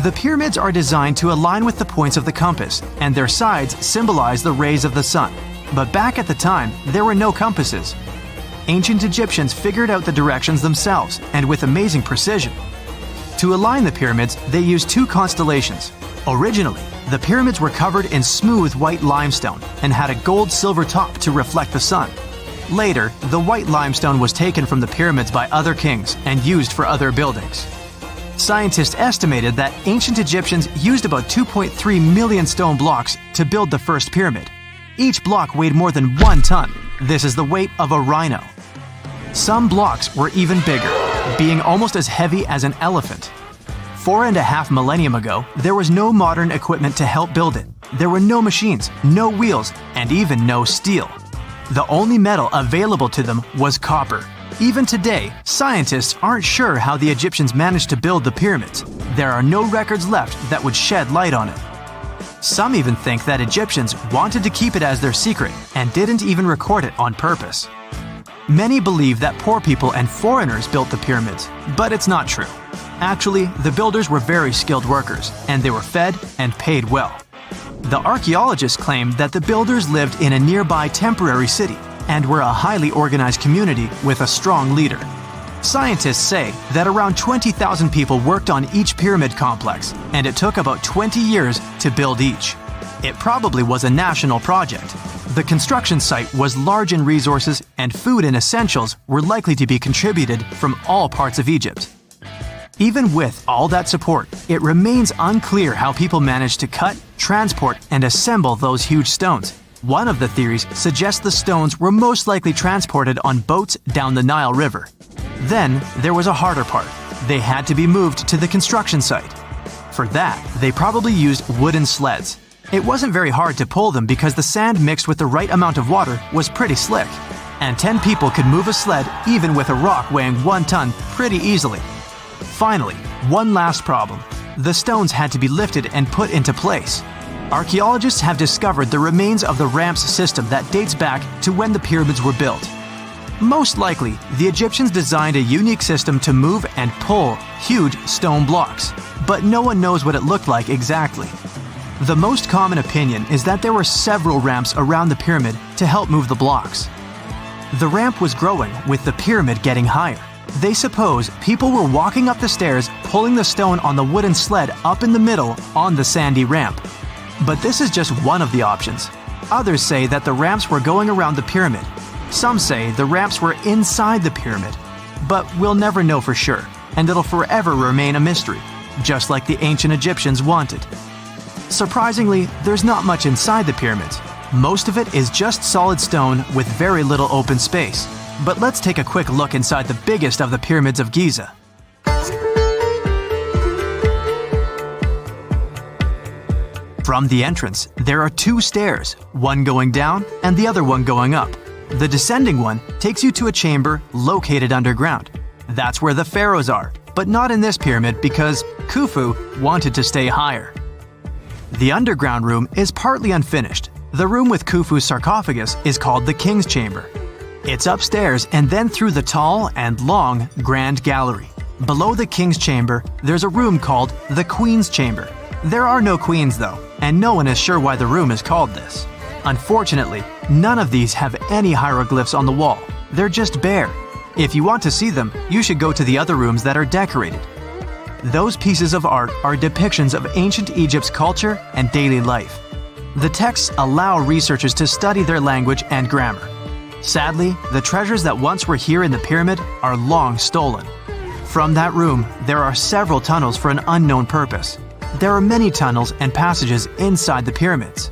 The pyramids are designed to align with the points of the compass, and their sides symbolize the rays of the sun. But back at the time, there were no compasses. Ancient Egyptians figured out the directions themselves, and with amazing precision. To align the pyramids, they used 2 constellations. Originally, the pyramids were covered in smooth white limestone and had a gold-silver top to reflect the sun. Later, the white limestone was taken from the pyramids by other kings and used for other buildings. Scientists estimated that ancient Egyptians used about 2.3 million stone blocks to build the first pyramid. Each block weighed more than 1 ton. This is the weight of a rhino. Some blocks were even bigger, being almost as heavy as an elephant. 4.5 millennia ago, there was no modern equipment to help build it. There were no machines, no wheels, and even no steel. The only metal available to them was copper. Even today, scientists aren't sure how the Egyptians managed to build the pyramids. There are no records left that would shed light on it. Some even think that Egyptians wanted to keep it as their secret and didn't even record it on purpose. Many believe that poor people and foreigners built the pyramids, but it's not true. Actually, the builders were very skilled workers, and they were fed and paid well. The archaeologists claim that the builders lived in a nearby temporary city and were a highly organized community with a strong leader. Scientists say that around 20,000 people worked on each pyramid complex, and it took about 20 years to build each. It probably was a national project. The construction site was large in resources, and food and essentials were likely to be contributed from all parts of Egypt. Even with all that support, it remains unclear how people managed to cut, transport, and assemble those huge stones. One of the theories suggests the stones were most likely transported on boats down the Nile River. Then, there was a harder part. They had to be moved to the construction site. For that, they probably used wooden sleds. It wasn't very hard to pull them because the sand mixed with the right amount of water was pretty slick. And 10 people could move a sled even with a rock weighing 1 ton pretty easily. Finally, one last problem. The stones had to be lifted and put into place. Archaeologists have discovered the remains of the ramps system that dates back to when the pyramids were built. Most likely, the Egyptians designed a unique system to move and pull huge stone blocks, but no one knows what it looked like exactly. The most common opinion is that there were several ramps around the pyramid to help move the blocks. The ramp was growing with the pyramid getting higher. They suppose people were walking up the stairs, pulling the stone on the wooden sled up in the middle on the sandy ramp. But this is just one of the options. Others say that the ramps were going around the pyramid. Some say the ramps were inside the pyramid. But we'll never know for sure, and it'll forever remain a mystery, just like the ancient Egyptians wanted. Surprisingly, there's not much inside the pyramids. Most of it is just solid stone with very little open space. But let's take a quick look inside the biggest of the pyramids of Giza. From the entrance, there are 2 stairs, one going down and the other one going up. The descending one takes you to a chamber located underground. That's where the pharaohs are, but not in this pyramid because Khufu wanted to stay higher. The underground room is partly unfinished. The room with Khufu's sarcophagus is called the King's Chamber. It's upstairs and then through the tall and long Grand Gallery. Below the King's Chamber, there's a room called the Queen's Chamber. There are no queens though, and no one is sure why the room is called this. Unfortunately, none of these have any hieroglyphs on the wall. They're just bare. If you want to see them, you should go to the other rooms that are decorated. Those pieces of art are depictions of ancient Egypt's culture and daily life. The texts allow researchers to study their language and grammar. Sadly, the treasures that once were here in the pyramid are long stolen. From that room, there are several tunnels for an unknown purpose. There are many tunnels and passages inside the pyramids.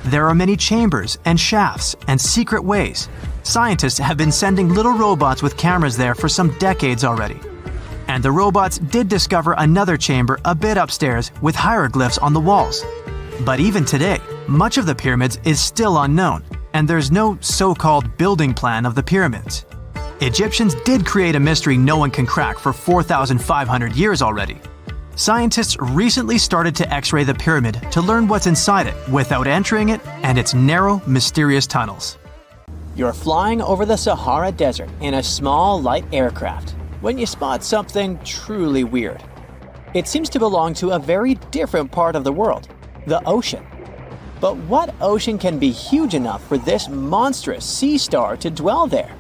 There are many chambers and shafts and secret ways. Scientists have been sending little robots with cameras there for some decades already. And the robots did discover another chamber a bit upstairs with hieroglyphs on the walls. But even today, much of the pyramids is still unknown, and there's no so-called building plan of the pyramids. Egyptians did create a mystery no one can crack for 4,500 years already. Scientists recently started to X-ray the pyramid to learn what's inside it without entering it and its narrow, mysterious tunnels. You're flying over the Sahara Desert in a small, light aircraft when you spot something truly weird. It seems to belong to a very different part of the world, the ocean. But what ocean can be huge enough for this monstrous sea star to dwell there?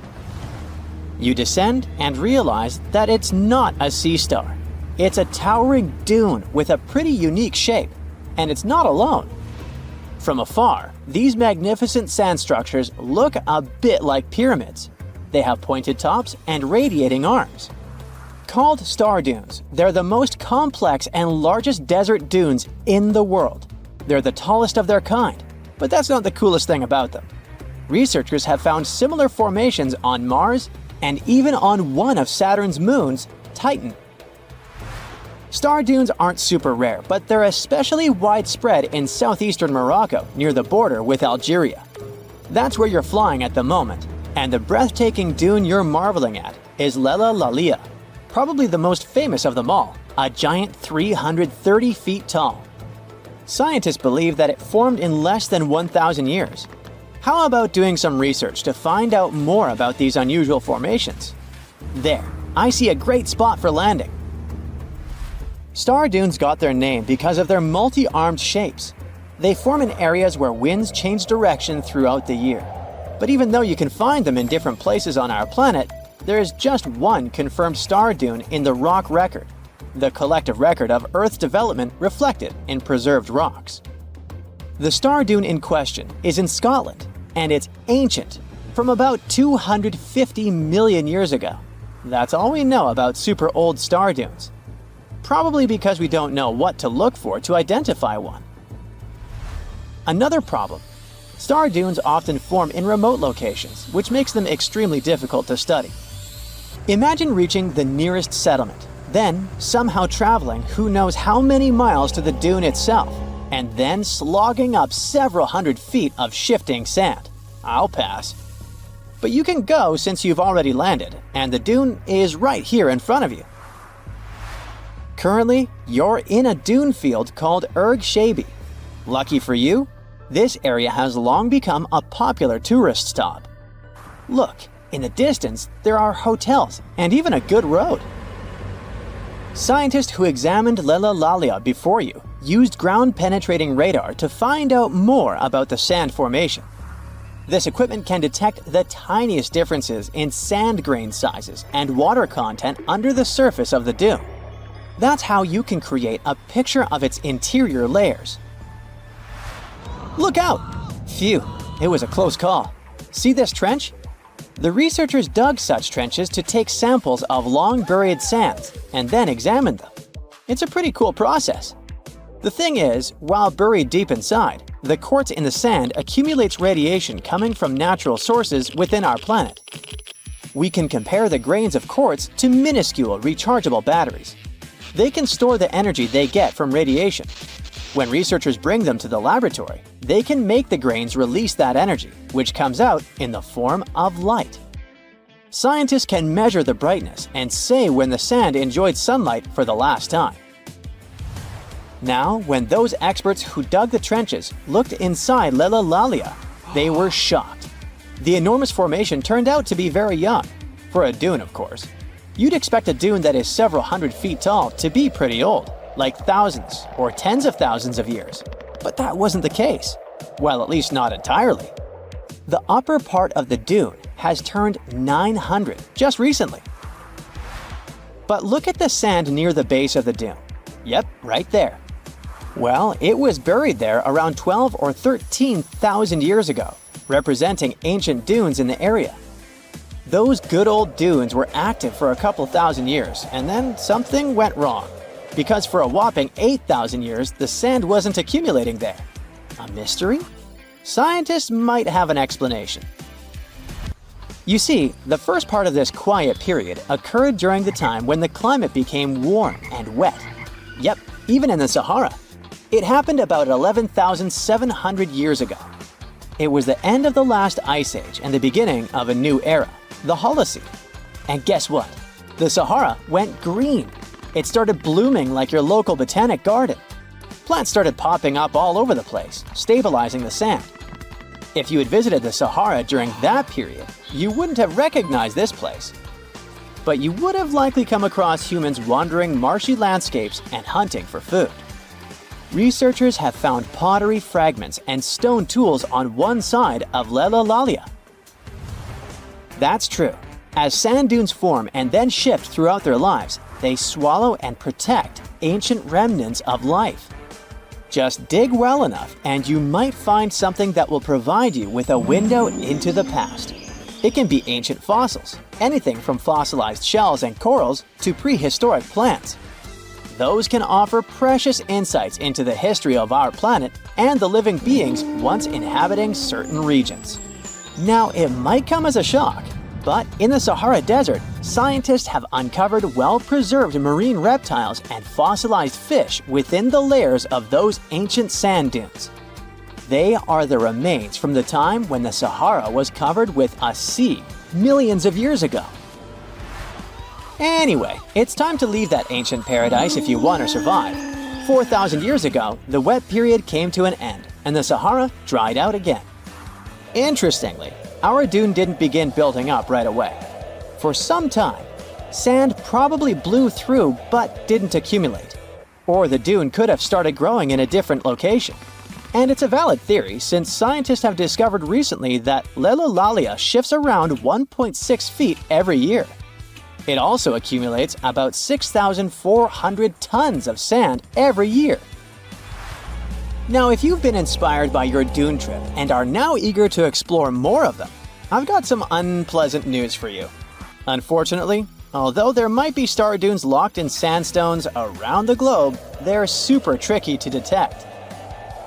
You descend and realize that it's not a sea star. It's a towering dune with a pretty unique shape, and it's not alone. From afar, these magnificent sand structures look a bit like pyramids. They have pointed tops and radiating arms. Called star dunes, they're the most complex and largest desert dunes in the world. They're the tallest of their kind, but that's not the coolest thing about them. Researchers have found similar formations on Mars and even on one of Saturn's moons, Titan. Star dunes aren't super rare, but they're especially widespread in southeastern Morocco near the border with Algeria. That's where you're flying at the moment, and the breathtaking dune you're marveling at is Lella Lalia, probably the most famous of them all, a giant 330 feet tall. Scientists believe that it formed in less than 1,000 years. How about doing some research to find out more about these unusual formations? There, I see a great spot for landing. Star dunes got their name because of their multi-armed shapes. They form in areas where winds change direction throughout the year. But even though you can find them in different places on our planet, there is just one confirmed star dune in the rock record, the collective record of Earth's development reflected in preserved rocks. The star dune in question is in Scotland, and it's ancient, from about 250 million years ago. That's all we know about super old star dunes. Probably because we don't know what to look for to identify one. Another problem: star dunes often form in remote locations, which makes them extremely difficult to study. Imagine reaching the nearest settlement, then somehow traveling who knows how many miles to the dune itself, and then slogging up several hundred feet of shifting sand. I'll pass. But you can go since you've already landed, and the dune is right here in front of you. Currently, you're in a dune field called Erg Shabi. Lucky for you, this area has long become a popular tourist stop. Look, in the distance, there are hotels and even a good road. Scientists who examined Lella Lalia before you used ground-penetrating radar to find out more about the sand formation. This equipment can detect the tiniest differences in sand grain sizes and water content under the surface of the dune. That's how you can create a picture of its interior layers. Look out! Phew, it was a close call. See this trench? The researchers dug such trenches to take samples of long-buried sands and then examined them. It's a pretty cool process. The thing is, while buried deep inside, the quartz in the sand accumulates radiation coming from natural sources within our planet. We can compare the grains of quartz to minuscule rechargeable batteries. They can store the energy they get from radiation. When researchers bring them to the laboratory, they can make the grains release that energy, which comes out in the form of light. Scientists can measure the brightness and say when the sand enjoyed sunlight for the last time. Now, when those experts who dug the trenches looked inside Lella Lalia, they were shocked. The enormous formation turned out to be very young, for a dune, of course. You'd expect a dune that is several hundred feet tall to be pretty old, like thousands or tens of thousands of years. But that wasn't the case. Well, at least not entirely. The upper part of the dune has turned 900 just recently. But look at the sand near the base of the dune. Yep, right there. Well, it was buried there around 12 or 13,000 years ago, representing ancient dunes in the area. Those good old dunes were active for a couple thousand years, and then something went wrong. Because for a whopping 8,000 years, the sand wasn't accumulating there. A mystery? Scientists might have an explanation. You see, the first part of this quiet period occurred during the time when the climate became warm and wet. Yep, even in the Sahara. It happened about 11,700 years ago. It was the end of the last ice age and the beginning of a new era, the Holocene. And guess what? The Sahara went green. It started blooming like your local botanic garden. Plants started popping up all over the place, stabilizing the sand. If you had visited the Sahara during that period, you wouldn't have recognized this place. But you would have likely come across humans wandering marshy landscapes and hunting for food. Researchers have found pottery fragments and stone tools on one side of Lella Lalia. That's true. As sand dunes form and then shift throughout their lives, they swallow and protect ancient remnants of life. Just dig well enough and you might find something that will provide you with a window into the past. It can be ancient fossils, anything from fossilized shells and corals to prehistoric plants. Those can offer precious insights into the history of our planet and the living beings once inhabiting certain regions. Now, it might come as a shock, but in the Sahara Desert, scientists have uncovered well-preserved marine reptiles and fossilized fish within the layers of those ancient sand dunes. They are the remains from the time when the Sahara was covered with a sea millions of years ago. Anyway, it's time to leave that ancient paradise if you want to survive. 4,000 years ago, the wet period came to an end, and the Sahara dried out again. Interestingly, our dune didn't begin building up right away. For some time, sand probably blew through but didn't accumulate. Or the dune could have started growing in a different location. And it's a valid theory since scientists have discovered recently that Lelolalia shifts around 1.6 feet every year. It also accumulates about 6,400 tons of sand every year. Now, if you've been inspired by your dune trip and are now eager to explore more of them, I've got some unpleasant news for you. Unfortunately, although there might be star dunes locked in sandstones around the globe, they're super tricky to detect.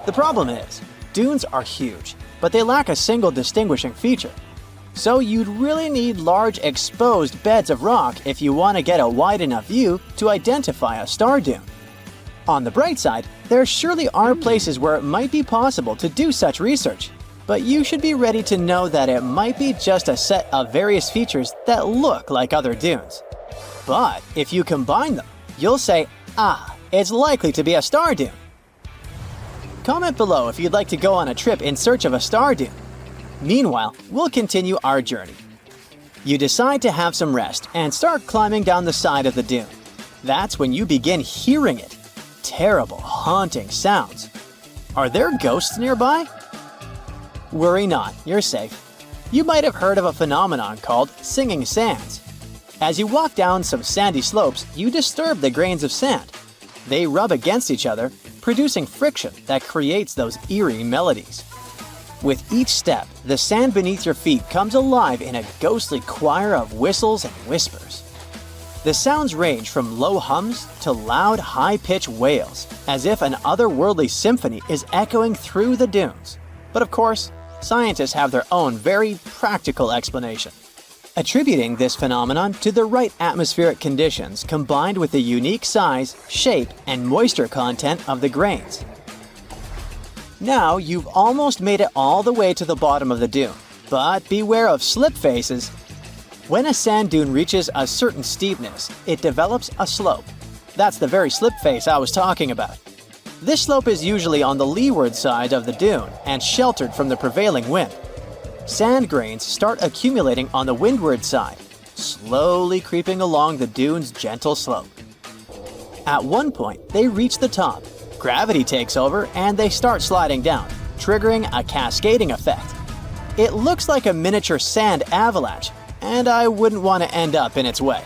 The problem is, dunes are huge, but they lack a single distinguishing feature. So you'd really need large exposed beds of rock if you want to get a wide enough view to identify a star dune. On the bright side, there surely are places where it might be possible to do such research, but you should be ready to know that it might be just a set of various features that look like other dunes. But if you combine them, you'll say, it's likely to be a star dune. Comment below if you'd like to go on a trip in search of a star dune. Meanwhile, we'll continue our journey. You decide to have some rest and start climbing down the side of the dune. That's when you begin hearing it. Terrible, haunting sounds. Are there ghosts nearby? Worry not, you're safe. You might have heard of a phenomenon called singing sands. As you walk down some sandy slopes, you disturb the grains of sand. They rub against each other, producing friction that creates those eerie melodies. With each step, the sand beneath your feet comes alive in a ghostly choir of whistles and whispers. The sounds range from low hums to loud, high-pitched wails, as if an otherworldly symphony is echoing through the dunes. But of course, scientists have their own very practical explanation, attributing this phenomenon to the right atmospheric conditions combined with the unique size, shape, and moisture content of the grains. Now you've almost made it all the way to the bottom of the dune, but beware of slip faces. When a sand dune reaches a certain steepness, it develops a slope. That's the very slip face I was talking about. This slope is usually on the leeward side of the dune and sheltered from the prevailing wind. Sand grains start accumulating on the windward side, slowly creeping along the dune's gentle slope. At one point, they reach the top. Gravity takes over and they start sliding down, triggering a cascading effect. It looks like a miniature sand avalanche, and I wouldn't want to end up in its way.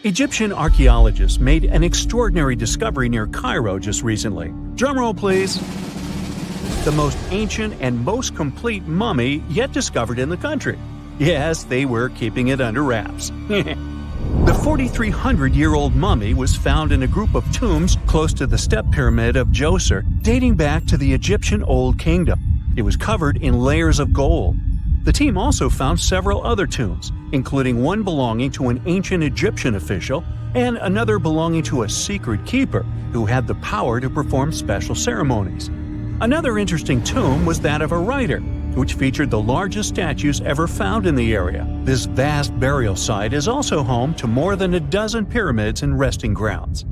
Egyptian archaeologists made an extraordinary discovery near Cairo just recently. Drumroll, please. The most ancient and most complete mummy yet discovered in the country. Yes, they were keeping it under wraps. The 4,300-year-old mummy was found in a group of tombs close to the step pyramid of Djoser, dating back to the Egyptian Old Kingdom. It was covered in layers of gold. The team also found several other tombs, including one belonging to an ancient Egyptian official and another belonging to a secret keeper who had the power to perform special ceremonies. Another interesting tomb was that of a writer, which featured the largest statues ever found in the area. This vast burial site is also home to more than a dozen pyramids and resting grounds.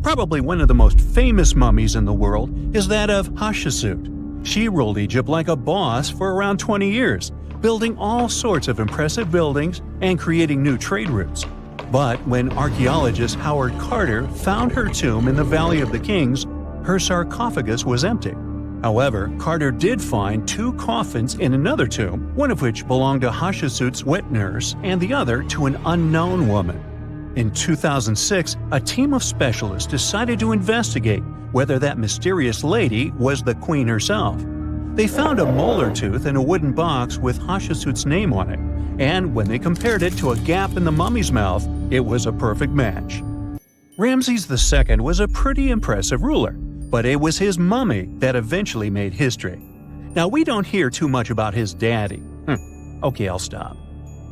Probably one of the most famous mummies in the world is that of Hatshepsut. She ruled Egypt like a boss for around 20 years, building all sorts of impressive buildings and creating new trade routes. But when archaeologist Howard Carter found her tomb in the Valley of the Kings, her sarcophagus was empty. However, Carter did find two coffins in another tomb, one of which belonged to Hatshepsut's wet nurse and the other to an unknown woman. In 2006, a team of specialists decided to investigate whether that mysterious lady was the queen herself. They found a molar tooth in a wooden box with Hatshepsut's name on it, and when they compared it to a gap in the mummy's mouth, it was a perfect match. Ramses II was a pretty impressive ruler, but it was his mummy that eventually made history. Now, we don't hear too much about his daddy. Okay, I'll stop.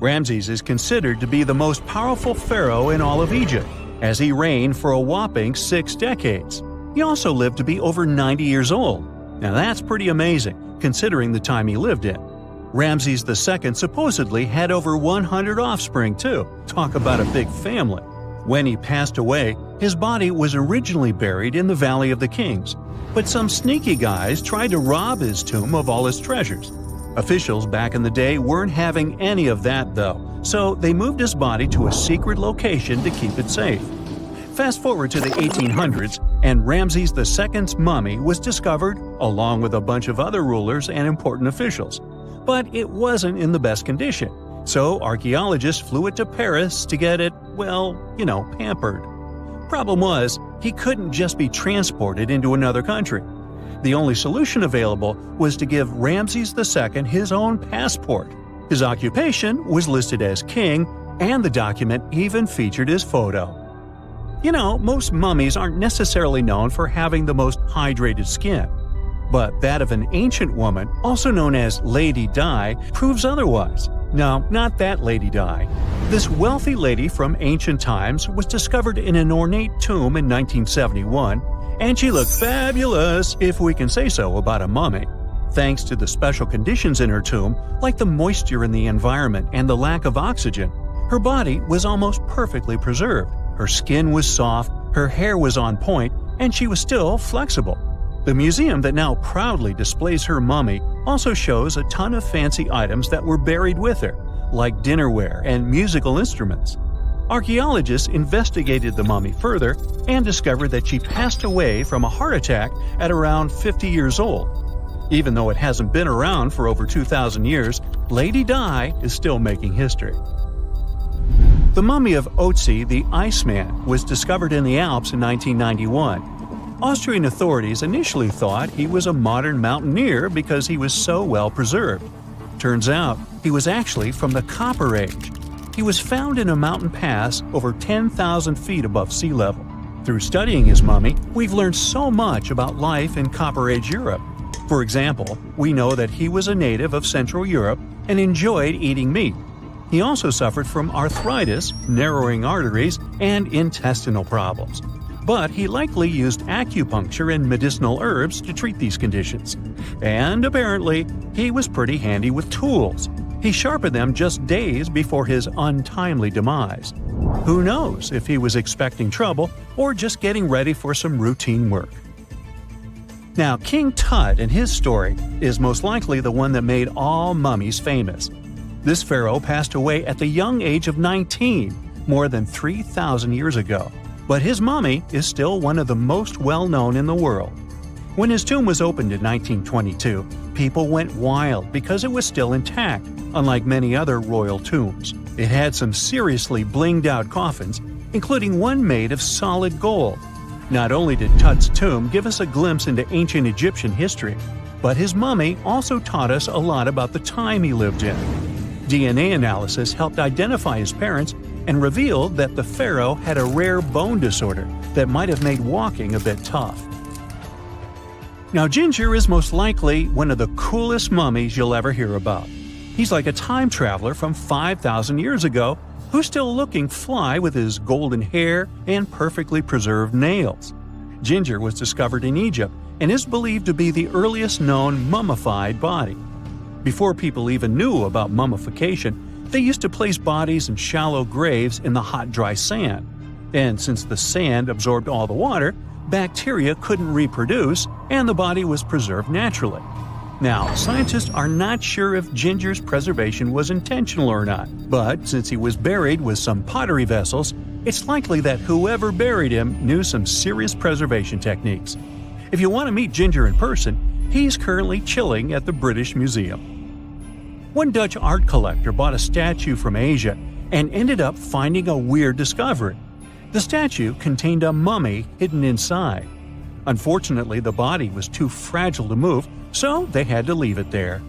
Ramses is considered to be the most powerful pharaoh in all of Egypt, as he reigned for a whopping 6 decades. He also lived to be over 90 years old. Now that's pretty amazing, considering the time he lived in. Ramses II supposedly had over 100 offspring too. Talk about a big family. When he passed away, his body was originally buried in the Valley of the Kings, but some sneaky guys tried to rob his tomb of all his treasures. Officials back in the day weren't having any of that though, so they moved his body to a secret location to keep it safe. Fast forward to the 1800s, and Ramses II's mummy was discovered along with a bunch of other rulers and important officials. But it wasn't in the best condition, so archaeologists flew it to Paris to get it, pampered. Problem was, he couldn't just be transported into another country. The only solution available was to give Ramses II his own passport. His occupation was listed as king, and the document even featured his photo. Most mummies aren't necessarily known for having the most hydrated skin. But that of an ancient woman, also known as Lady Di, proves otherwise. No, not that Lady Di. This wealthy lady from ancient times was discovered in an ornate tomb in 1971, and she looked fabulous, if we can say so about a mummy. Thanks to the special conditions in her tomb, like the moisture in the environment and the lack of oxygen, her body was almost perfectly preserved. Her skin was soft, her hair was on point, and she was still flexible. The museum that now proudly displays her mummy also shows a ton of fancy items that were buried with her, like dinnerware and musical instruments. Archaeologists investigated the mummy further and discovered that she passed away from a heart attack at around 50 years old. Even though it hasn't been around for over 2,000 years, Lady Di is still making history. The mummy of Otzi the Iceman was discovered in the Alps in 1991. Austrian authorities initially thought he was a modern mountaineer because he was so well preserved. Turns out, he was actually from the Copper Age. He was found in a mountain pass over 10,000 feet above sea level. Through studying his mummy, we've learned so much about life in Copper Age Europe. For example, we know that he was a native of Central Europe and enjoyed eating meat. He also suffered from arthritis, narrowing arteries, and intestinal problems. But he likely used acupuncture and medicinal herbs to treat these conditions. And apparently, he was pretty handy with tools. He sharpened them just days before his untimely demise. Who knows if he was expecting trouble or just getting ready for some routine work. Now, King Tut and his story is most likely the one that made all mummies famous. This pharaoh passed away at the young age of 19, more than 3,000 years ago. But his mummy is still one of the most well-known in the world. When his tomb was opened in 1922, people went wild because it was still intact, unlike many other royal tombs. It had some seriously blinged-out coffins, including one made of solid gold. Not only did Tut's tomb give us a glimpse into ancient Egyptian history, but his mummy also taught us a lot about the time he lived in. DNA analysis helped identify his parents and revealed that the pharaoh had a rare bone disorder that might have made walking a bit tough. Now, Ginger is most likely one of the coolest mummies you'll ever hear about. He's like a time traveler from 5,000 years ago who's still looking fly with his golden hair and perfectly preserved nails. Ginger was discovered in Egypt and is believed to be the earliest known mummified body. Before people even knew about mummification, they used to place bodies in shallow graves in the hot, dry sand. And since the sand absorbed all the water, bacteria couldn't reproduce and the body was preserved naturally. Now, scientists are not sure if Ginger's preservation was intentional or not, but since he was buried with some pottery vessels, it's likely that whoever buried him knew some serious preservation techniques. If you want to meet Ginger in person, he's currently chilling at the British Museum. One Dutch art collector bought a statue from Asia and ended up finding a weird discovery. The statue contained a mummy hidden inside. Unfortunately, the body was too fragile to move, so they had to leave it there.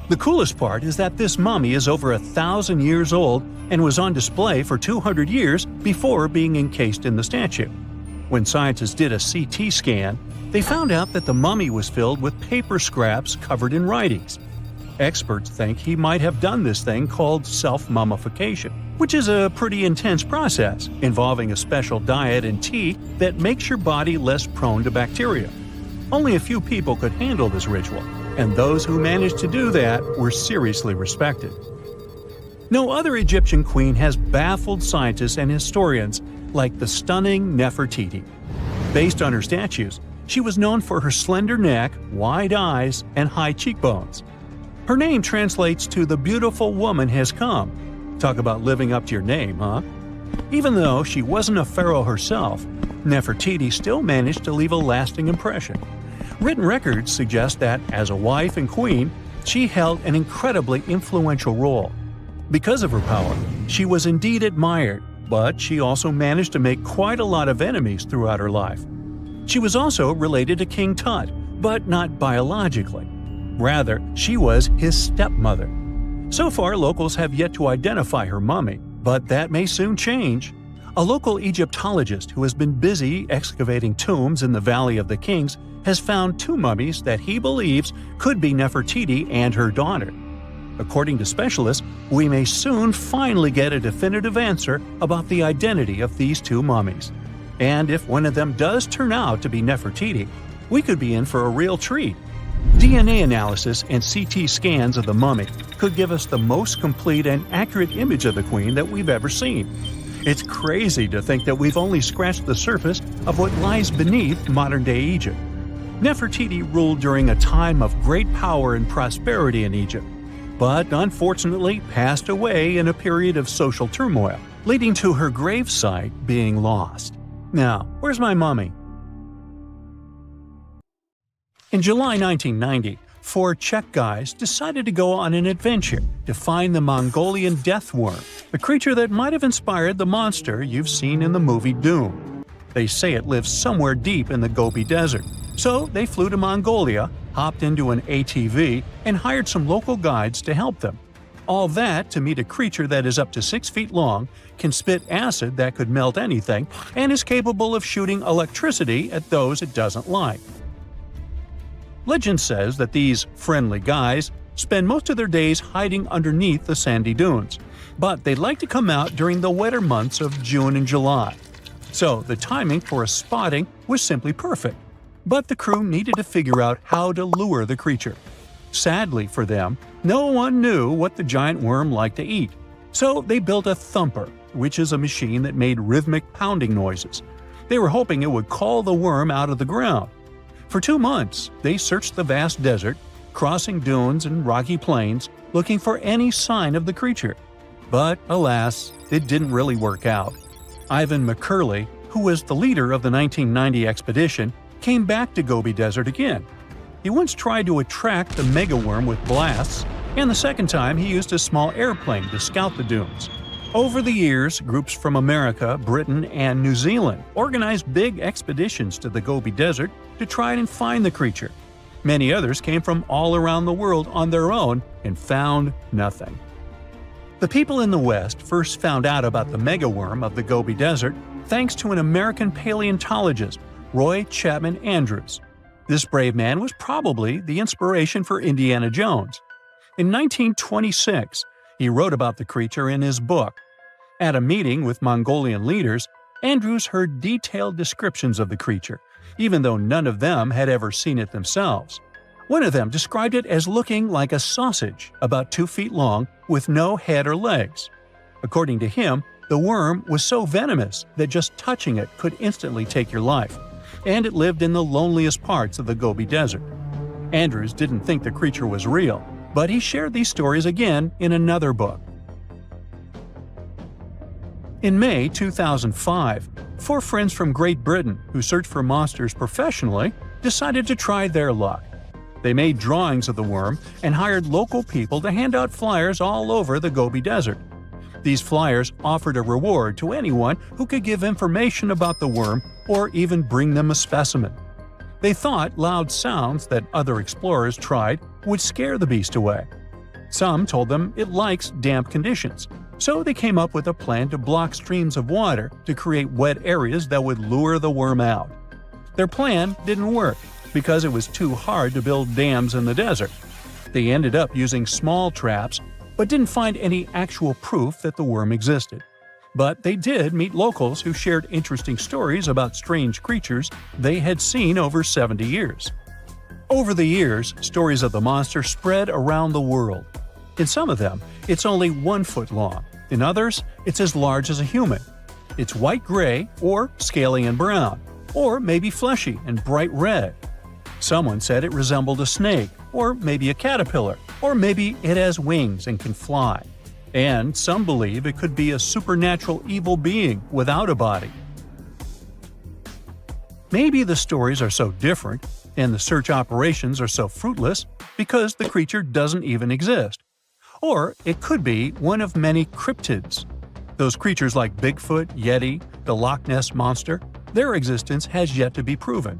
The coolest part is that this mummy is over 1,000 years old and was on display for 200 years before being encased in the statue. When scientists did a CT scan, they found out that the mummy was filled with paper scraps covered in writings. Experts think he might have done this thing called self-mummification. which is a pretty intense process involving a special diet and tea that makes your body less prone to bacteria. Only a few people could handle this ritual, and those who managed to do that were seriously respected. No other Egyptian queen has baffled scientists and historians like the stunning Nefertiti. Based on her statues, she was known for her slender neck, wide eyes, and high cheekbones. Her name translates to "the beautiful woman has come." Talk about living up to your name, huh? Even though she wasn't a pharaoh herself, Nefertiti still managed to leave a lasting impression. Written records suggest that, as a wife and queen, she held an incredibly influential role. Because of her power, she was indeed admired, but she also managed to make quite a lot of enemies throughout her life. She was also related to King Tut, but not biologically. Rather, she was his stepmother. So far, locals have yet to identify her mummy, but that may soon change. A local Egyptologist who has been busy excavating tombs in the Valley of the Kings has found two mummies that he believes could be Nefertiti and her daughter. According to specialists, we may soon finally get a definitive answer about the identity of these two mummies. And if one of them does turn out to be Nefertiti, we could be in for a real treat. DNA analysis and CT scans of the mummy could give us the most complete and accurate image of the queen that we've ever seen. It's crazy to think that we've only scratched the surface of what lies beneath modern-day Egypt. Nefertiti ruled during a time of great power and prosperity in Egypt, but unfortunately passed away in a period of social turmoil, leading to her gravesite being lost. Now, where's my mummy? In July 1990, four Czech guys decided to go on an adventure to find the Mongolian death worm, a creature that might have inspired the monster you've seen in the movie Doom. They say it lives somewhere deep in the Gobi Desert, so they flew to Mongolia, hopped into an ATV, and hired some local guides to help them. All that to meet a creature that is up to 6 feet long, can spit acid that could melt anything, and is capable of shooting electricity at those it doesn't like. Legend says that these friendly guys spend most of their days hiding underneath the sandy dunes, but they like to come out during the wetter months of June and July. So the timing for a spotting was simply perfect. But the crew needed to figure out how to lure the creature. Sadly for them, no one knew what the giant worm liked to eat. So they built a thumper, which is a machine that made rhythmic pounding noises. They were hoping it would call the worm out of the ground. For 2 months, they searched the vast desert, crossing dunes and rocky plains, looking for any sign of the creature. But alas, it didn't really work out. Ivan McCurley, who was the leader of the 1990 expedition, came back to Gobi Desert again. He once tried to attract the megaworm with blasts, and the second time he used a small airplane to scout the dunes. Over the years, groups from America, Britain, and New Zealand organized big expeditions to the Gobi Desert to try and find the creature. Many others came from all around the world on their own and found nothing. The people in the West first found out about the megaworm of the Gobi Desert thanks to an American paleontologist, Roy Chapman Andrews. This brave man was probably the inspiration for Indiana Jones. In 1926, he wrote about the creature in his book. At a meeting with Mongolian leaders, Andrews heard detailed descriptions of the creature, even though none of them had ever seen it themselves. One of them described it as looking like a sausage, about 2 feet long, with no head or legs. According to him, the worm was so venomous that just touching it could instantly take your life, and it lived in the loneliest parts of the Gobi Desert. Andrews didn't think the creature was real, but he shared these stories again in another book. In May 2005, 4 friends from Great Britain who search for monsters professionally decided to try their luck. They made drawings of the worm and hired local people to hand out flyers all over the Gobi Desert. These flyers offered a reward to anyone who could give information about the worm or even bring them a specimen. They thought loud sounds that other explorers tried would scare the beast away. Some told them it likes damp conditions, so they came up with a plan to block streams of water to create wet areas that would lure the worm out. Their plan didn't work because it was too hard to build dams in the desert. They ended up using small traps, but didn't find any actual proof that the worm existed. But they did meet locals who shared interesting stories about strange creatures they had seen over 70 years. Over the years, stories of the monster spread around the world. In some of them, it's only 1 foot long. In others, it's as large as a human. It's white-gray or scaly and brown, or maybe fleshy and bright red. Someone said it resembled a snake, or maybe a caterpillar, or maybe it has wings and can fly. And some believe it could be a supernatural evil being without a body. Maybe the stories are so different, and the search operations are so fruitless, because the creature doesn't even exist. Or it could be one of many cryptids. Those creatures like Bigfoot, Yeti, the Loch Ness Monster, their existence has yet to be proven.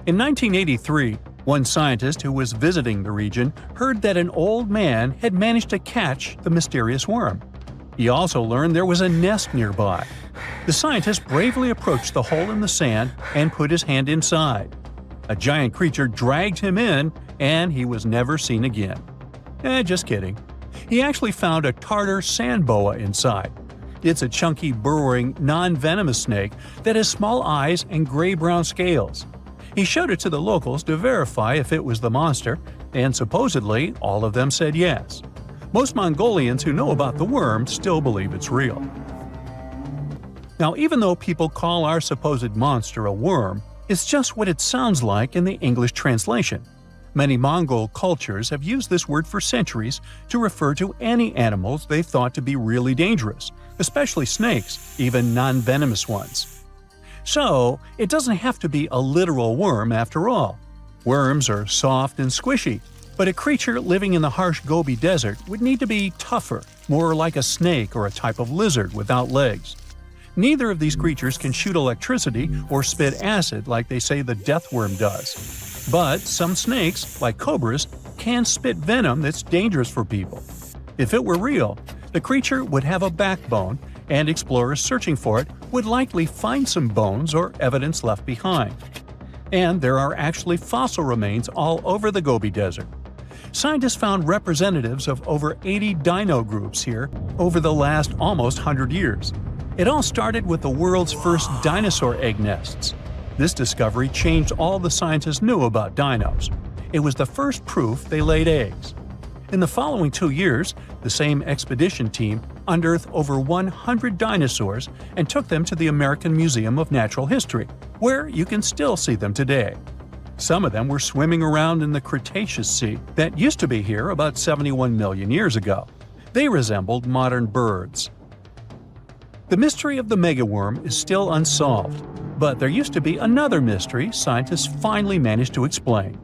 In 1983, one scientist who was visiting the region heard that an old man had managed to catch the mysterious worm. He also learned there was a nest nearby. The scientist bravely approached the hole in the sand and put his hand inside. A giant creature dragged him in, and he was never seen again. Just kidding. He actually found a Tartar sand boa inside. It's a chunky, burrowing, non-venomous snake that has small eyes and gray-brown scales. He showed it to the locals to verify if it was the monster, and supposedly all of them said yes. Most Mongolians who know about the worm still believe it's real. Now, even though people call our supposed monster a worm, it's just what it sounds like in the English translation. Many Mongol cultures have used this word for centuries to refer to any animals they thought to be really dangerous, especially snakes, even non-venomous ones. So, it doesn't have to be a literal worm after all. Worms are soft and squishy, but a creature living in the harsh Gobi Desert would need to be tougher, more like a snake or a type of lizard without legs. Neither of these creatures can shoot electricity or spit acid like they say the death worm does. But some snakes, like cobras, can spit venom that's dangerous for people. If it were real, the creature would have a backbone, and explorers searching for it would likely find some bones or evidence left behind. And there are actually fossil remains all over the Gobi Desert. Scientists found representatives of over 80 dino groups here over the last almost 100 years. It all started with the world's first dinosaur egg nests. This discovery changed all the scientists knew about dinos. It was the first proof they laid eggs. In the following 2 years, the same expedition team unearthed over 100 dinosaurs and took them to the American Museum of Natural History, where you can still see them today. Some of them were swimming around in the Cretaceous Sea that used to be here about 71 million years ago. They resembled modern birds. The mystery of the megaworm is still unsolved, but there used to be another mystery scientists finally managed to explain.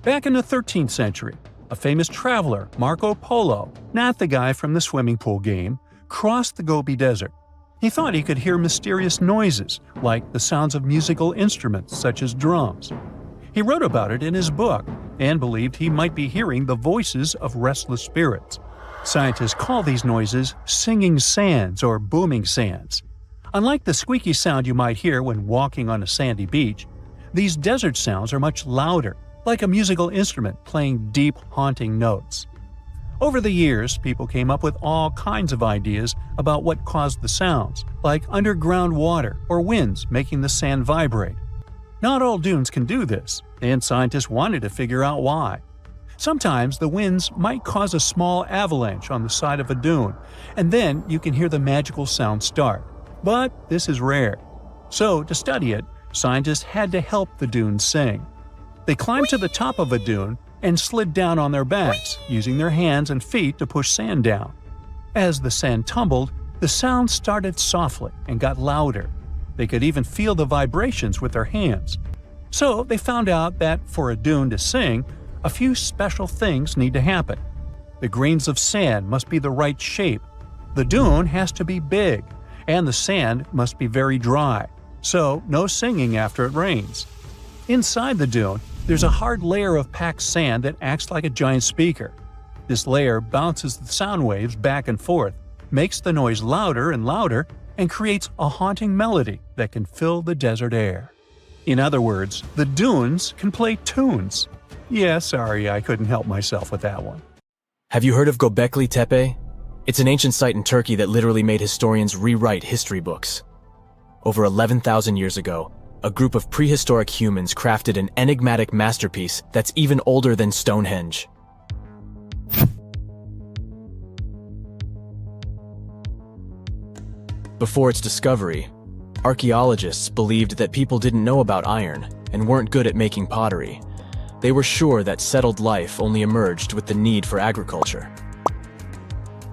Back in the 13th century, a famous traveler, Marco Polo, not the guy from the swimming pool game, crossed the Gobi Desert. He thought he could hear mysterious noises, like the sounds of musical instruments such as drums. He wrote about it in his book and believed he might be hearing the voices of restless spirits. Scientists call these noises singing sands or booming sands. Unlike the squeaky sound you might hear when walking on a sandy beach, these desert sounds are much louder, like a musical instrument playing deep, haunting notes. Over the years, people came up with all kinds of ideas about what caused the sounds, like underground water or winds making the sand vibrate. Not all dunes can do this, and scientists wanted to figure out why. Sometimes the winds might cause a small avalanche on the side of a dune, and then you can hear the magical sound start. But this is rare. So, to study it, scientists had to help the dunes sing. They climbed to the top of a dune and slid down on their backs, using their hands and feet to push sand down. As the sand tumbled, the sound started softly and got louder. They could even feel the vibrations with their hands. So they found out that for a dune to sing, a few special things need to happen. The grains of sand must be the right shape. The dune has to be big, and the sand must be very dry, so no singing after it rains. Inside the dune, there's a hard layer of packed sand that acts like a giant speaker. This layer bounces the sound waves back and forth, makes the noise louder and louder, and creates a haunting melody that can fill the desert air. In other words, the dunes can play tunes. Yeah, sorry, I couldn't help myself with that one. Have you heard of Göbekli Tepe? It's an ancient site in Turkey that literally made historians rewrite history books. Over 11,000 years ago, a group of prehistoric humans crafted an enigmatic masterpiece that's even older than Stonehenge. Before its discovery, archaeologists believed that people didn't know about iron and weren't good at making pottery. They were sure that settled life only emerged with the need for agriculture.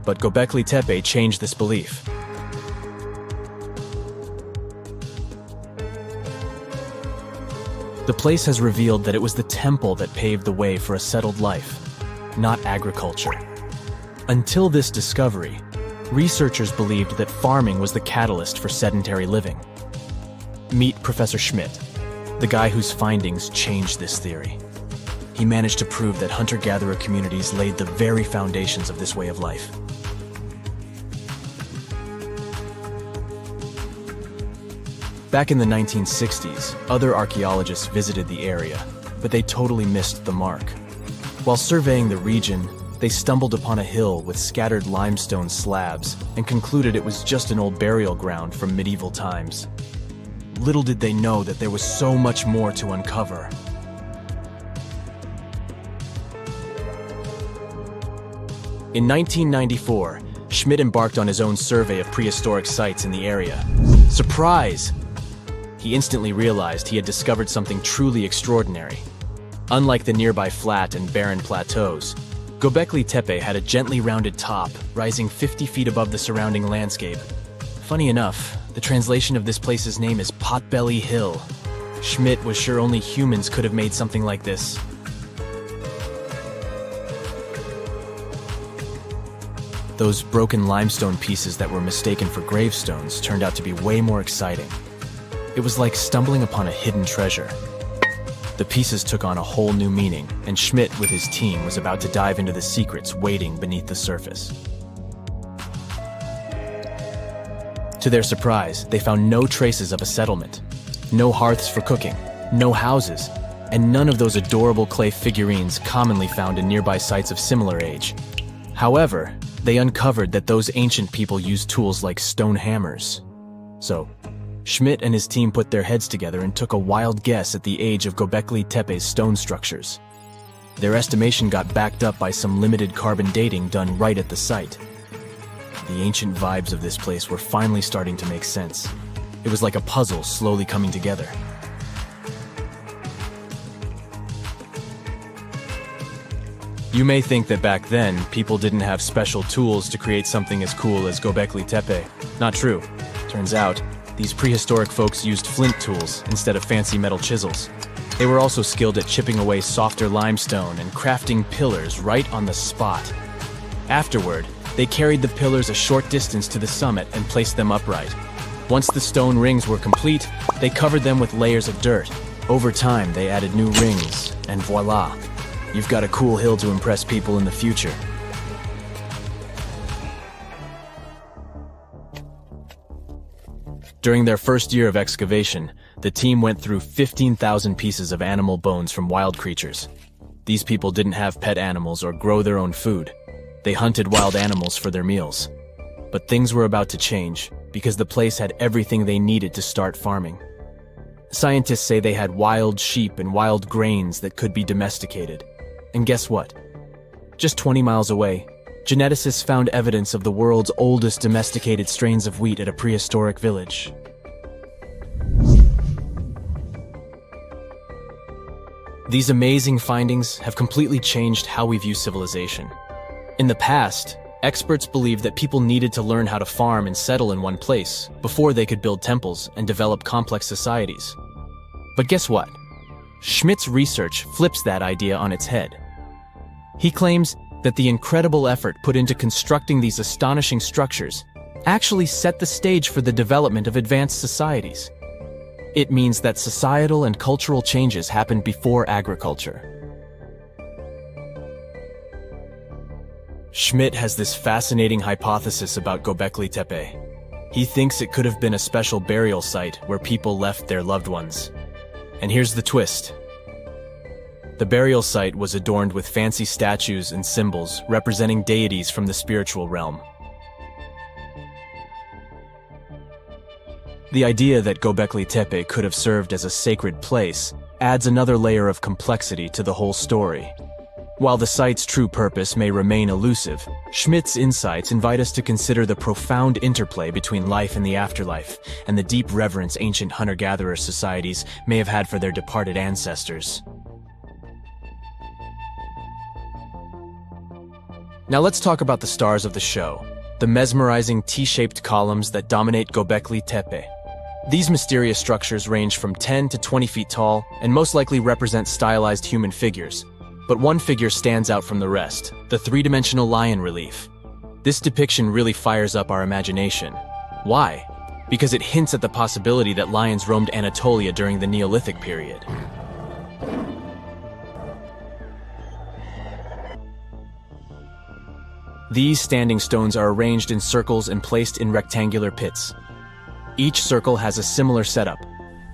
But Göbekli Tepe changed this belief. The place has revealed that it was the temple that paved the way for a settled life, not agriculture. Until this discovery, researchers believed that farming was the catalyst for sedentary living. Meet Professor Schmidt, the guy whose findings changed this theory. He managed to prove that hunter-gatherer communities laid the very foundations of this way of life. Back in the 1960s, other archaeologists visited the area, but they totally missed the mark. While surveying the region, they stumbled upon a hill with scattered limestone slabs and concluded it was just an old burial ground from medieval times. Little did they know that there was so much more to uncover. In 1994, Schmidt embarked on his own survey of prehistoric sites in the area. Surprise! He instantly realized he had discovered something truly extraordinary. Unlike the nearby flat and barren plateaus, Göbekli Tepe had a gently rounded top, rising 50 feet above the surrounding landscape. Funny enough, the translation of this place's name is Potbelly Hill. Schmidt was sure only humans could have made something like this. Those broken limestone pieces that were mistaken for gravestones turned out to be way more exciting. It was like stumbling upon a hidden treasure. The pieces took on a whole new meaning, and Schmidt with his team was about to dive into the secrets waiting beneath the surface. To their surprise, they found no traces of a settlement, no hearths for cooking, no houses, and none of those adorable clay figurines commonly found in nearby sites of similar age. However, they uncovered that those ancient people used tools like stone hammers. So, Schmidt and his team put their heads together and took a wild guess at the age of Göbekli Tepe's stone structures. Their estimation got backed up by some limited carbon dating done right at the site. The ancient vibes of this place were finally starting to make sense. It was like a puzzle slowly coming together. You may think that back then, people didn't have special tools to create something as cool as Göbekli Tepe. Not true. Turns out, these prehistoric folks used flint tools instead of fancy metal chisels. They were also skilled at chipping away softer limestone and crafting pillars right on the spot. Afterward, they carried the pillars a short distance to the summit and placed them upright. Once the stone rings were complete, they covered them with layers of dirt. Over time, they added new rings, and voila! You've got a cool hill to impress people in the future. During their first year of excavation, the team went through 15,000 pieces of animal bones from wild creatures. These people didn't have pet animals or grow their own food. They hunted wild animals for their meals. But things were about to change, because the place had everything they needed to start farming. Scientists say they had wild sheep and wild grains that could be domesticated. And guess what? Just 20 miles away, geneticists found evidence of the world's oldest domesticated strains of wheat at a prehistoric village. These amazing findings have completely changed how we view civilization. In the past, experts believed that people needed to learn how to farm and settle in one place before they could build temples and develop complex societies. But guess what? Schmidt's research flips that idea on its head. He claims that the incredible effort put into constructing these astonishing structures actually set the stage for the development of advanced societies. It means that societal and cultural changes happened before agriculture. Schmidt has this fascinating hypothesis about Göbekli Tepe. He thinks it could have been a special burial site where people left their loved ones. And here's the twist. The burial site was adorned with fancy statues and symbols representing deities from the spiritual realm. The idea that Göbekli Tepe could have served as a sacred place adds another layer of complexity to the whole story. While the site's true purpose may remain elusive, Schmidt's insights invite us to consider the profound interplay between life and the afterlife, and the deep reverence ancient hunter-gatherer societies may have had for their departed ancestors. Now let's talk about the stars of the show, the mesmerizing T-shaped columns that dominate Göbekli Tepe. These mysterious structures range from 10 to 20 feet tall and most likely represent stylized human figures. But one figure stands out from the rest, the three-dimensional lion relief. This depiction really fires up our imagination. Why? Because it hints at the possibility that lions roamed Anatolia during the Neolithic period. These standing stones are arranged in circles and placed in rectangular pits. Each circle has a similar setup.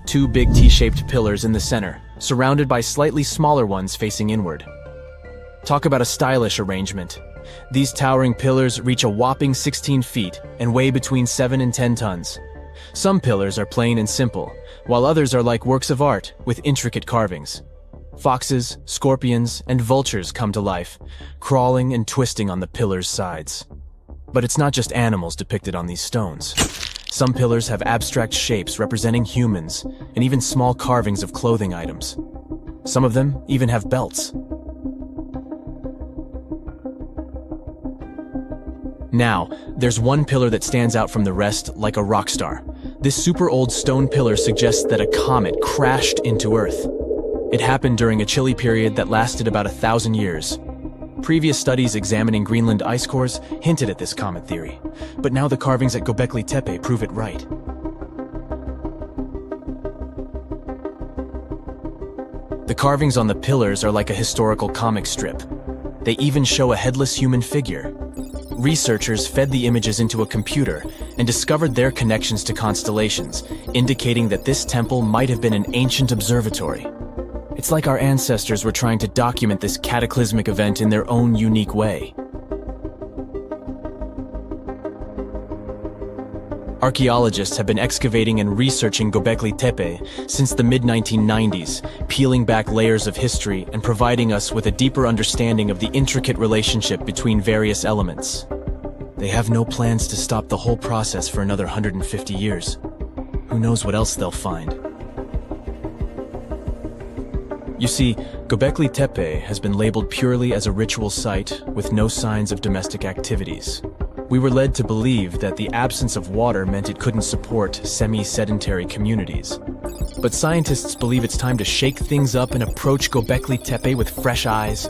Two big T-shaped pillars in the center, surrounded by slightly smaller ones facing inward. Talk about a stylish arrangement. These towering pillars reach a whopping 16 feet and weigh between 7 and 10 tons. Some pillars are plain and simple, while others are like works of art with intricate carvings. Foxes, scorpions, and vultures come to life, crawling and twisting on the pillars' sides. But it's not just animals depicted on these stones. Some pillars have abstract shapes representing humans, and even small carvings of clothing items. Some of them even have belts. Now, there's one pillar that stands out from the rest like a rock star. This super old stone pillar suggests that a comet crashed into Earth. It happened during a chilly period that lasted about 1,000 years. Previous studies examining Greenland ice cores hinted at this comet theory, but now the carvings at Göbekli Tepe prove it right. The carvings on the pillars are like a historical comic strip. They even show a headless human figure. Researchers fed the images into a computer and discovered their connections to constellations, indicating that this temple might have been an ancient observatory. It's like our ancestors were trying to document this cataclysmic event in their own unique way. Archaeologists have been excavating and researching Göbekli Tepe since the mid-1990s, peeling back layers of history and providing us with a deeper understanding of the intricate relationship between various elements. They have no plans to stop the whole process for another 150 years. Who knows what else they'll find? You see, Göbekli Tepe has been labeled purely as a ritual site with no signs of domestic activities. We were led to believe that the absence of water meant it couldn't support semi-sedentary communities. But scientists believe it's time to shake things up and approach Göbekli Tepe with fresh eyes.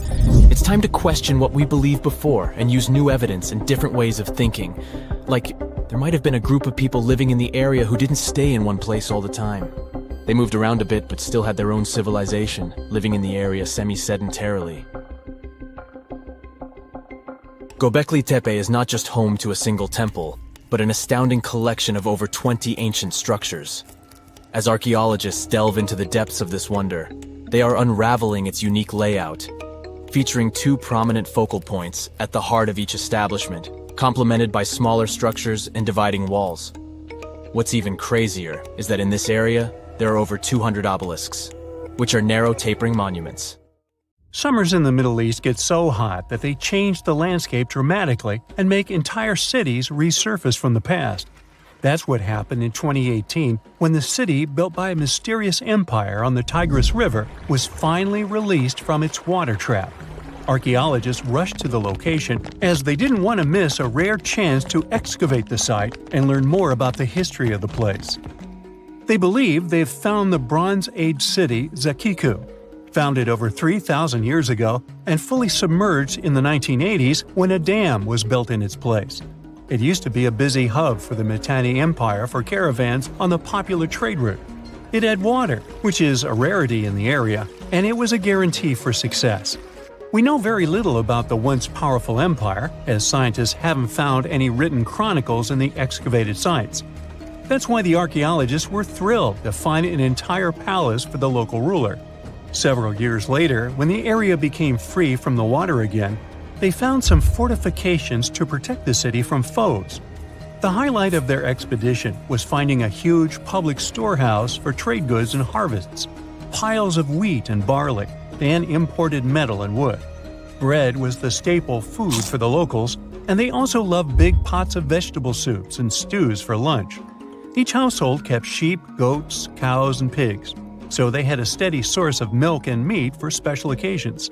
It's time to question what we believed before and use new evidence and different ways of thinking. Like, there might have been a group of people living in the area who didn't stay in one place all the time. They moved around a bit but still had their own civilization, living in the area semi-sedentarily. Göbekli Tepe is not just home to a single temple, but an astounding collection of over 20 ancient structures. As archaeologists delve into the depths of this wonder, they are unraveling its unique layout, featuring two prominent focal points at the heart of each establishment, complemented by smaller structures and dividing walls. What's even crazier is that in this area, there are over 200 obelisks, which are narrow tapering monuments. Summers in the Middle East get so hot that they change the landscape dramatically and make entire cities resurface from the past. That's what happened in 2018 when the city, built by a mysterious empire on the Tigris River, was finally released from its water trap. Archaeologists rushed to the location as they didn't want to miss a rare chance to excavate the site and learn more about the history of the place. They believe they've found the Bronze Age city Zakiku, founded over 3,000 years ago and fully submerged in the 1980s when a dam was built in its place. It used to be a busy hub for the Mitanni Empire for caravans on the popular trade route. It had water, which is a rarity in the area, and it was a guarantee for success. We know very little about the once powerful empire, as scientists haven't found any written chronicles in the excavated sites. That's why the archaeologists were thrilled to find an entire palace for the local ruler. Several years later, when the area became free from the water again, they found some fortifications to protect the city from foes. The highlight of their expedition was finding a huge public storehouse for trade goods and harvests, piles of wheat and barley, and imported metal and wood. Bread was the staple food for the locals, and they also loved big pots of vegetable soups and stews for lunch. Each household kept sheep, goats, cows, and pigs, so they had a steady source of milk and meat for special occasions.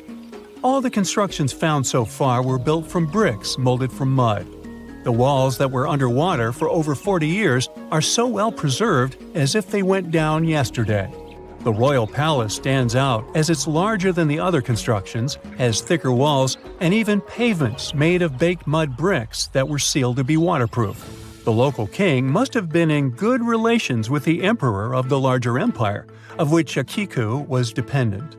All the constructions found so far were built from bricks molded from mud. The walls that were underwater for over 40 years are so well preserved as if they went down yesterday. The royal palace stands out as it's larger than the other constructions, has thicker walls, and even pavements made of baked mud bricks that were sealed to be waterproof. The local king must have been in good relations with the emperor of the larger empire, of which Akiku was dependent.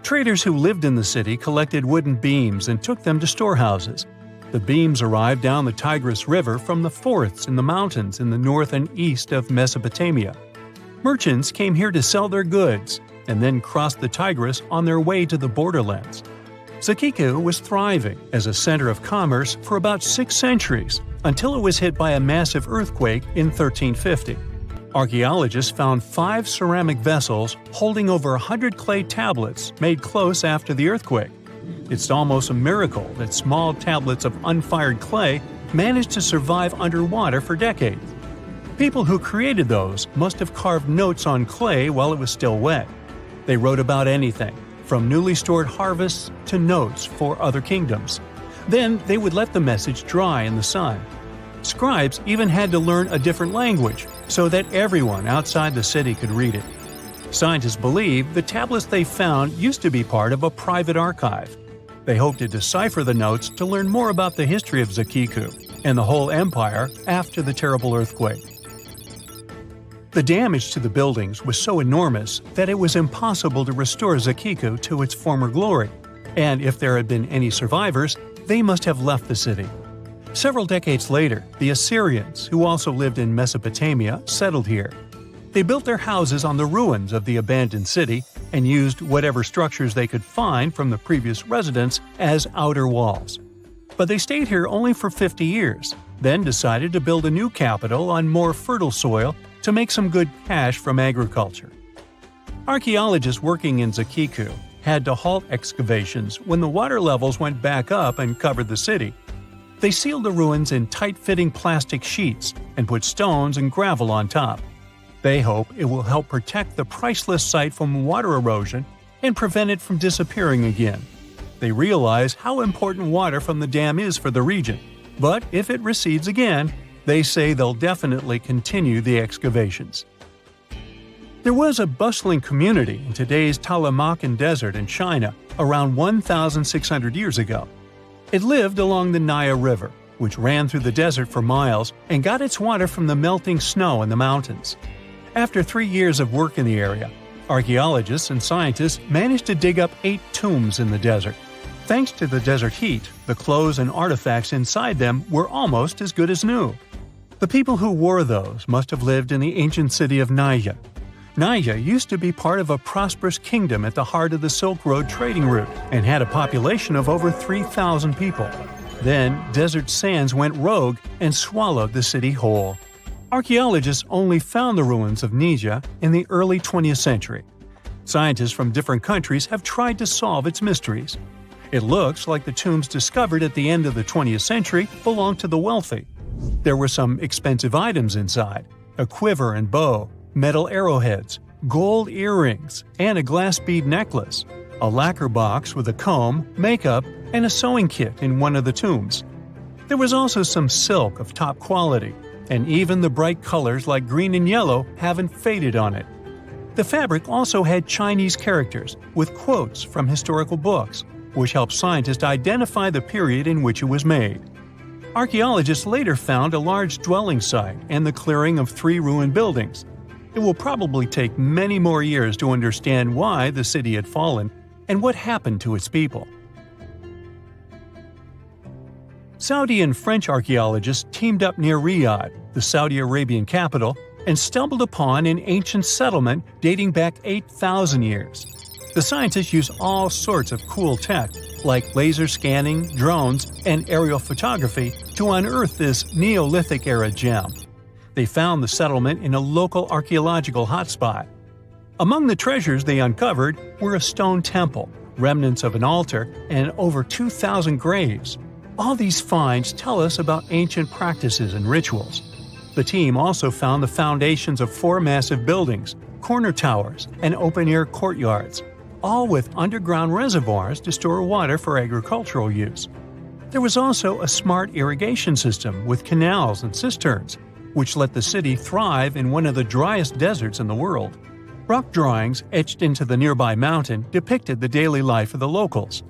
Traders who lived in the city collected wooden beams and took them to storehouses. The beams arrived down the Tigris River from the forests in the mountains in the north and east of Mesopotamia. Merchants came here to sell their goods and then crossed the Tigris on their way to the borderlands. Zakiku was thriving as a center of commerce for about 6 centuries until it was hit by a massive earthquake in 1350. Archaeologists found 5 ceramic vessels holding over 100 clay tablets made close after the earthquake. It's almost a miracle that small tablets of unfired clay managed to survive underwater for decades. People who created those must have carved notes on clay while it was still wet. They wrote about anything, from newly stored harvests to notes for other kingdoms. Then they would let the message dry in the sun. Scribes even had to learn a different language so that everyone outside the city could read it. Scientists believe the tablets they found used to be part of a private archive. They hope to decipher the notes to learn more about the history of Zakiku and the whole empire after the terrible earthquake. The damage to the buildings was so enormous that it was impossible to restore Zakiku to its former glory, and if there had been any survivors, they must have left the city. Several decades later, the Assyrians, who also lived in Mesopotamia, settled here. They built their houses on the ruins of the abandoned city and used whatever structures they could find from the previous residents as outer walls. But they stayed here only for 50 years, then decided to build a new capital on more fertile soil to make some good cash from agriculture. Archaeologists working in Zakiku had to halt excavations when the water levels went back up and covered the city. They sealed the ruins in tight-fitting plastic sheets and put stones and gravel on top. They hope it will help protect the priceless site from water erosion and prevent it from disappearing again. They realize how important water from the dam is for the region, but if it recedes again, they say they'll definitely continue the excavations. There was a bustling community in today's Taklamakan Desert in China around 1,600 years ago. It lived along the Nile River, which ran through the desert for miles and got its water from the melting snow in the mountains. After 3 years of work in the area, archaeologists and scientists managed to dig up 8 tombs in the desert. Thanks to the desert heat, the clothes and artifacts inside them were almost as good as new. The people who wore those must have lived in the ancient city of Naya. Naya used to be part of a prosperous kingdom at the heart of the Silk Road trading route and had a population of over 3,000 people. Then, desert sands went rogue and swallowed the city whole. Archaeologists only found the ruins of Nija in the early 20th century. Scientists from different countries have tried to solve its mysteries. It looks like the tombs discovered at the end of the 20th century belonged to the wealthy. There were some expensive items inside: a quiver and bow, metal arrowheads, gold earrings, and a glass bead necklace, a lacquer box with a comb, makeup, and a sewing kit in one of the tombs. There was also some silk of top quality, and even the bright colors like green and yellow haven't faded on it. The fabric also had Chinese characters with quotes from historical books, which helped scientists identify the period in which it was made. Archaeologists later found a large dwelling site and the clearing of 3 ruined buildings. It will probably take many more years to understand why the city had fallen and what happened to its people. Saudi and French archaeologists teamed up near Riyadh, the Saudi Arabian capital, and stumbled upon an ancient settlement dating back 8,000 years. The scientists use all sorts of cool tech, like laser scanning, drones, and aerial photography, to unearth this Neolithic-era gem. They found the settlement in a local archaeological hotspot. Among the treasures they uncovered were a stone temple, remnants of an altar, and over 2,000 graves. All these finds tell us about ancient practices and rituals. The team also found the foundations of 4 massive buildings, corner towers, and open-air courtyards, all with underground reservoirs to store water for agricultural use. There was also a smart irrigation system with canals and cisterns, which let the city thrive in one of the driest deserts in the world. Rock drawings etched into the nearby mountain depicted the daily life of the locals.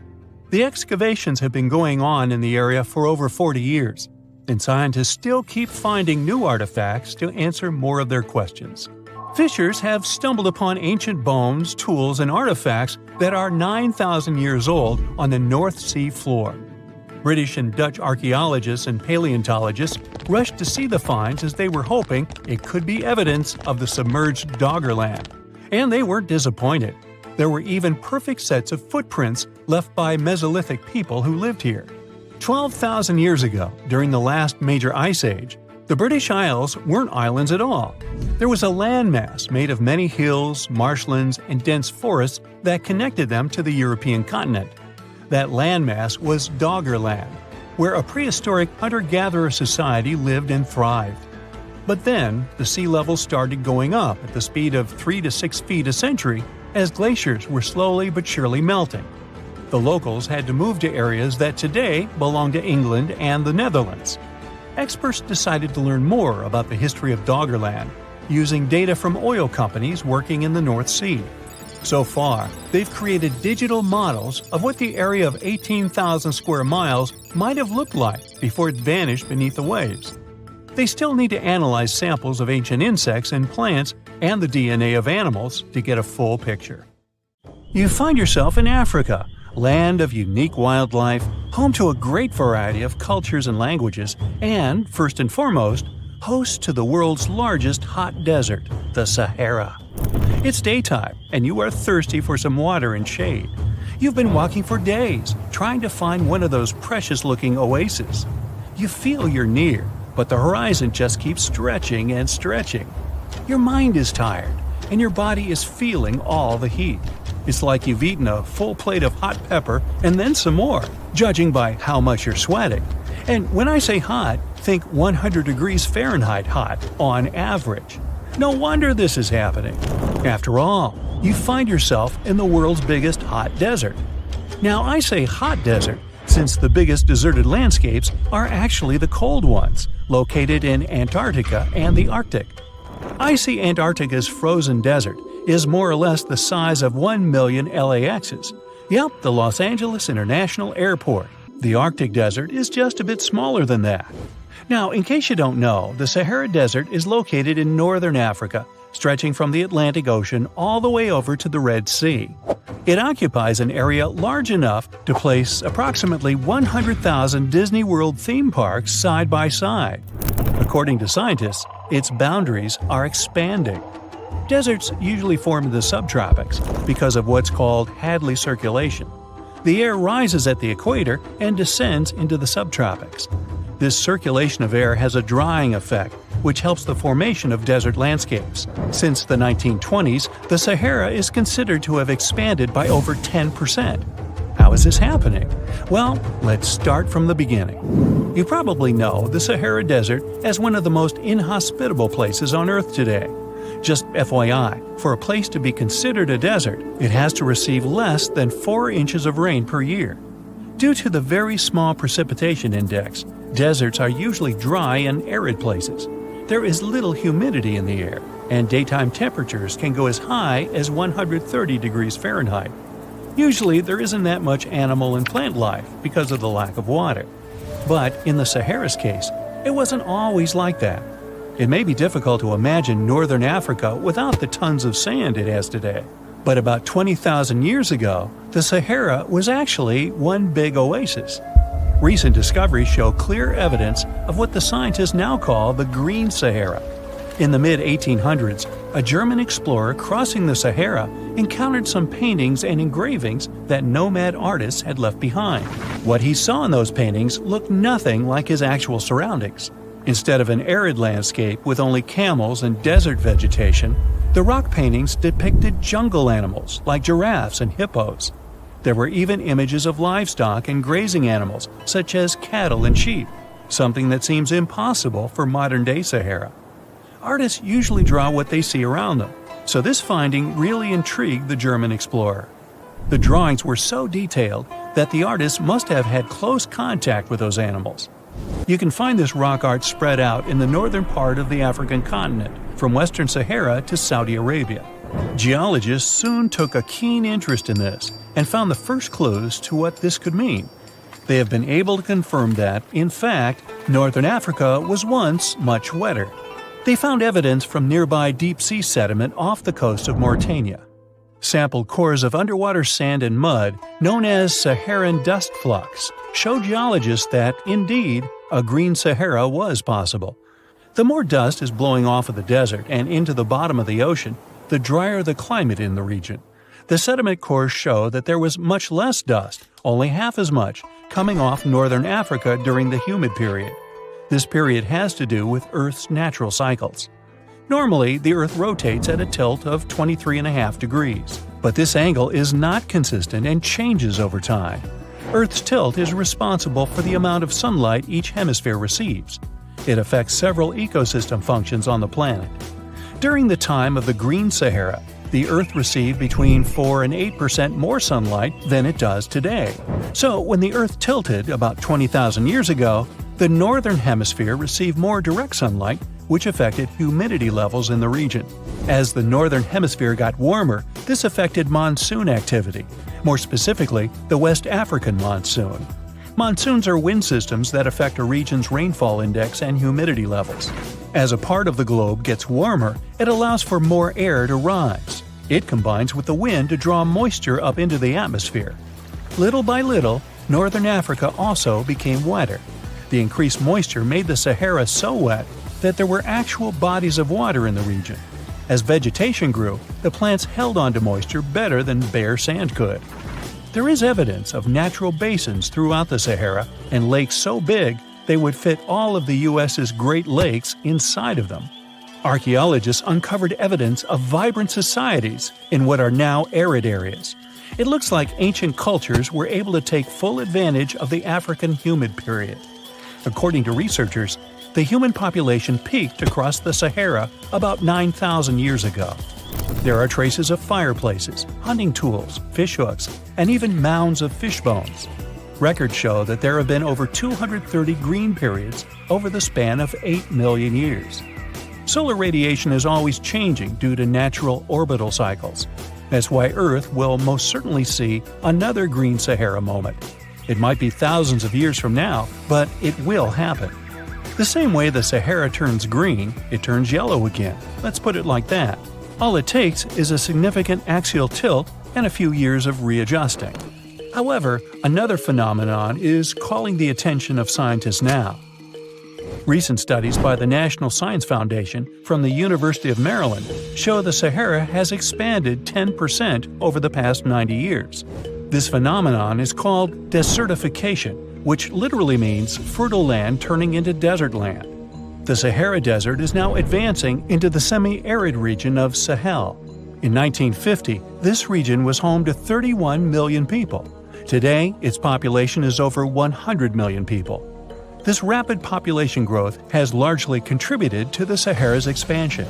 The excavations have been going on in the area for over 40 years, and scientists still keep finding new artifacts to answer more of their questions. Fishers have stumbled upon ancient bones, tools, and artifacts that are 9,000 years old on the North Sea floor. British and Dutch archaeologists and paleontologists rushed to see the finds as they were hoping it could be evidence of the submerged Doggerland. And they weren't disappointed. There were even perfect sets of footprints left by Mesolithic people who lived here. 12,000 years ago, during the last major ice age, the British Isles weren't islands at all. There was a landmass made of many hills, marshlands, and dense forests that connected them to the European continent. That landmass was Doggerland, where a prehistoric hunter-gatherer society lived and thrived. But then, the sea level started going up at the speed of 3 to 6 feet a century as glaciers were slowly but surely melting. The locals had to move to areas that today belong to England and the Netherlands. Experts decided to learn more about the history of Doggerland, using data from oil companies working in the North Sea. So far, they've created digital models of what the area of 18,000 square miles might have looked like before it vanished beneath the waves. They still need to analyze samples of ancient insects and plants and the DNA of animals to get a full picture. You find yourself in Africa, land of unique wildlife, home to a great variety of cultures and languages, and, first and foremost, host to the world's largest hot desert, the Sahara. It's daytime, and you are thirsty for some water and shade. You've been walking for days, trying to find one of those precious-looking oases. You feel you're near, but the horizon just keeps stretching and stretching. Your mind is tired, and your body is feeling all the heat. It's like you've eaten a full plate of hot pepper and then some more, judging by how much you're sweating. And when I say hot, think 100 degrees Fahrenheit hot, on average. No wonder this is happening. After all, you find yourself in the world's biggest hot desert. Now, I say hot desert since the biggest deserted landscapes are actually the cold ones, located in Antarctica and the Arctic. Icy Antarctica's frozen desert is more or less the size of 1 million LAXs. Yep, the Los Angeles International Airport. The Arctic Desert is just a bit smaller than that. Now, in case you don't know, the Sahara Desert is located in northern Africa, stretching from the Atlantic Ocean all the way over to the Red Sea. It occupies an area large enough to place approximately 100,000 Disney World theme parks side by side. According to scientists, its boundaries are expanding. Deserts usually form in the subtropics because of what's called Hadley circulation. The air rises at the equator and descends into the subtropics. This circulation of air has a drying effect, which helps the formation of desert landscapes. Since the 1920s, the Sahara is considered to have expanded by over 10%. How is this happening? Well, let's start from the beginning. You probably know the Sahara Desert as one of the most inhospitable places on Earth today. Just FYI, for a place to be considered a desert, it has to receive less than 4 inches of rain per year. Due to the very small precipitation index, deserts are usually dry and arid places. There is little humidity in the air, and daytime temperatures can go as high as 130 degrees Fahrenheit. Usually, there isn't that much animal and plant life because of the lack of water. But in the Sahara's case, it wasn't always like that. It may be difficult to imagine northern Africa without the tons of sand it has today. But about 20,000 years ago, the Sahara was actually one big oasis. Recent discoveries show clear evidence of what the scientists now call the Green Sahara. In the mid-1800s, a German explorer crossing the Sahara encountered some paintings and engravings that nomad artists had left behind. What he saw in those paintings looked nothing like his actual surroundings. Instead of an arid landscape with only camels and desert vegetation, the rock paintings depicted jungle animals like giraffes and hippos. There were even images of livestock and grazing animals such as cattle and sheep, something that seems impossible for modern-day Sahara. Artists usually draw what they see around them, so this finding really intrigued the German explorer. The drawings were so detailed that the artists must have had close contact with those animals. You can find this rock art spread out in the northern part of the African continent, from western Sahara to Saudi Arabia. Geologists soon took a keen interest in this and found the first clues to what this could mean. They have been able to confirm that, in fact, northern Africa was once much wetter. They found evidence from nearby deep-sea sediment off the coast of Mauritania. Sampled cores of underwater sand and mud, known as Saharan dust flux, showed geologists that, indeed, a green Sahara was possible. The more dust is blowing off of the desert and into the bottom of the ocean, the drier the climate in the region. The sediment cores show that there was much less dust, only half as much, coming off northern Africa during the humid period. This period has to do with Earth's natural cycles. Normally, the Earth rotates at a tilt of 23.5 degrees, but this angle is not consistent and changes over time. Earth's tilt is responsible for the amount of sunlight each hemisphere receives. It affects several ecosystem functions on the planet. During the time of the Green Sahara, the Earth received between 4 and 8% more sunlight than it does today. So, when the Earth tilted about 20,000 years ago, the northern hemisphere received more direct sunlight, which affected humidity levels in the region. As the northern hemisphere got warmer, this affected monsoon activity, more specifically, the West African monsoon. Monsoons are wind systems that affect a region's rainfall index and humidity levels. As a part of the globe gets warmer, it allows for more air to rise. It combines with the wind to draw moisture up into the atmosphere. Little by little, northern Africa also became wetter. The increased moisture made the Sahara so wet that there were actual bodies of water in the region. As vegetation grew, the plants held onto moisture better than bare sand could. There is evidence of natural basins throughout the Sahara and lakes so big they would fit all of the U.S.'s Great Lakes inside of them. Archaeologists uncovered evidence of vibrant societies in what are now arid areas. It looks like ancient cultures were able to take full advantage of the African humid period. According to researchers, the human population peaked across the Sahara about 9,000 years ago. There are traces of fireplaces, hunting tools, fishhooks, and even mounds of fish bones. Records show that there have been over 230 green periods over the span of 8 million years. Solar radiation is always changing due to natural orbital cycles. That's why Earth will most certainly see another green Sahara moment. It might be thousands of years from now, but it will happen. The same way the Sahara turns green, it turns yellow again. Let's put it like that. All it takes is a significant axial tilt and a few years of readjusting. However, another phenomenon is calling the attention of scientists now. Recent studies by the National Science Foundation from the University of Maryland show the Sahara has expanded 10% over the past 90 years. This phenomenon is called desertification, which literally means fertile land turning into desert land. The Sahara Desert is now advancing into the semi-arid region of Sahel. In 1950, this region was home to 31 million people. Today, its population is over 100 million people. This rapid population growth has largely contributed to the Sahara's expansion.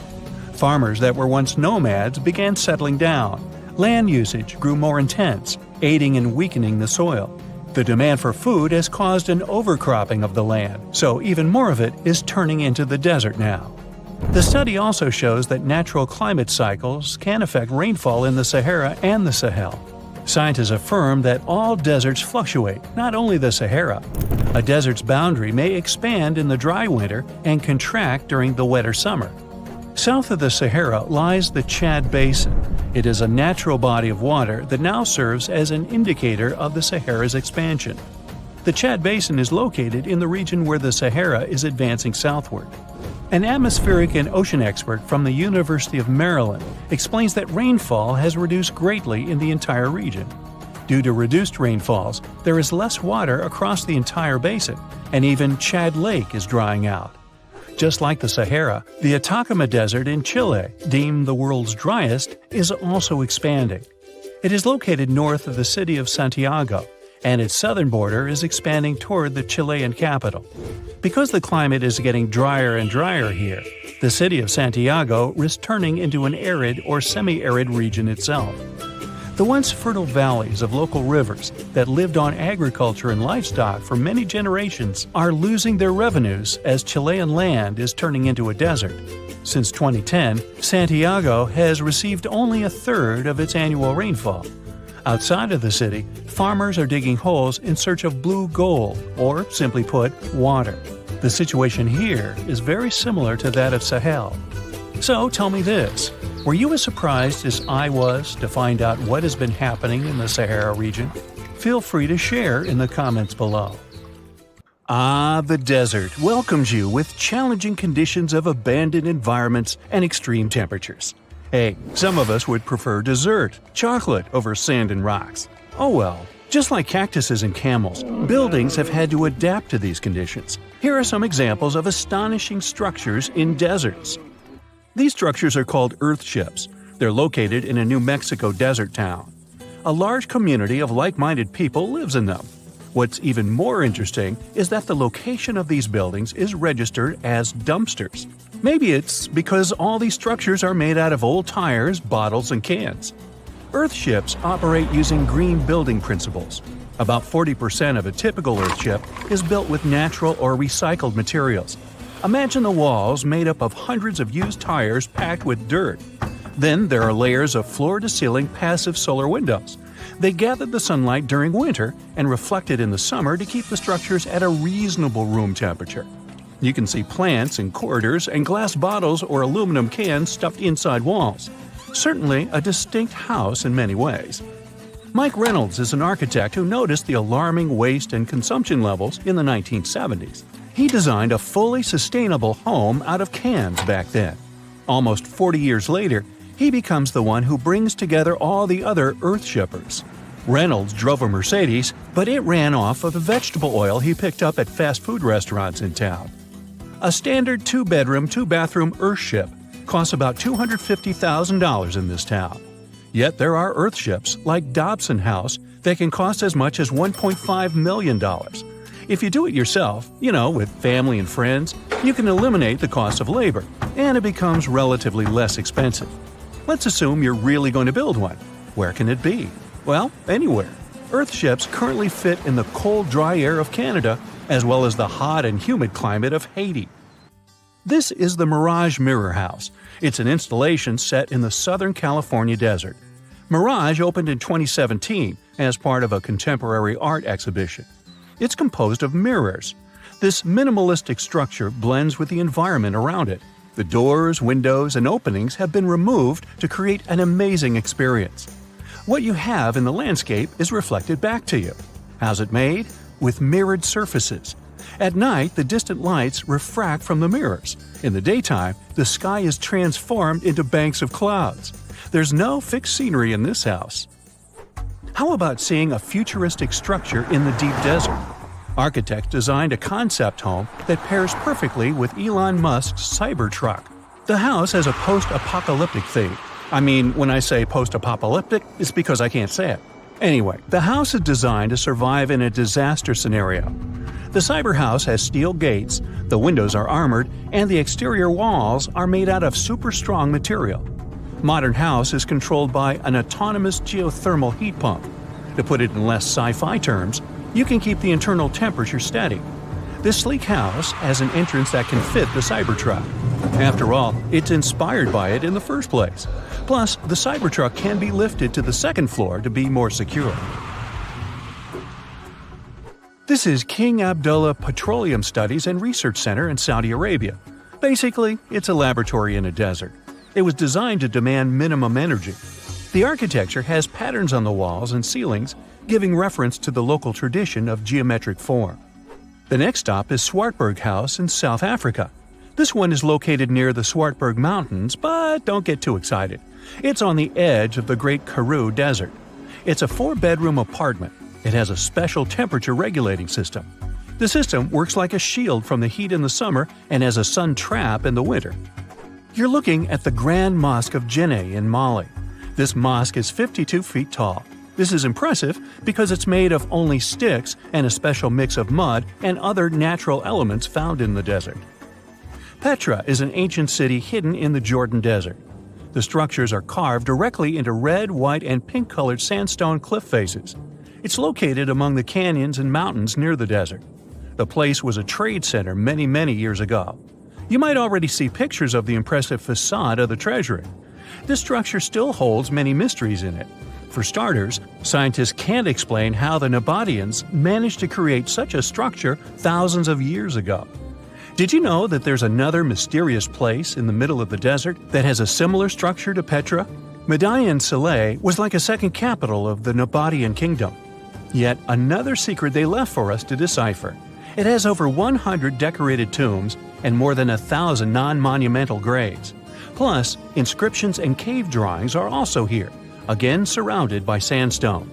Farmers that were once nomads began settling down. Land usage grew more intense, aiding in weakening the soil. The demand for food has caused an overcropping of the land, so even more of it is turning into the desert now. The study also shows that natural climate cycles can affect rainfall in the Sahara and the Sahel. Scientists affirm that all deserts fluctuate, not only the Sahara. A desert's boundary may expand in the dry winter and contract during the wetter summer. South of the Sahara lies the Chad Basin. It is a natural body of water that now serves as an indicator of the Sahara's expansion. The Chad Basin is located in the region where the Sahara is advancing southward. An atmospheric and ocean expert from the University of Maryland explains that rainfall has reduced greatly in the entire region. Due to reduced rainfalls, there is less water across the entire basin, and even Chad Lake is drying out. Just like the Sahara, the Atacama Desert in Chile, deemed the world's driest, is also expanding. It is located north of the city of Santiago, and its southern border is expanding toward the Chilean capital. Because the climate is getting drier and drier here, the city of Santiago risks turning into an arid or semi-arid region itself. The once fertile valleys of local rivers that lived on agriculture and livestock for many generations are losing their revenues as Chilean land is turning into a desert. Since 2010, Santiago has received only a third of its annual rainfall. Outside of the city, farmers are digging holes in search of blue gold, or simply put, water. The situation here is very similar to that of Sahel. So tell me this, were you as surprised as I was to find out what has been happening in the Sahara region? Feel free to share in the comments below. The desert welcomes you with challenging conditions of abandoned environments and extreme temperatures. Hey, some of us would prefer dessert, chocolate, over sand and rocks. Oh well. Just like cactuses and camels, buildings have had to adapt to these conditions. Here are some examples of astonishing structures in deserts. These structures are called earthships. They're located in a New Mexico desert town. A large community of like-minded people lives in them. What's even more interesting is that the location of these buildings is registered as dumpsters. Maybe it's because all these structures are made out of old tires, bottles, and cans. Earthships operate using green building principles. About 40% of a typical earthship is built with natural or recycled materials. Imagine the walls made up of hundreds of used tires packed with dirt. Then there are layers of floor-to-ceiling passive solar windows. They gather the sunlight during winter and reflect it in the summer to keep the structures at a reasonable room temperature. You can see plants in corridors and glass bottles or aluminum cans stuffed inside walls. Certainly a distinct house in many ways. Mike Reynolds is an architect who noticed the alarming waste and consumption levels in the 1970s. He designed a fully sustainable home out of cans back then. Almost 40 years later, he becomes the one who brings together all the other earthshippers. Reynolds drove a Mercedes, but it ran off of the vegetable oil he picked up at fast food restaurants in town. A standard 2-bedroom, 2-bathroom earthship costs about $250,000 in this town. Yet there are earthships like Dobson House that can cost as much as $1.5 million. If you do it yourself, with family and friends, you can eliminate the cost of labor, and it becomes relatively less expensive. Let's assume you're really going to build one. Where can it be? Well, anywhere. Earthships currently fit in the cold, dry air of Canada, as well as the hot and humid climate of Haiti. This is the Mirage Mirror House. It's an installation set in the Southern California desert. Mirage opened in 2017 as part of a contemporary art exhibition. It's composed of mirrors. This minimalistic structure blends with the environment around it. The doors, windows, and openings have been removed to create an amazing experience. What you have in the landscape is reflected back to you. How's it made? With mirrored surfaces. At night, the distant lights refract from the mirrors. In the daytime, the sky is transformed into banks of clouds. There's no fixed scenery in this house. How about seeing a futuristic structure in the deep desert? Architects designed a concept home that pairs perfectly with Elon Musk's Cybertruck. The house has a post-apocalyptic theme. I mean, when I say post-apocalyptic, it's because I can't say it. Anyway, the house is designed to survive in a disaster scenario. The cyber house has steel gates, the windows are armored, and the exterior walls are made out of super strong material. Modern house is controlled by an autonomous geothermal heat pump. To put it in less sci-fi terms, you can keep the internal temperature steady. This sleek house has an entrance that can fit the Cybertruck. After all, it's inspired by it in the first place. Plus, the Cybertruck can be lifted to the second floor to be more secure. This is King Abdullah Petroleum Studies and Research Center in Saudi Arabia. Basically, it's a laboratory in a desert. It was designed to demand minimum energy. The architecture has patterns on the walls and ceilings, giving reference to the local tradition of geometric form. The next stop is Swartberg House in South Africa. This one is located near the Swartberg Mountains, but don't get too excited. It's on the edge of the Great Karoo Desert. It's a 4-bedroom apartment. It has a special temperature regulating system. The system works like a shield from the heat in the summer and as a sun trap in the winter. You're looking at the Grand Mosque of Jinneh in Mali. This mosque is 52 feet tall. This is impressive because it's made of only sticks and a special mix of mud and other natural elements found in the desert. Petra is an ancient city hidden in the Jordan Desert. The structures are carved directly into red, white, and pink-colored sandstone cliff faces. It's located among the canyons and mountains near the desert. The place was a trade center many years ago. You might already see pictures of the impressive facade of the treasury. This structure still holds many mysteries in it. For starters, scientists can't explain how the Nabataeans managed to create such a structure thousands of years ago. Did you know that there's another mysterious place in the middle of the desert that has a similar structure to Petra? Madain Saleh was like a second capital of the Nabataean kingdom. Yet another secret they left for us to decipher. It has over 100 decorated tombs and more than 1,000 non-monumental graves. Plus, inscriptions and cave drawings are also here, again surrounded by sandstone.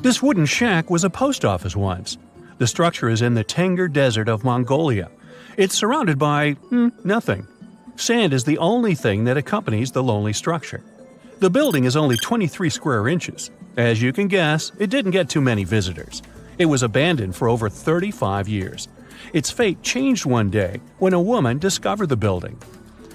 This wooden shack was a post office once. The structure is in the Tengger Desert of Mongolia. It's surrounded by nothing. Sand is the only thing that accompanies the lonely structure. The building is only 23 square inches. As you can guess, it didn't get too many visitors. It was abandoned for over 35 years. Its fate changed one day when a woman discovered the building.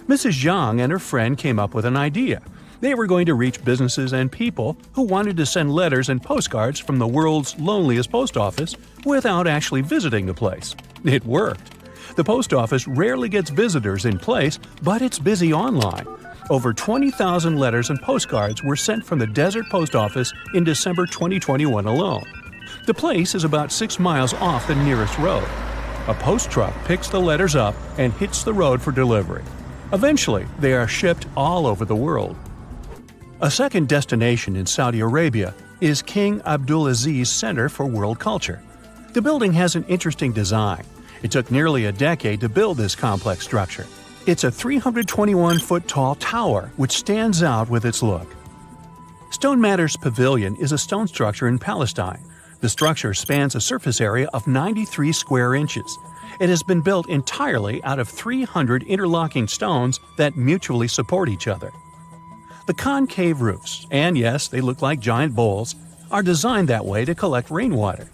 Mrs. Zhang and her friend came up with an idea. They were going to reach businesses and people who wanted to send letters and postcards from the world's loneliest post office without actually visiting the place. It worked. The post office rarely gets visitors in place, but it's busy online. Over 20,000 letters and postcards were sent from the Desert Post Office in December 2021 alone. The place is about 6 miles off the nearest road. A post truck picks the letters up and hits the road for delivery. Eventually, they are shipped all over the world. A second destination in Saudi Arabia is King Abdulaziz Center for World Culture. The building has an interesting design. It took nearly a decade to build this complex structure. It's a 321-foot-tall tower which stands out with its look. Stone Matters Pavilion is a stone structure in Palestine. The structure spans a surface area of 93 square inches. It has been built entirely out of 300 interlocking stones that mutually support each other. The concave roofs, and yes, they look like giant bowls, are designed that way to collect rainwater.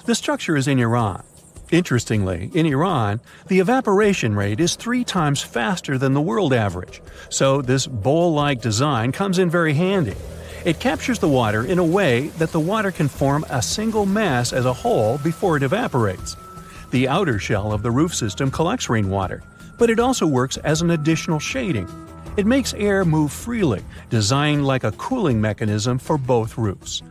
The structure is in Iran. Interestingly, in Iran, the evaporation rate is 3 times faster than the world average, so this bowl-like design comes in very handy. It captures the water in a way that the water can form a single mass as a whole before it evaporates. The outer shell of the roof system collects rainwater, but it also works as an additional shading. It makes air move freely, designed like a cooling mechanism for both roofs.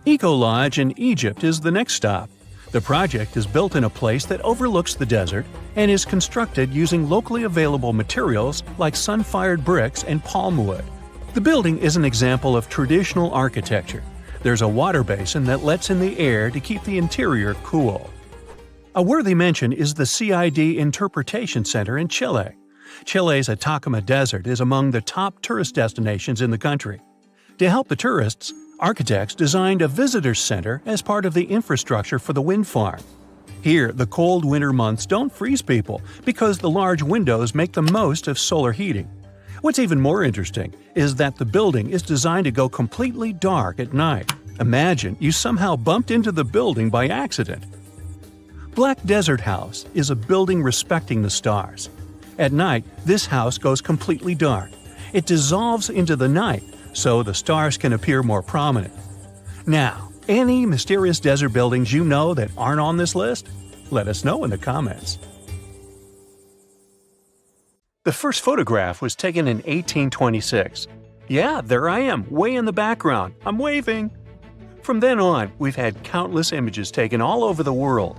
Eco Lodge in Egypt is the next stop. The project is built in a place that overlooks the desert and is constructed using locally available materials like sun-fired bricks and palm wood. The building is an example of traditional architecture. There's a water basin that lets in the air to keep the interior cool. A worthy mention is the CID Interpretation Center in Chile. Chile's Atacama Desert is among the top tourist destinations in the country. To help the tourists, architects designed a visitor center as part of the infrastructure for the wind farm. Here, the cold winter months don't freeze people because the large windows make the most of solar heating. What's even more interesting is that the building is designed to go completely dark at night. Imagine you somehow bumped into the building by accident. Black Desert House is a building respecting the stars. At night, this house goes completely dark. It dissolves into the night, so the stars can appear more prominent. Now, any mysterious desert buildings you know that aren't on this list? Let us know in the comments. The first photograph was taken in 1826. Yeah, there I am, way in the background. I'm waving. From then on, we've had countless images taken all over the world.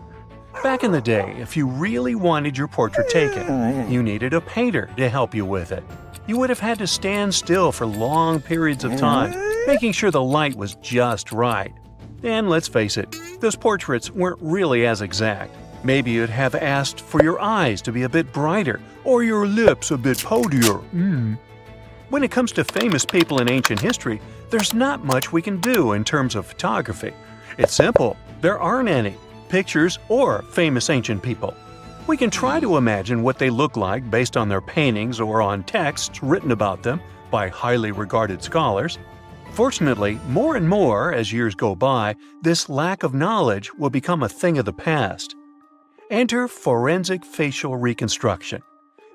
Back in the day, if you really wanted your portrait taken, you needed a painter to help you with it. You would have had to stand still for long periods of time, making sure the light was just right. And let's face it, those portraits weren't really as exact. Maybe you'd have asked for your eyes to be a bit brighter or your lips a bit poutier. When it comes to famous people in ancient history, there's not much we can do in terms of photography. It's simple. There aren't any pictures or famous ancient people. We can try to imagine what they look like based on their paintings or on texts written about them by highly regarded scholars. Fortunately, more and more as years go by, this lack of knowledge will become a thing of the past. Enter forensic facial reconstruction.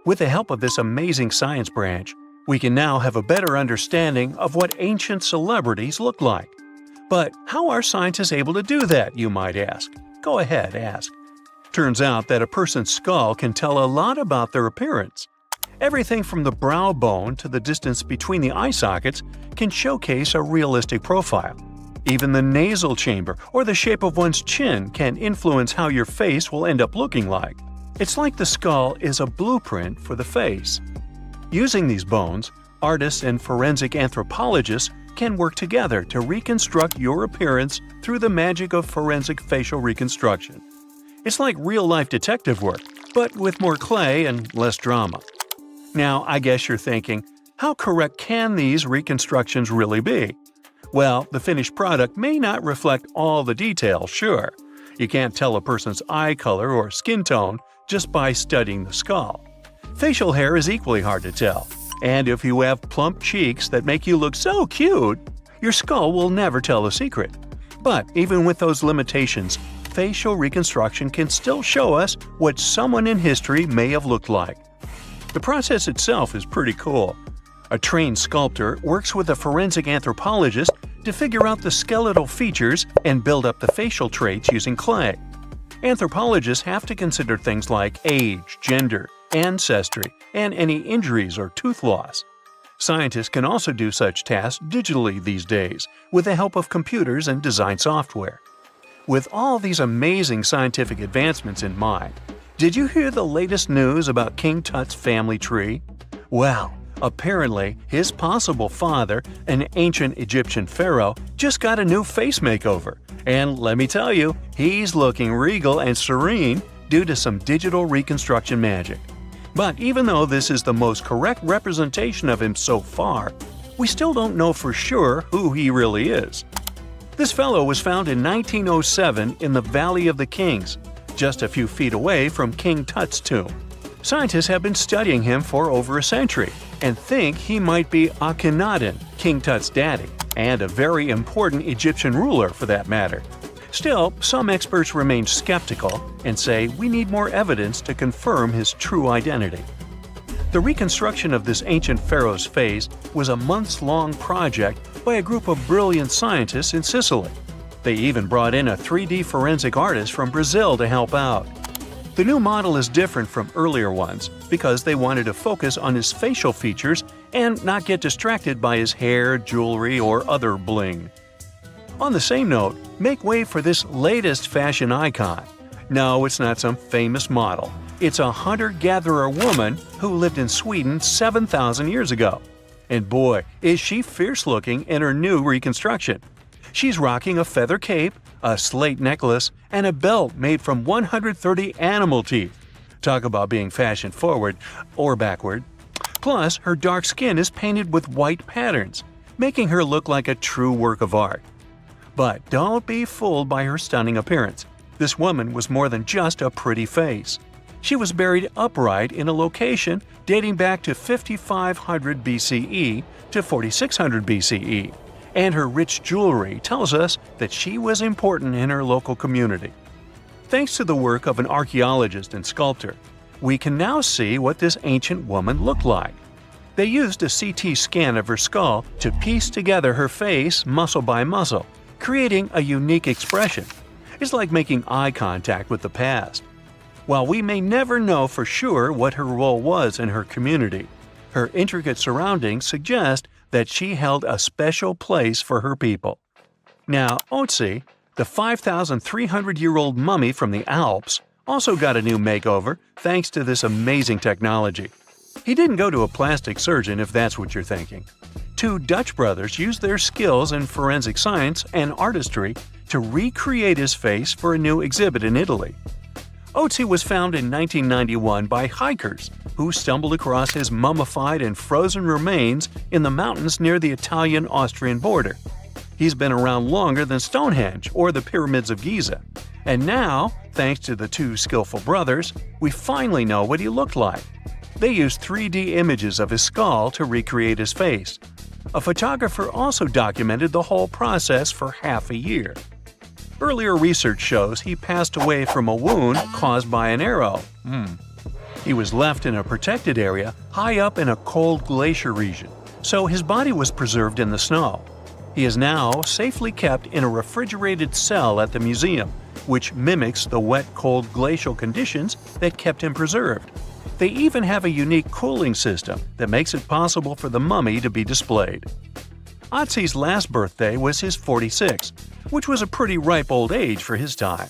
With the help of this amazing science branch, we can now have a better understanding of what ancient celebrities look like. But how are scientists able to do that, you might ask? Go ahead, ask. Turns out that a person's skull can tell a lot about their appearance. Everything from the brow bone to the distance between the eye sockets can showcase a realistic profile. Even the nasal chamber or the shape of one's chin can influence how your face will end up looking like. It's like the skull is a blueprint for the face. Using these bones, artists and forensic anthropologists can work together to reconstruct your appearance through the magic of forensic facial reconstruction. It's like real-life detective work, but with more clay and less drama. Now, I guess you're thinking, how correct can these reconstructions really be? Well, the finished product may not reflect all the details, sure. You can't tell a person's eye color or skin tone just by studying the skull. Facial hair is equally hard to tell. And if you have plump cheeks that make you look so cute, your skull will never tell the secret. But even with those limitations, facial reconstruction can still show us what someone in history may have looked like. The process itself is pretty cool. A trained sculptor works with a forensic anthropologist to figure out the skeletal features and build up the facial traits using clay. Anthropologists have to consider things like age, gender, ancestry, and any injuries or tooth loss. Scientists can also do such tasks digitally these days with the help of computers and design software. With all these amazing scientific advancements in mind, did you hear the latest news about King Tut's family tree? Well, apparently his possible father, an ancient Egyptian pharaoh, just got a new face makeover. And let me tell you, he's looking regal and serene due to some digital reconstruction magic. But even though this is the most correct representation of him so far, we still don't know for sure who he really is. This fellow was found in 1907 in the Valley of the Kings, just a few feet away from King Tut's tomb. Scientists have been studying him for over a century and think he might be Akhenaten, King Tut's daddy, and a very important Egyptian ruler for that matter. Still, some experts remain skeptical and say we need more evidence to confirm his true identity. The reconstruction of this ancient pharaoh's face was a months-long project by a group of brilliant scientists in Sicily. They even brought in a 3D forensic artist from Brazil to help out. The new model is different from earlier ones because they wanted to focus on his facial features and not get distracted by his hair, jewelry, or other bling. On the same note, make way for this latest fashion icon. No, it's not some famous model. It's a hunter-gatherer woman who lived in Sweden 7,000 years ago. And boy, is she fierce-looking in her new reconstruction. She's rocking a feather cape, a slate necklace, and a belt made from 130 animal teeth. Talk about being fashion-forward or backward. Plus, her dark skin is painted with white patterns, making her look like a true work of art. But don't be fooled by her stunning appearance. This woman was more than just a pretty face. She was buried upright in a location dating back to 5500 BCE to 4600 BCE, and her rich jewelry tells us that she was important in her local community. Thanks to the work of an archaeologist and sculptor, we can now see what this ancient woman looked like. They used a CT scan of her skull to piece together her face muscle by muscle, creating a unique expression. It's like making eye contact with the past. While we may never know for sure what her role was in her community, her intricate surroundings suggest that she held a special place for her people. Now, Otzi, the 5,300-year-old mummy from the Alps, also got a new makeover thanks to this amazing technology. He didn't go to a plastic surgeon if that's what you're thinking. Two Dutch brothers used their skills in forensic science and artistry to recreate his face for a new exhibit in Italy. Otzi was found in 1991 by hikers who stumbled across his mummified and frozen remains in the mountains near the Italian-Austrian border. He's been around longer than Stonehenge or the Pyramids of Giza. And now, thanks to the two skillful brothers, we finally know what he looked like. They used 3D images of his skull to recreate his face. A photographer also documented the whole process for half a year. Earlier research shows he passed away from a wound caused by an arrow. He was left in a protected area high up in a cold glacier region, so his body was preserved in the snow. He is now safely kept in a refrigerated cell at the museum, which mimics the wet, cold glacial conditions that kept him preserved. They even have a unique cooling system that makes it possible for the mummy to be displayed. Otzi's last birthday was his 46th, which was a pretty ripe old age for his time.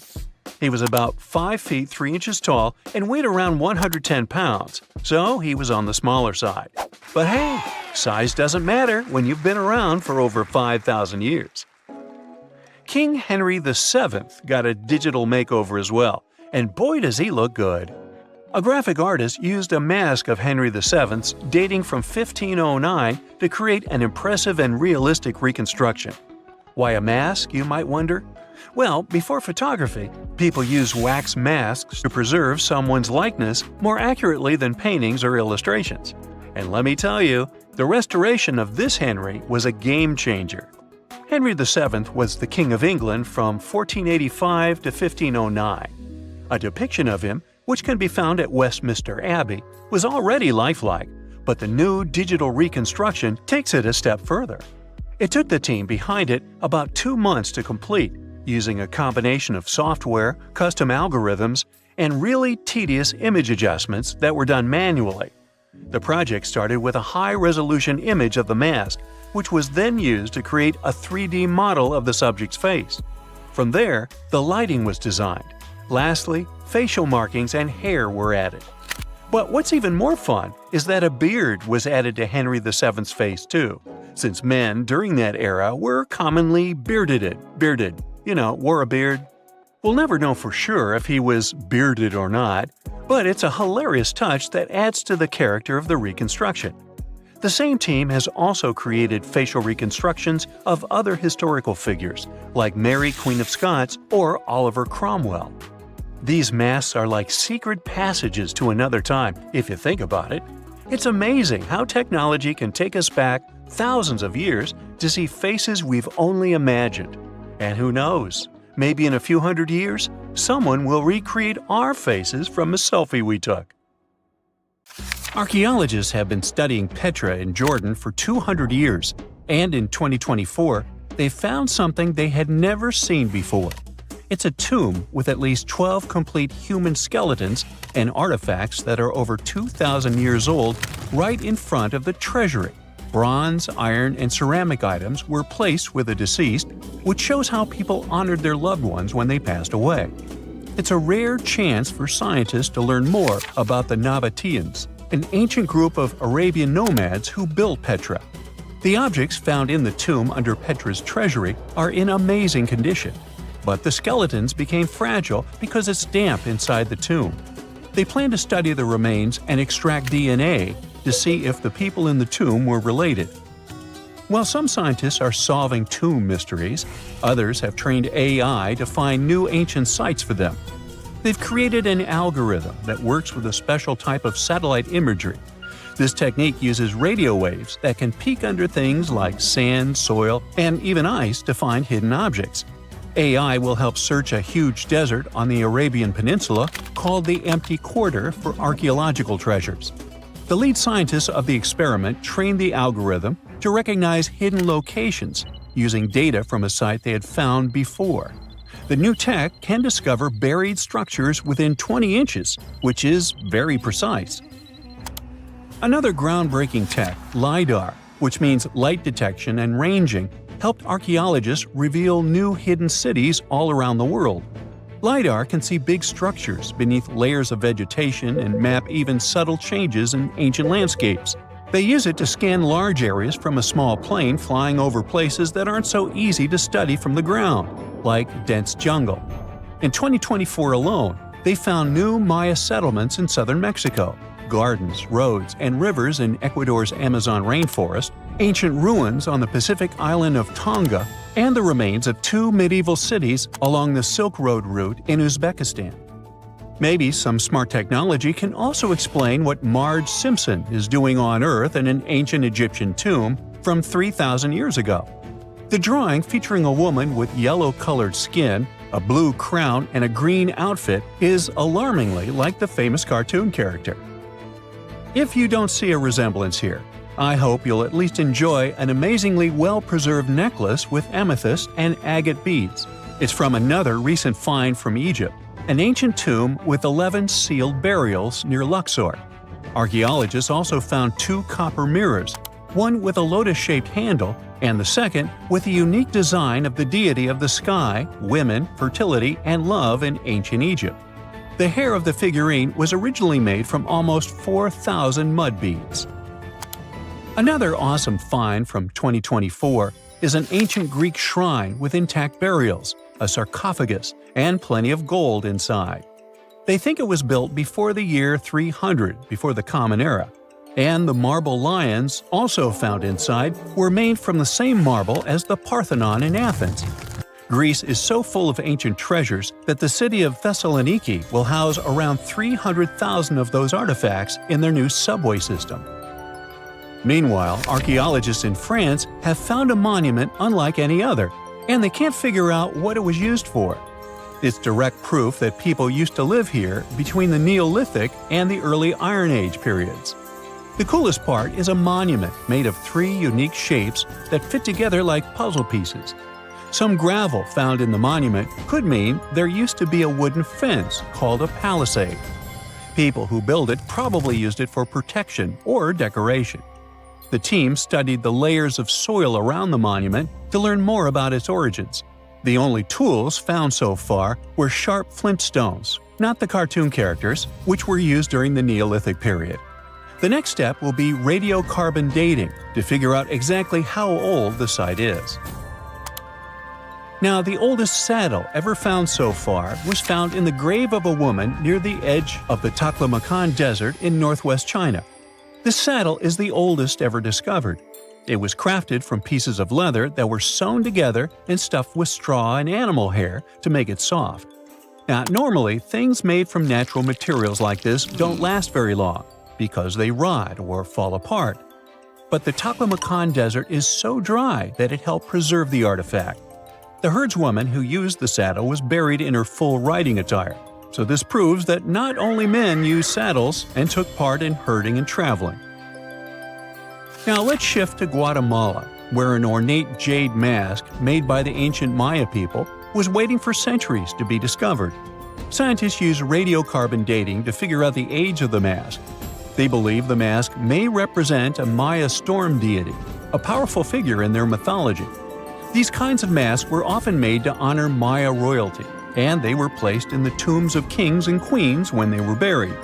He was about 5 feet 3 inches tall and weighed around 110 pounds, so he was on the smaller side. But hey, size doesn't matter when you've been around for over 5,000 years. King Henry VII got a digital makeover as well, and boy does he look good. A graphic artist used a mask of Henry VII's dating from 1509 to create an impressive and realistic reconstruction. Why a mask, you might wonder? Well, before photography, people used wax masks to preserve someone's likeness more accurately than paintings or illustrations. And let me tell you, the restoration of this Henry was a game changer. Henry VII was the King of England from 1485 to 1509. A depiction of him, which can be found at Westminster Abbey, was already lifelike, but the new digital reconstruction takes it a step further. It took the team behind it about 2 months to complete, using a combination of software, custom algorithms, and really tedious image adjustments that were done manually. The project started with a high-resolution image of the mask, which was then used to create a 3D model of the subject's face. From there, the lighting was designed. Lastly, facial markings and hair were added. But what's even more fun is that a beard was added to Henry VII's face too, since men during that era were commonly bearded, wore a beard. We'll never know for sure if he was bearded or not, but it's a hilarious touch that adds to the character of the reconstruction. The same team has also created facial reconstructions of other historical figures, like Mary, Queen of Scots, or Oliver Cromwell. These masks are like secret passages to another time, if you think about it. It's amazing how technology can take us back thousands of years to see faces we've only imagined. And who knows, maybe in a few hundred years, someone will recreate our faces from a selfie we took. Archaeologists have been studying Petra in Jordan for 200 years, and in 2024, they found something they had never seen before. It's a tomb with at least 12 complete human skeletons and artifacts that are over 2,000 years old right in front of the treasury. Bronze, iron, and ceramic items were placed with the deceased, which shows how people honored their loved ones when they passed away. It's a rare chance for scientists to learn more about the Nabateans, an ancient group of Arabian nomads who built Petra. The objects found in the tomb under Petra's treasury are in amazing condition, but the skeletons became fragile because it's damp inside the tomb. They plan to study the remains and extract DNA to see if the people in the tomb were related. While some scientists are solving tomb mysteries, others have trained AI to find new ancient sites for them. They've created an algorithm that works with a special type of satellite imagery. This technique uses radio waves that can peek under things like sand, soil, and even ice to find hidden objects. AI will help search a huge desert on the Arabian Peninsula called the Empty Quarter for archaeological treasures. The lead scientists of the experiment trained the algorithm to recognize hidden locations using data from a site they had found before. The new tech can discover buried structures within 20 inches, which is very precise. Another groundbreaking tech, LiDAR, which means light detection and ranging, helped archaeologists reveal new hidden cities all around the world. LiDAR can see big structures beneath layers of vegetation and map even subtle changes in ancient landscapes. They use it to scan large areas from a small plane flying over places that aren't so easy to study from the ground, like dense jungle. In 2024 alone, they found new Maya settlements in southern Mexico, gardens, roads, and rivers in Ecuador's Amazon rainforest, ancient ruins on the Pacific island of Tonga, and the remains of 2 medieval cities along the Silk Road route in Uzbekistan. Maybe some smart technology can also explain what Marge Simpson is doing on Earth in an ancient Egyptian tomb from 3,000 years ago. The drawing, featuring a woman with yellow-colored skin, a blue crown, and a green outfit, is alarmingly like the famous cartoon character. If you don't see a resemblance here, I hope you'll at least enjoy an amazingly well-preserved necklace with amethyst and agate beads. It's from another recent find from Egypt, an ancient tomb with 11 sealed burials near Luxor. Archaeologists also found 2 copper mirrors, one with a lotus-shaped handle and the second with a unique design of the deity of the sky, women, fertility, and love in ancient Egypt. The hair of the figurine was originally made from almost 4,000 mud beads. Another awesome find from 2024 is an ancient Greek shrine with intact burials, a sarcophagus, and plenty of gold inside. They think it was built before the year 300 before the Common Era, and the marble lions, also found inside, were made from the same marble as the Parthenon in Athens. Greece is so full of ancient treasures that the city of Thessaloniki will house around 300,000 of those artifacts in their new subway system. Meanwhile, archaeologists in France have found a monument unlike any other, and they can't figure out what it was used for. It's direct proof that people used to live here between the Neolithic and the early Iron Age periods. The coolest part is a monument made of 3 unique shapes that fit together like puzzle pieces. Some gravel found in the monument could mean there used to be a wooden fence called a palisade. People who built it probably used it for protection or decoration. The team studied the layers of soil around the monument to learn more about its origins. The only tools found so far were sharp flint stones, not the cartoon characters, which were used during the Neolithic period. The next step will be radiocarbon dating to figure out exactly how old the site is. Now, the oldest saddle ever found so far was found in the grave of a woman near the edge of the Taklamakan Desert in northwest China. This saddle is the oldest ever discovered. It was crafted from pieces of leather that were sewn together and stuffed with straw and animal hair to make it soft. Now, normally, things made from natural materials like this don't last very long because they rot or fall apart. But the Taklamakan Desert is so dry that it helped preserve the artifact. The herdswoman who used the saddle was buried in her full riding attire, so this proves that not only men used saddles and took part in herding and traveling. Now let's shift to Guatemala, where an ornate jade mask made by the ancient Maya people was waiting for centuries to be discovered. Scientists use radiocarbon dating to figure out the age of the mask. They believe the mask may represent a Maya storm deity, a powerful figure in their mythology. These kinds of masks were often made to honor Maya royalty, and they were placed in the tombs of kings and queens when they were buried.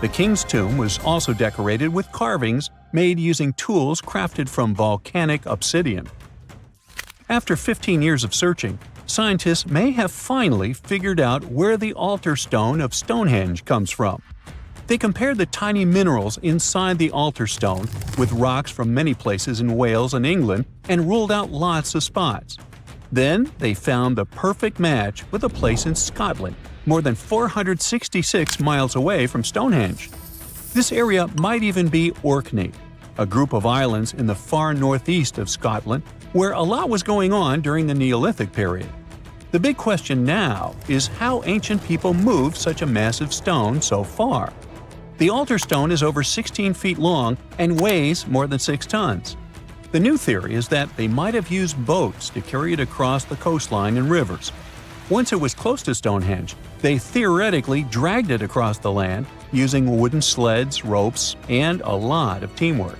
The king's tomb was also decorated with carvings made using tools crafted from volcanic obsidian. After 15 years of searching, scientists may have finally figured out where the altar stone of Stonehenge comes from. They compared the tiny minerals inside the altar stone with rocks from many places in Wales and England and ruled out lots of spots. Then they found the perfect match with a place in Scotland, more than 466 miles away from Stonehenge. This area might even be Orkney, a group of islands in the far northeast of Scotland where a lot was going on during the Neolithic period. The big question now is how ancient people moved such a massive stone so far. The altar stone is over 16 feet long and weighs more than 6 tons. The new theory is that they might have used boats to carry it across the coastline and rivers. Once it was close to Stonehenge, they theoretically dragged it across the land using wooden sleds, ropes, and a lot of teamwork.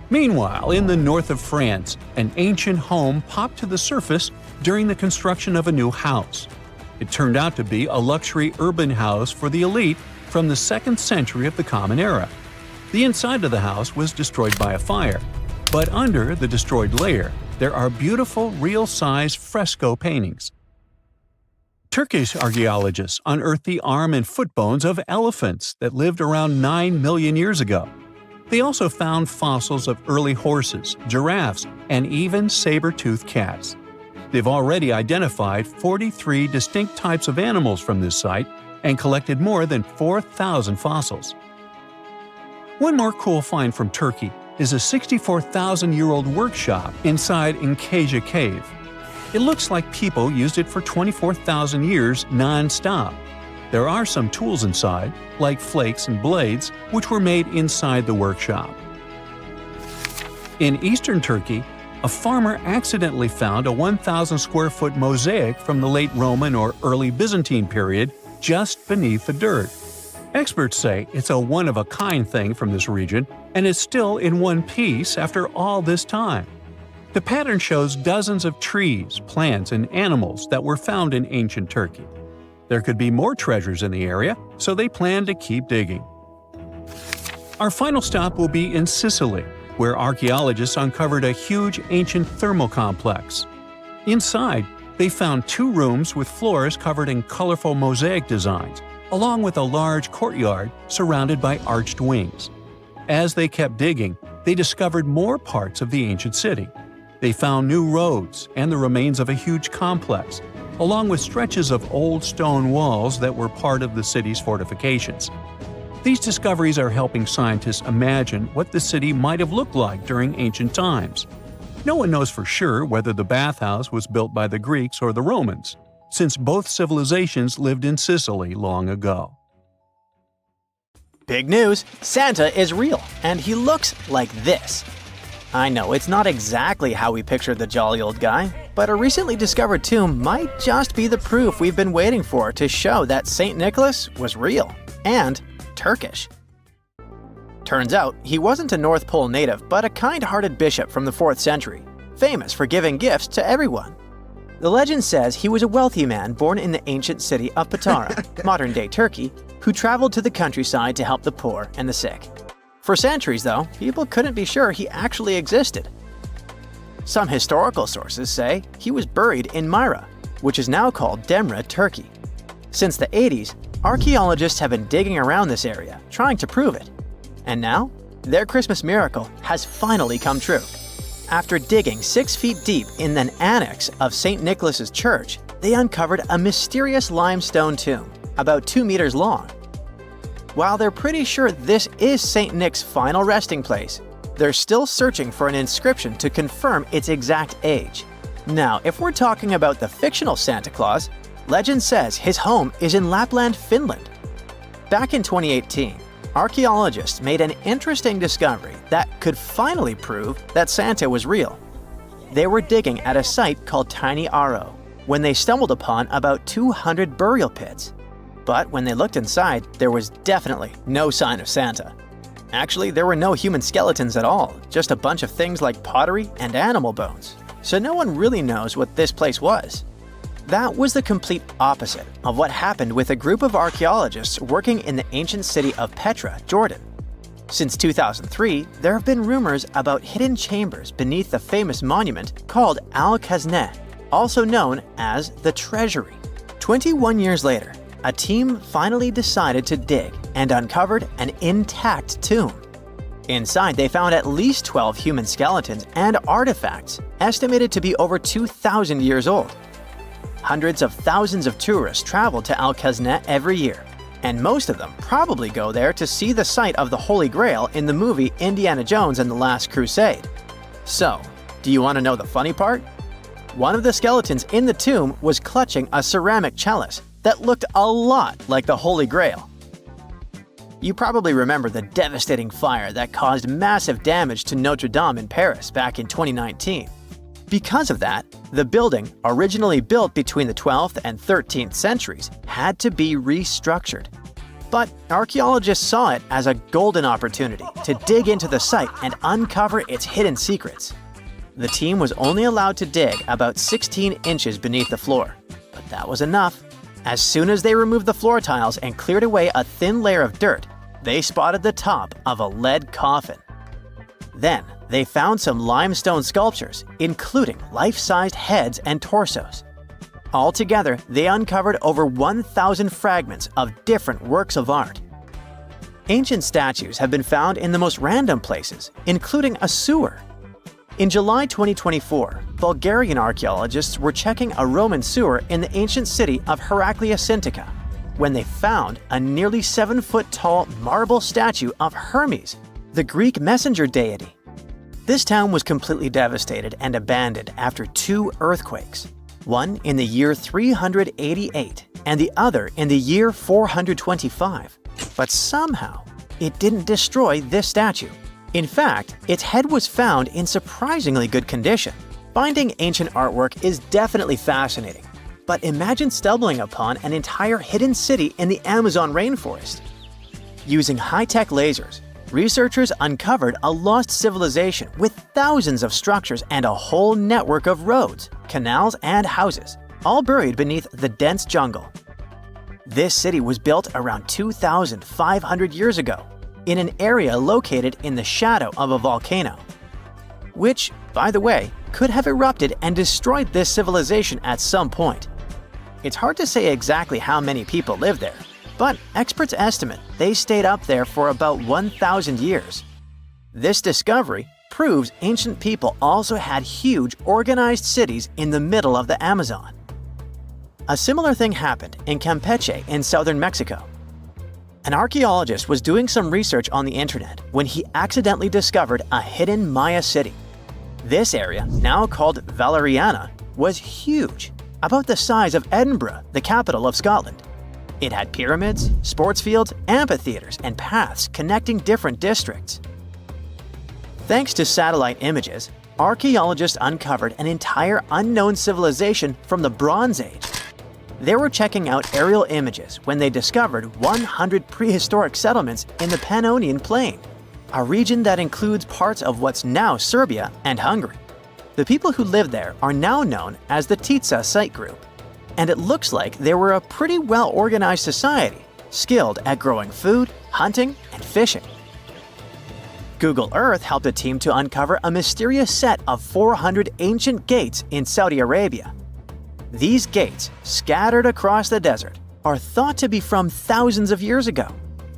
Meanwhile, in the north of France, an ancient home popped to the surface during the construction of a new house. It turned out to be a luxury urban house for the elite from the 2nd century of the Common Era. The inside of the house was destroyed by a fire, but under the destroyed layer, there are beautiful real-size fresco paintings. Turkish archaeologists unearthed the arm and foot bones of elephants that lived around 9 million years ago. They also found fossils of early horses, giraffes, and even saber-toothed cats. They've already identified 43 distinct types of animals from this site and collected more than 4,000 fossils. One more cool find from Turkey is a 64,000-year-old workshop inside Inkaja Cave. It looks like people used it for 24,000 years non-stop. There are some tools inside, like flakes and blades, which were made inside the workshop. In eastern Turkey, a farmer accidentally found a 1,000-square-foot mosaic from the late Roman or early Byzantine period just beneath the dirt. Experts say it's a one-of-a-kind thing from this region and is still in one piece after all this time. The pattern shows dozens of trees, plants, and animals that were found in ancient Turkey. There could be more treasures in the area, so they plan to keep digging. Our final stop will be in Sicily, where archaeologists uncovered a huge ancient thermal complex. Inside, they found 2 rooms with floors covered in colorful mosaic designs, along with a large courtyard surrounded by arched wings. As they kept digging, they discovered more parts of the ancient city. They found new roads and the remains of a huge complex, along with stretches of old stone walls that were part of the city's fortifications. These discoveries are helping scientists imagine what the city might have looked like during ancient times. No one knows for sure whether the bathhouse was built by the Greeks or the Romans, since both civilizations lived in Sicily long ago. Big news! Santa is real, and he looks like this. I know it's not exactly how we pictured the jolly old guy, but a recently discovered tomb might just be the proof we've been waiting for to show that St. Nicholas was real and Turkish. Turns out, he wasn't a North Pole native, but a kind-hearted bishop from the 4th century, famous for giving gifts to everyone. The legend says he was a wealthy man born in the ancient city of Patara, modern-day Turkey, who traveled to the countryside to help the poor and the sick. For centuries, though, people couldn't be sure he actually existed. Some historical sources say he was buried in Myra, which is now called Demre, Turkey. Since the 80s, archaeologists have been digging around this area, trying to prove it. And now, their Christmas miracle has finally come true. After digging 6 feet deep in an annex of St. Nicholas's church, they uncovered a mysterious limestone tomb, about 2 meters long. While they're pretty sure this is St. Nick's final resting place, they're still searching for an inscription to confirm its exact age. Now, if we're talking about the fictional Santa Claus, legend says his home is in Lapland, Finland. Back in 2018, archaeologists made an interesting discovery that could finally prove that Santa was real. They were digging at a site called Tiny Aro when they stumbled upon about 200 burial pits. But when they looked inside, there was definitely no sign of Santa. Actually, there were no human skeletons at all, just a bunch of things like pottery and animal bones. So no one really knows what this place was. That was the complete opposite of what happened with a group of archaeologists working in the ancient city of Petra, Jordan. Since 2003, there have been rumors about hidden chambers beneath the famous monument called Al-Khazneh, also known as the Treasury. 21 years later, a team finally decided to dig and uncovered an intact tomb. Inside, they found at least 12 human skeletons and artifacts, estimated to be over 2,000 years old. Hundreds of thousands of tourists travel to Al-Khazneh every year, and most of them probably go there to see the site of the Holy Grail in the movie Indiana Jones and the Last Crusade. So, do you want to know the funny part? One of the skeletons in the tomb was clutching a ceramic chalice that looked a lot like the Holy Grail. You probably remember the devastating fire that caused massive damage to Notre Dame in Paris back in 2019. Because of that, the building, originally built between the 12th and 13th centuries, had to be restructured. But archaeologists saw it as a golden opportunity to dig into the site and uncover its hidden secrets. The team was only allowed to dig about 16 inches beneath the floor, but that was enough. As soon as they removed the floor tiles and cleared away a thin layer of dirt, they spotted the top of a lead coffin. Then, they found some limestone sculptures, including life-sized heads and torsos. Altogether, they uncovered over 1,000 fragments of different works of art. Ancient statues have been found in the most random places, including a sewer. In July 2024, Bulgarian archaeologists were checking a Roman sewer in the ancient city of Heraclea Sintica when they found a nearly 7-foot-tall marble statue of Hermes, the Greek messenger deity. This town was completely devastated and abandoned after 2 earthquakes, one in the year 388 and the other in the year 425. But somehow, it didn't destroy this statue. In fact, its head was found in surprisingly good condition. Finding ancient artwork is definitely fascinating, but imagine stumbling upon an entire hidden city in the Amazon rainforest. Using high-tech lasers, researchers uncovered a lost civilization with thousands of structures and a whole network of roads, canals, and houses, all buried beneath the dense jungle. This city was built around 2,500 years ago, in an area located in the shadow of a volcano, which, by the way, could have erupted and destroyed this civilization at some point. It's hard to say exactly how many people lived there, but experts estimate they stayed up there for about 1,000 years. This discovery proves ancient people also had huge, organized cities in the middle of the Amazon. A similar thing happened in Campeche in southern Mexico. An archaeologist was doing some research on the internet when he accidentally discovered a hidden Maya city. This area, now called Valeriana, was huge, about the size of Edinburgh, the capital of Scotland. It had pyramids, sports fields, amphitheaters, and paths connecting different districts. Thanks to satellite images, archaeologists uncovered an entire unknown civilization from the Bronze Age. They were checking out aerial images when they discovered 100 prehistoric settlements in the Pannonian Plain, a region that includes parts of what's now Serbia and Hungary. The people who lived there are now known as the Titsa Site Group, and it looks like they were a pretty well-organized society, skilled at growing food, hunting, and fishing. Google Earth helped a team to uncover a mysterious set of 400 ancient gates in Saudi Arabia. These gates, scattered across the desert, are thought to be from thousands of years ago.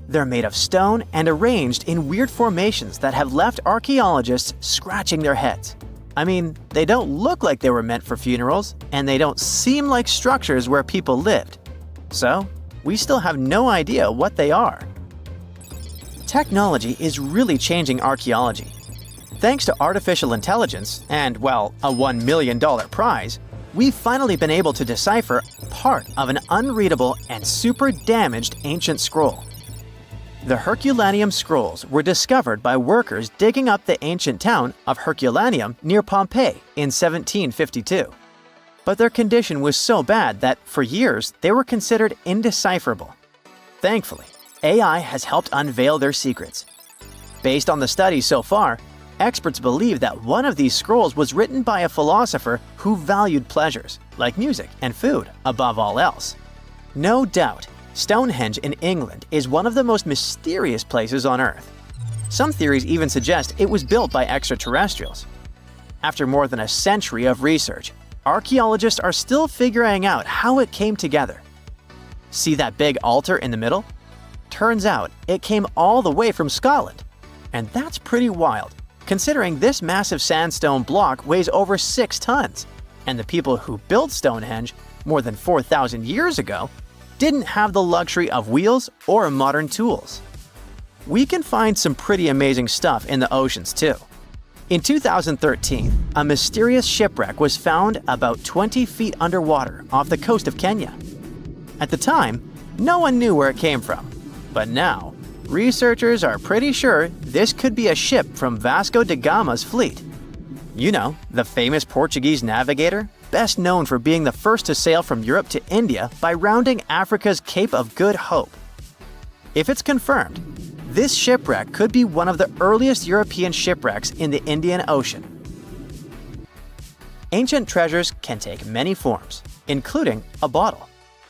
They're made of stone and arranged in weird formations that have left archaeologists scratching their heads. I mean, they don't look like they were meant for funerals, and they don't seem like structures where people lived. So, we still have no idea what they are. Technology is really changing archaeology. Thanks to artificial intelligence and, well, a $1 million prize, we've finally been able to decipher part of an unreadable and super damaged ancient scroll. The Herculaneum scrolls were discovered by workers digging up the ancient town of Herculaneum near Pompeii in 1752. But their condition was so bad that, for years, they were considered indecipherable. Thankfully, AI has helped unveil their secrets. Based on the studies so far, experts believe that one of these scrolls was written by a philosopher who valued pleasures, like music and food, above all else. No doubt, Stonehenge in England is one of the most mysterious places on Earth. Some theories even suggest it was built by extraterrestrials. After more than a century of research, archaeologists are still figuring out how it came together. See that big altar in the middle? Turns out it came all the way from Scotland. And that's pretty wild, considering this massive sandstone block weighs over 6 tons, and the people who built Stonehenge more than 4,000 years ago didn't have the luxury of wheels or modern tools. We can find some pretty amazing stuff in the oceans too. In 2013, a mysterious shipwreck was found about 20 feet underwater off the coast of Kenya. At the time, no one knew where it came from, but now, researchers are pretty sure this could be a ship from Vasco da Gama's fleet. You know, the famous Portuguese navigator, best known for being the first to sail from Europe to India by rounding Africa's Cape of Good Hope. If it's confirmed, this shipwreck could be one of the earliest European shipwrecks in the Indian Ocean. Ancient treasures can take many forms, including a bottle.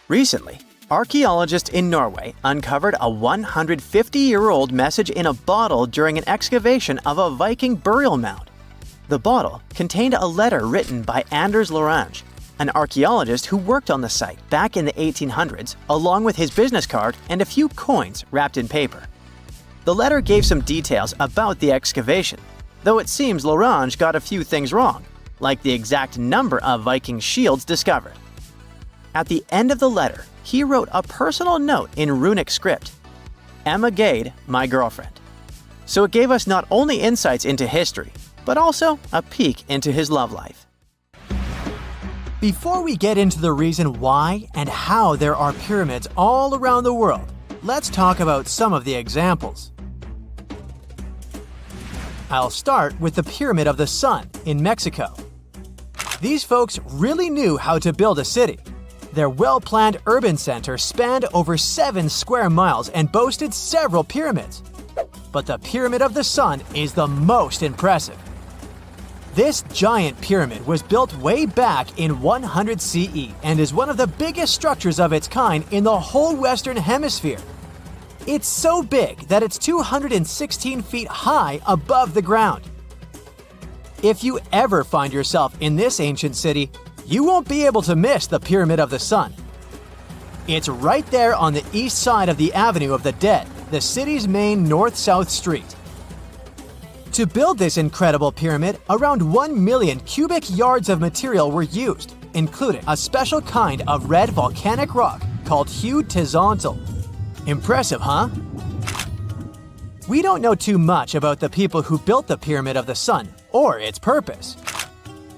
Recently, archaeologists in Norway uncovered a 150-year-old message in a bottle during an excavation of a Viking burial mound. The bottle contained a letter written by Anders Lorange, an archaeologist who worked on the site back in the 1800s, along with his business card and a few coins wrapped in paper. The letter gave some details about the excavation, though it seems L'Orange got a few things wrong, like the exact number of Viking shields discovered. At the end of the letter, he wrote a personal note in runic script, "Emma Gade, my girlfriend." So it gave us not only insights into history, but also a peek into his love life. Before we get into the reason why and how there are pyramids all around the world, let's talk about some of the examples. I'll start with the Pyramid of the Sun in Mexico. These folks really knew how to build a city. Their well-planned urban center spanned over 7 square miles and boasted several pyramids. But the Pyramid of the Sun is the most impressive. This giant pyramid was built way back in 100 CE and is one of the biggest structures of its kind in the whole Western Hemisphere. It's so big that it's 216 feet high above the ground. If you ever find yourself in this ancient city, you won't be able to miss the Pyramid of the Sun. It's right there on the east side of the Avenue of the Dead, the city's main north-south street. To build this incredible pyramid, around 1 million cubic yards of material were used, including a special kind of red volcanic rock called hued tezontle. Impressive, huh? We don't know too much about the people who built the Pyramid of the Sun or its purpose.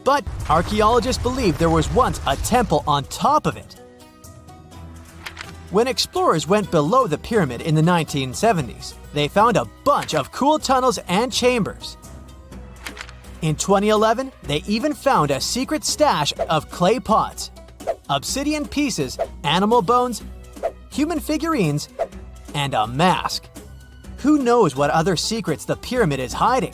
But archaeologists believe there was once a temple on top of it. When explorers went below the pyramid in the 1970s, they found a bunch of cool tunnels and chambers. In 2011, they even found a secret stash of clay pots, obsidian pieces, animal bones, human figurines, and a mask. Who knows what other secrets the pyramid is hiding?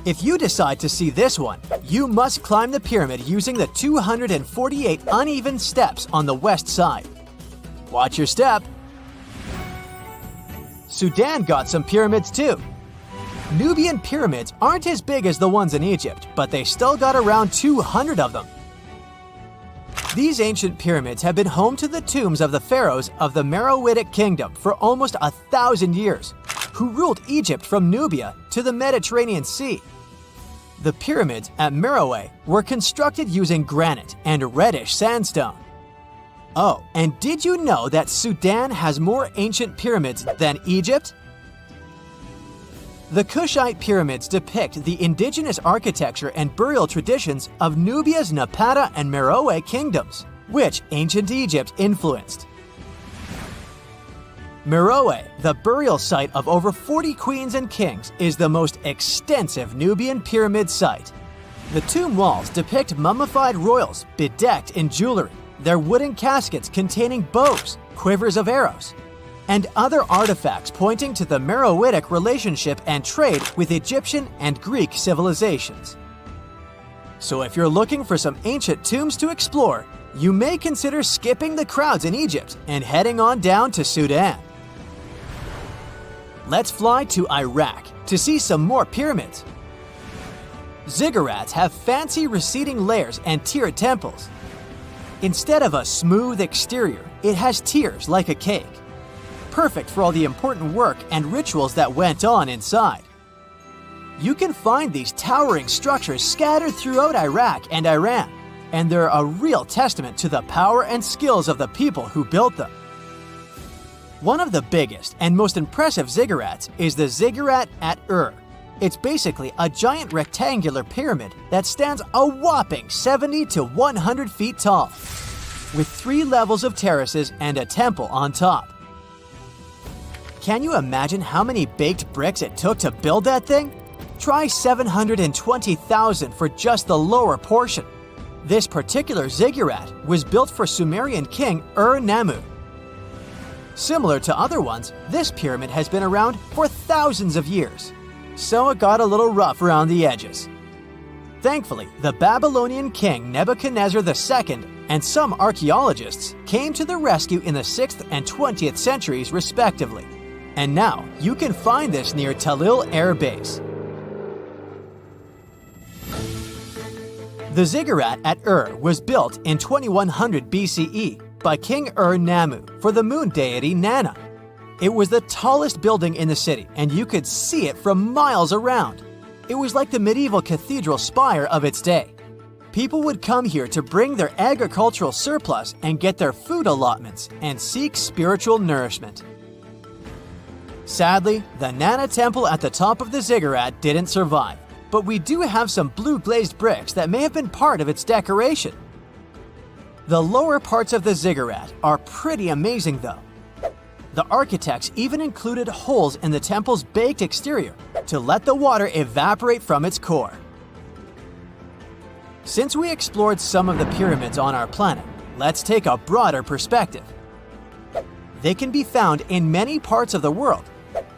If you decide to see this one, you must climb the pyramid using the 248 uneven steps on the west side. Watch your step. Sudan got some pyramids too. Nubian pyramids aren't as big as the ones in Egypt, but they still got around 200 of them. These ancient pyramids have been home to the tombs of the pharaohs of the Meroitic Kingdom for almost 1,000 years, who ruled Egypt from Nubia to the Mediterranean Sea. The pyramids at Meroe were constructed using granite and reddish sandstone. Oh, and did you know that Sudan has more ancient pyramids than Egypt? The Kushite pyramids depict the indigenous architecture and burial traditions of Nubia's Napata and Meroe kingdoms, which ancient Egypt influenced. Meroe, the burial site of over 40 queens and kings, is the most extensive Nubian pyramid site. The tomb walls depict mummified royals bedecked in jewelry, their wooden caskets containing bows, quivers of arrows, and other artifacts pointing to the Meroitic relationship and trade with Egyptian and Greek civilizations. So if you're looking for some ancient tombs to explore, you may consider skipping the crowds in Egypt and heading on down to Sudan. Let's fly to Iraq to see some more pyramids. Ziggurats have fancy receding layers and tiered temples. Instead of a smooth exterior, it has tiers like a cake. Perfect for all the important work and rituals that went on inside. You can find these towering structures scattered throughout Iraq and Iran, and they're a real testament to the power and skills of the people who built them. One of the biggest and most impressive ziggurats is the ziggurat at Ur. It's basically a giant rectangular pyramid that stands a whopping 70 to 100 feet tall, with 3 levels of terraces and a temple on top. Can you imagine how many baked bricks it took to build that thing? Try 720,000 for just the lower portion. This particular ziggurat was built for Sumerian king Ur-Nammu. Similar to other ones, this pyramid has been around for thousands of years, so it got a little rough around the edges. Thankfully, the Babylonian king Nebuchadnezzar II and some archaeologists came to the rescue in the 6th and 20th centuries respectively, and now you can find this near Talil Air Base. The ziggurat at Ur was built in 2100 BCE by King Ur-Nammu for the moon deity Nana. It was the tallest building in the city, and you could see it from miles around. It was like the medieval cathedral spire of its day. People would come here to bring their agricultural surplus and get their food allotments and seek spiritual nourishment. Sadly, the Nana temple at the top of the ziggurat didn't survive, but we do have some blue glazed bricks that may have been part of its decoration. The lower parts of the ziggurat are pretty amazing though. The architects even included holes in the temple's baked exterior to let the water evaporate from its core. Since we explored some of the pyramids on our planet, let's take a broader perspective. They can be found in many parts of the world.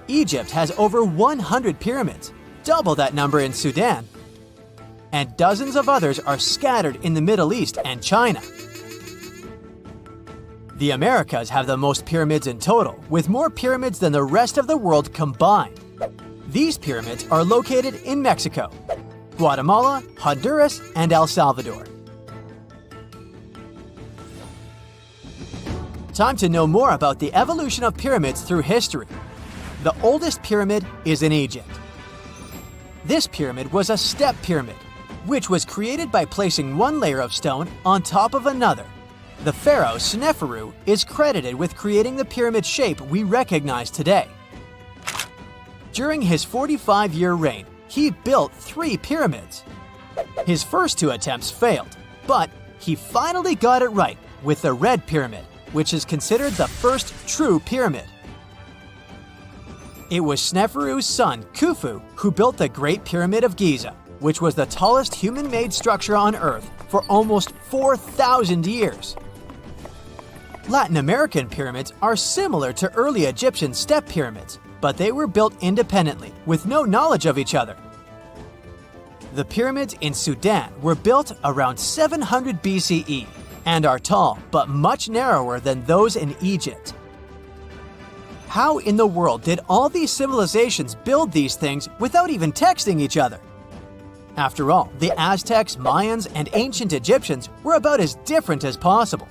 Egypt has over 100 pyramids, double that number in Sudan, and dozens of others are scattered in the Middle East and China. The Americas have the most pyramids in total, with more pyramids than the rest of the world combined. These pyramids are located in Mexico, Guatemala, Honduras, and El Salvador. Time to know more about the evolution of pyramids through history. The oldest pyramid is in Egypt. This pyramid was a step pyramid, which was created by placing one layer of stone on top of another. The pharaoh Sneferu is credited with creating the pyramid shape we recognize today. During his 45-year reign, he built 3 pyramids. His first 2 attempts failed, but he finally got it right with the Red Pyramid, which is considered the first true pyramid. It was Sneferu's son, Khufu, who built the Great Pyramid of Giza, which was the tallest human-made structure on Earth for almost 4,000 years. Latin American pyramids are similar to early Egyptian step pyramids, but they were built independently with no knowledge of each other. The pyramids in Sudan were built around 700 BCE and are tall but much narrower than those in Egypt. How in the world did all these civilizations build these things without even texting each other? After all, the Aztecs, Mayans, and ancient Egyptians were about as different as possible.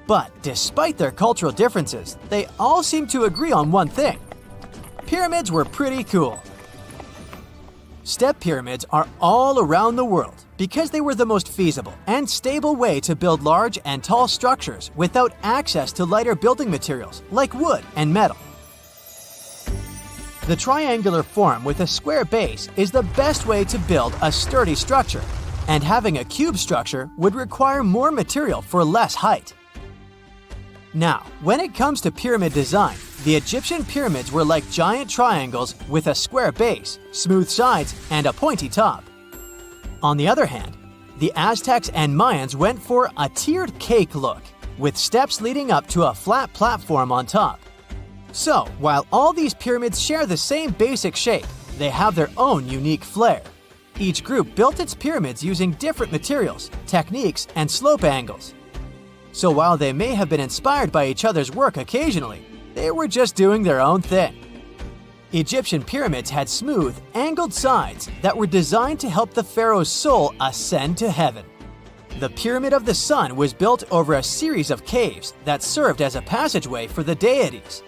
But despite their cultural differences, they all seem to agree on one thing. Pyramids were pretty cool. Step pyramids are all around the world because they were the most feasible and stable way to build large and tall structures without access to lighter building materials like wood and metal. The triangular form with a square base is the best way to build a sturdy structure, and having a cube structure would require more material for less height. Now, when it comes to pyramid design, the Egyptian pyramids were like giant triangles with a square base, smooth sides, and a pointy top. On the other hand, the Aztecs and Mayans went for a tiered cake look, with steps leading up to a flat platform on top. So, while all these pyramids share the same basic shape, they have their own unique flair. Each group built its pyramids using different materials, techniques, and slope angles. So while they may have been inspired by each other's work occasionally, they were just doing their own thing. Egyptian pyramids had smooth, angled sides that were designed to help the pharaoh's soul ascend to heaven. The Pyramid of the Sun was built over a series of caves that served as a passageway for the deities.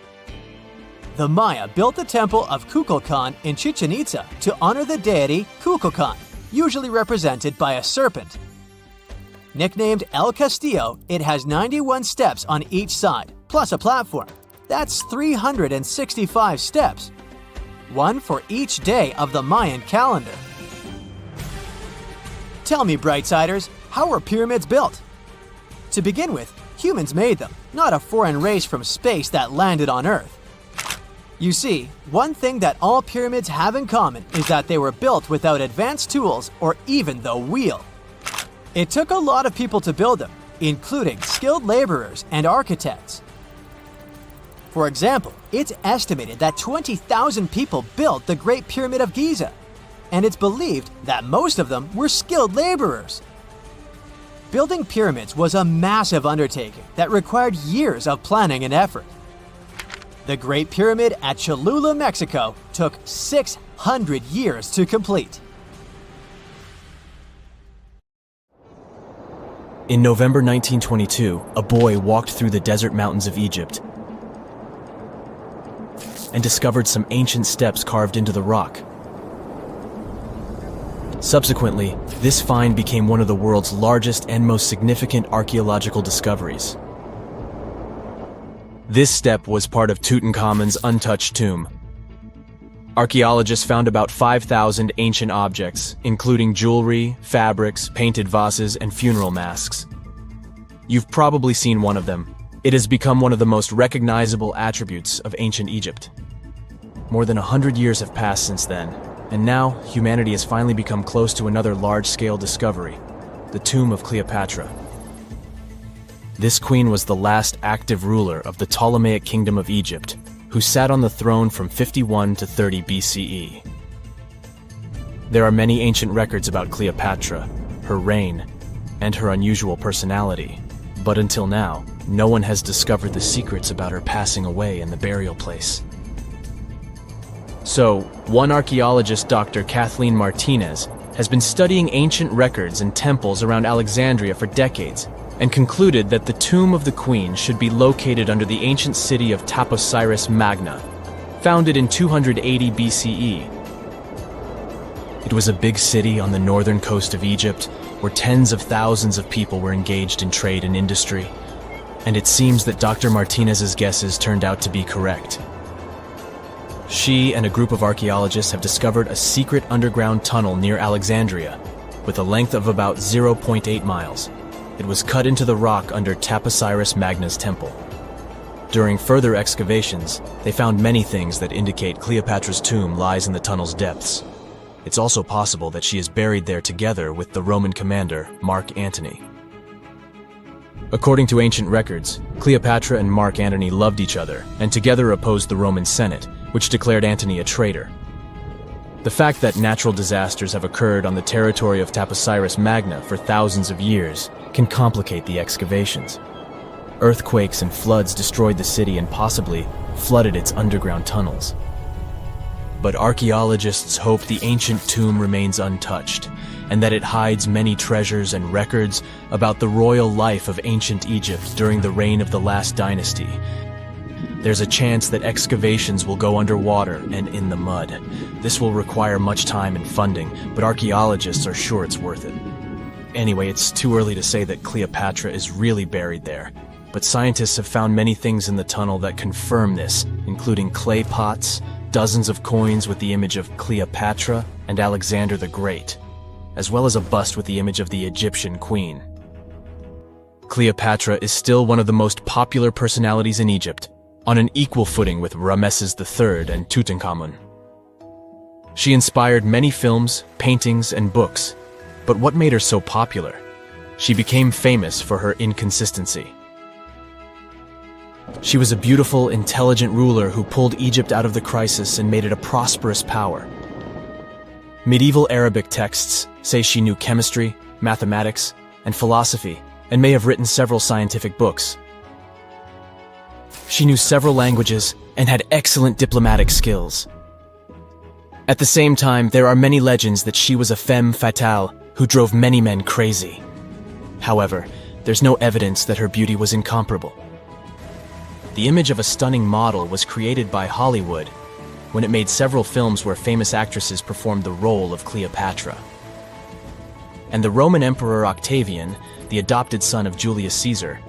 The Maya built the temple of Kukulkan in Chichen Itza to honor the deity Kukulkan, usually represented by a serpent. Nicknamed El Castillo, it has 91 steps on each side, plus a platform. That's 365 steps, one for each day of the Mayan calendar. Tell me, Brightsiders, how were pyramids built? To begin with, humans made them, not a foreign race from space that landed on Earth. You see, one thing that all pyramids have in common is that they were built without advanced tools or even the wheel. It took a lot of people to build them, including skilled laborers and architects. For example, it's estimated that 20,000 people built the Great Pyramid of Giza, and it's believed that most of them were skilled laborers. Building pyramids was a massive undertaking that required years of planning and effort. The Great Pyramid at Cholula, Mexico, took 600 years to complete. In November 1922, a boy walked through the desert mountains of Egypt and discovered some ancient steps carved into the rock. Subsequently, this find became one of the world's largest and most significant archaeological discoveries. This step was part of Tutankhamun's untouched tomb. Archaeologists found about 5,000 ancient objects, including jewelry, fabrics, painted vases, and funeral masks. You've probably seen one of them. It has become one of the most recognizable attributes of ancient Egypt. More than 100 years have passed since then, and now humanity has finally become close to another large-scale discovery, the tomb of Cleopatra. This queen was the last active ruler of the Ptolemaic Kingdom of Egypt, who sat on the throne from 51 to 30 BCE. There are many ancient records about Cleopatra, her reign, and her unusual personality, but until now, no one has discovered the secrets about her passing away in the burial place. So, one archaeologist, Dr. Kathleen Martinez, has been studying ancient records and temples around Alexandria for decades, and concluded that the tomb of the queen should be located under the ancient city of Taposiris Magna, founded in 280 BCE. It was a big city on the northern coast of Egypt, where tens of thousands of people were engaged in trade and industry, and it seems that Dr. Martinez's guesses turned out to be correct. She and a group of archaeologists have discovered a secret underground tunnel near Alexandria, with a length of about 0.8 miles. It was cut into the rock under Taposiris Magna's temple. During further excavations, they found many things that indicate Cleopatra's tomb lies in the tunnel's depths. It's also possible that she is buried there together with the Roman commander, Mark Antony. According to ancient records, Cleopatra and Mark Antony loved each other and together opposed the Roman Senate, which declared Antony a traitor. The fact that natural disasters have occurred on the territory of Taposiris Magna for thousands of years can complicate the excavations. Earthquakes and floods destroyed the city and possibly flooded its underground tunnels. But archaeologists hope the ancient tomb remains untouched, and that it hides many treasures and records about the royal life of ancient Egypt during the reign of the last dynasty. There's a chance that excavations will go underwater and in the mud. This will require much time and funding, but archaeologists are sure it's worth it. Anyway, it's too early to say that Cleopatra is really buried there, but scientists have found many things in the tunnel that confirm this, including clay pots, dozens of coins with the image of Cleopatra and Alexander the Great, as well as a bust with the image of the Egyptian queen. Cleopatra is still one of the most popular personalities in Egypt, on an equal footing with Ramesses III and Tutankhamun. She inspired many films, paintings, and books, but what made her so popular? She became famous for her inconsistency. She was a beautiful, intelligent ruler who pulled Egypt out of the crisis and made it a prosperous power. Medieval Arabic texts say she knew chemistry, mathematics, and philosophy, and may have written several scientific books. She knew several languages and had excellent diplomatic skills. At the same time, there are many legends that she was a femme fatale who drove many men crazy. However, there's no evidence that her beauty was incomparable. The image of a stunning model was created by Hollywood when it made several films where famous actresses performed the role of Cleopatra. And the Roman Emperor Octavian, the adopted son of Julius Caesar,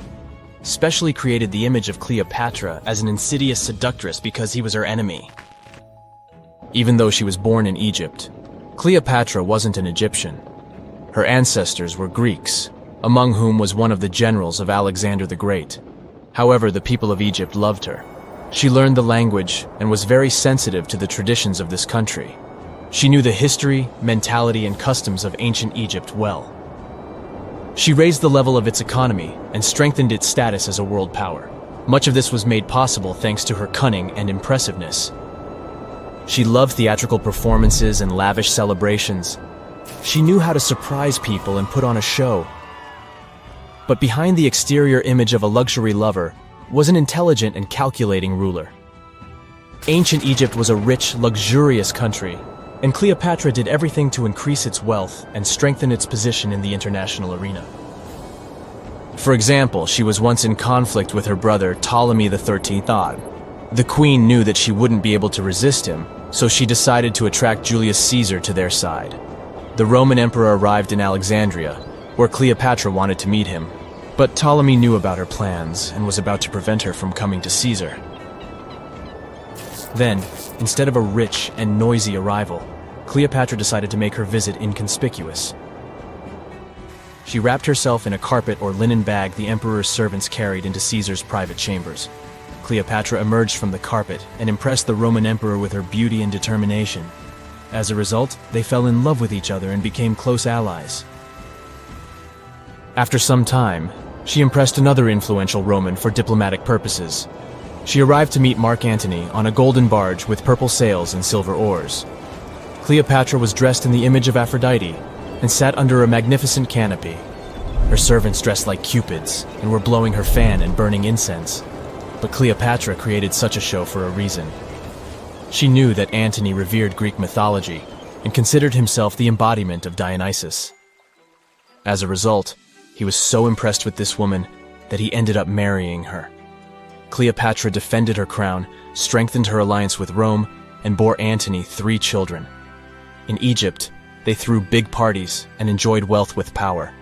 specially created the image of Cleopatra as an insidious seductress because he was her enemy. Even though she was born in Egypt, Cleopatra wasn't an Egyptian. Her ancestors were Greeks, among whom was one of the generals of Alexander the Great. However, the people of Egypt loved her. She learned the language and was very sensitive to the traditions of this country. She knew the history, mentality, and customs of ancient Egypt well. She raised the level of its economy and strengthened its status as a world power. Much of this was made possible thanks to her cunning and impressiveness. She loved theatrical performances and lavish celebrations. She knew how to surprise people and put on a show. But behind the exterior image of a luxury lover was an intelligent and calculating ruler. Ancient Egypt was a rich, luxurious country, and Cleopatra did everything to increase its wealth and strengthen its position in the international arena. For example, she was once in conflict with her brother Ptolemy XIII Odd. The queen knew that she wouldn't be able to resist him, so she decided to attract Julius Caesar to their side. The Roman emperor arrived in Alexandria, where Cleopatra wanted to meet him, but Ptolemy knew about her plans and was about to prevent her from coming to Caesar. Then, instead of a rich and noisy arrival, Cleopatra decided to make her visit inconspicuous. She wrapped herself in a carpet or linen bag the emperor's servants carried into Caesar's private chambers. Cleopatra emerged from the carpet and impressed the Roman emperor with her beauty and determination. As a result, they fell in love with each other and became close allies. After some time, she impressed another influential Roman for diplomatic purposes. She arrived to meet Mark Antony on a golden barge with purple sails and silver oars. Cleopatra was dressed in the image of Aphrodite and sat under a magnificent canopy. Her servants dressed like cupids and were blowing her fan and burning incense. But Cleopatra created such a show for a reason. She knew that Antony revered Greek mythology and considered himself the embodiment of Dionysus. As a result, he was so impressed with this woman that he ended up marrying her. Cleopatra defended her crown, strengthened her alliance with Rome, and bore Antony 3 children. In Egypt, they threw big parties and enjoyed wealth with power.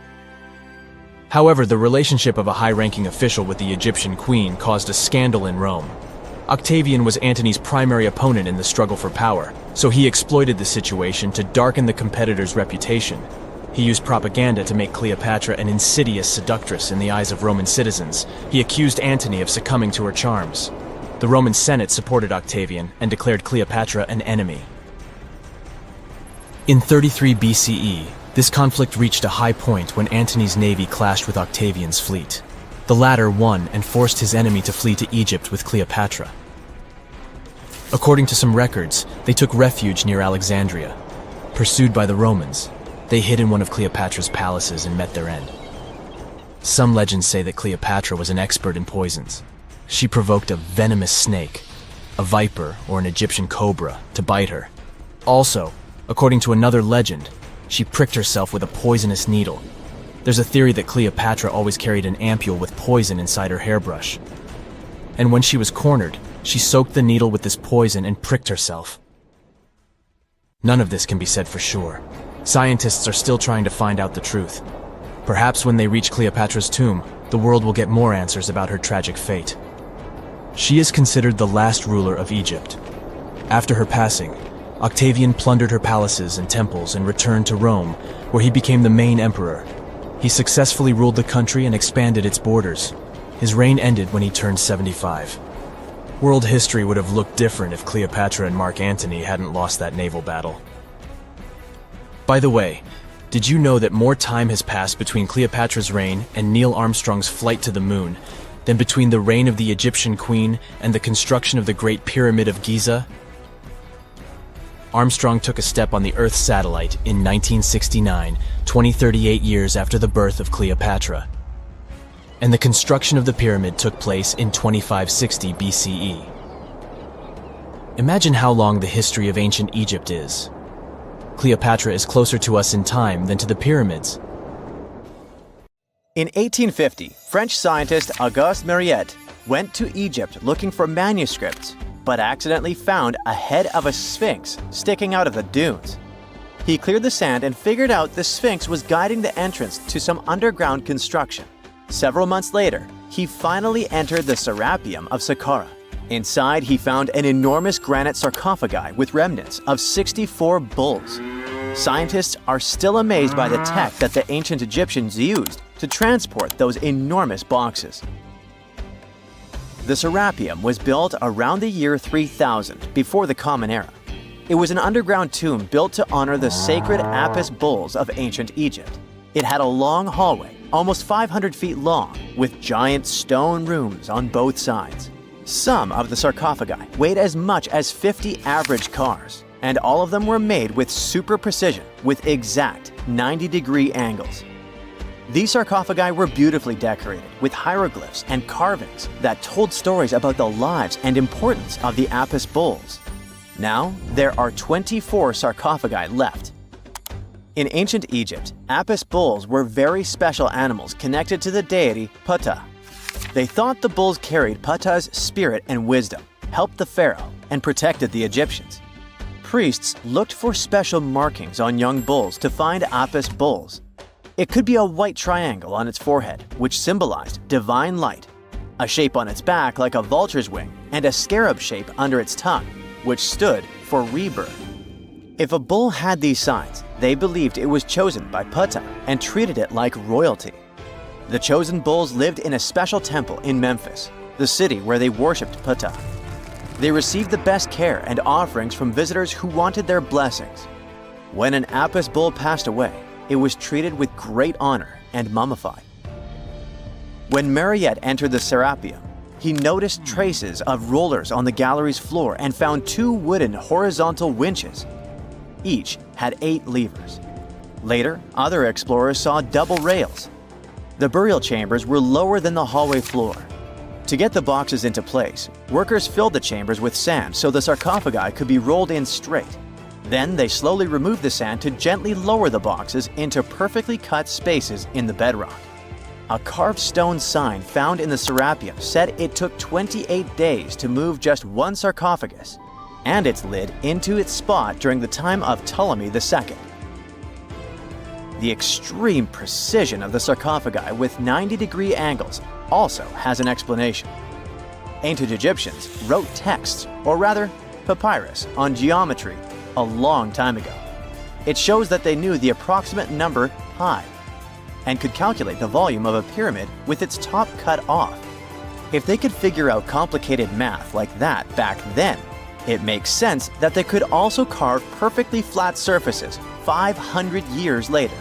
However, the relationship of a high-ranking official with the Egyptian queen caused a scandal in Rome. Octavian was Antony's primary opponent in the struggle for power, so he exploited the situation to darken the competitor's reputation. He used propaganda to make Cleopatra an insidious seductress in the eyes of Roman citizens. He accused Antony of succumbing to her charms. The Roman Senate supported Octavian and declared Cleopatra an enemy. In 33 BCE, this conflict reached a high point when Antony's navy clashed with Octavian's fleet. The latter won and forced his enemy to flee to Egypt with Cleopatra. According to some records, they took refuge near Alexandria. Pursued by the Romans, they hid in one of Cleopatra's palaces and met their end. Some legends say that Cleopatra was an expert in poisons. She provoked a venomous snake, a viper or an Egyptian cobra, to bite her. Also, according to another legend, she pricked herself with a poisonous needle. There's a theory that Cleopatra always carried an ampule with poison inside her hairbrush. And when she was cornered, she soaked the needle with this poison and pricked herself. None of this can be said for sure. Scientists are still trying to find out the truth. Perhaps when they reach Cleopatra's tomb, the world will get more answers about her tragic fate. She is considered the last ruler of Egypt. After her passing, Octavian plundered her palaces and temples and returned to Rome, where he became the main emperor. He successfully ruled the country and expanded its borders. His reign ended when he turned 75. World history would have looked different if Cleopatra and Mark Antony hadn't lost that naval battle. By the way, did you know that more time has passed between Cleopatra's reign and Neil Armstrong's flight to the moon than between the reign of the Egyptian queen and the construction of the Great Pyramid of Giza? Armstrong took a step on the Earth satellite in 1969, 38 years after the birth of Cleopatra. And the construction of the pyramid took place in 2560 BCE. Imagine how long the history of ancient Egypt is. Cleopatra is closer to us in time than to the pyramids. In 1850, French scientist Auguste Mariette went to Egypt looking for manuscripts, but accidentally found a head of a sphinx sticking out of the dunes. He cleared the sand and figured out the sphinx was guiding the entrance to some underground construction. Several months later, he finally entered the Serapeum of Saqqara. Inside, he found an enormous granite sarcophagi with remnants of 64 bulls. Scientists are still amazed by the tech that the ancient Egyptians used to transport those enormous boxes. The Serapeum was built around the year 3000 before the Common Era. It was an underground tomb built to honor the sacred Apis bulls of ancient Egypt. It had a long hallway, almost 500 feet long, with giant stone rooms on both sides. Some of the sarcophagi weighed as much as 50 average cars, and all of them were made with super precision, with exact 90-degree angles. These sarcophagi were beautifully decorated with hieroglyphs and carvings that told stories about the lives and importance of the Apis bulls. Now, there are 24 sarcophagi left. In ancient Egypt, Apis bulls were very special animals connected to the deity Ptah. They thought the bulls carried Ptah's spirit and wisdom, helped the pharaoh, and protected the Egyptians. Priests looked for special markings on young bulls to find Apis bulls. It could be a white triangle on its forehead, which symbolized divine light, a shape on its back like a vulture's wing, and a scarab shape under its tongue, which stood for rebirth. If a bull had these signs, they believed it was chosen by Ptah and treated it like royalty. The chosen bulls lived in a special temple in Memphis, the city where they worshipped Ptah. They received the best care and offerings from visitors who wanted their blessings. When an Apis bull passed away, it was treated with great honor and mummified. When Mariette entered the Serapeum, he noticed traces of rollers on the gallery's floor and found 2 wooden horizontal winches. Each had 8 levers. Later, other explorers saw double rails. The burial chambers were lower than the hallway floor. To get the boxes into place, workers filled the chambers with sand so the sarcophagi could be rolled in straight. Then they slowly removed the sand to gently lower the boxes into perfectly cut spaces in the bedrock. A carved stone sign found in the Serapeum said it took 28 days to move just one sarcophagus and its lid into its spot during the time of Ptolemy II. The extreme precision of the sarcophagi with 90-degree angles also has an explanation. Ancient Egyptians wrote texts, or rather, papyrus, on geometry a long time ago. It shows that they knew the approximate number pi and could calculate the volume of a pyramid with its top cut off. If they could figure out complicated math like that back then, it makes sense that they could also carve perfectly flat surfaces 500 years later.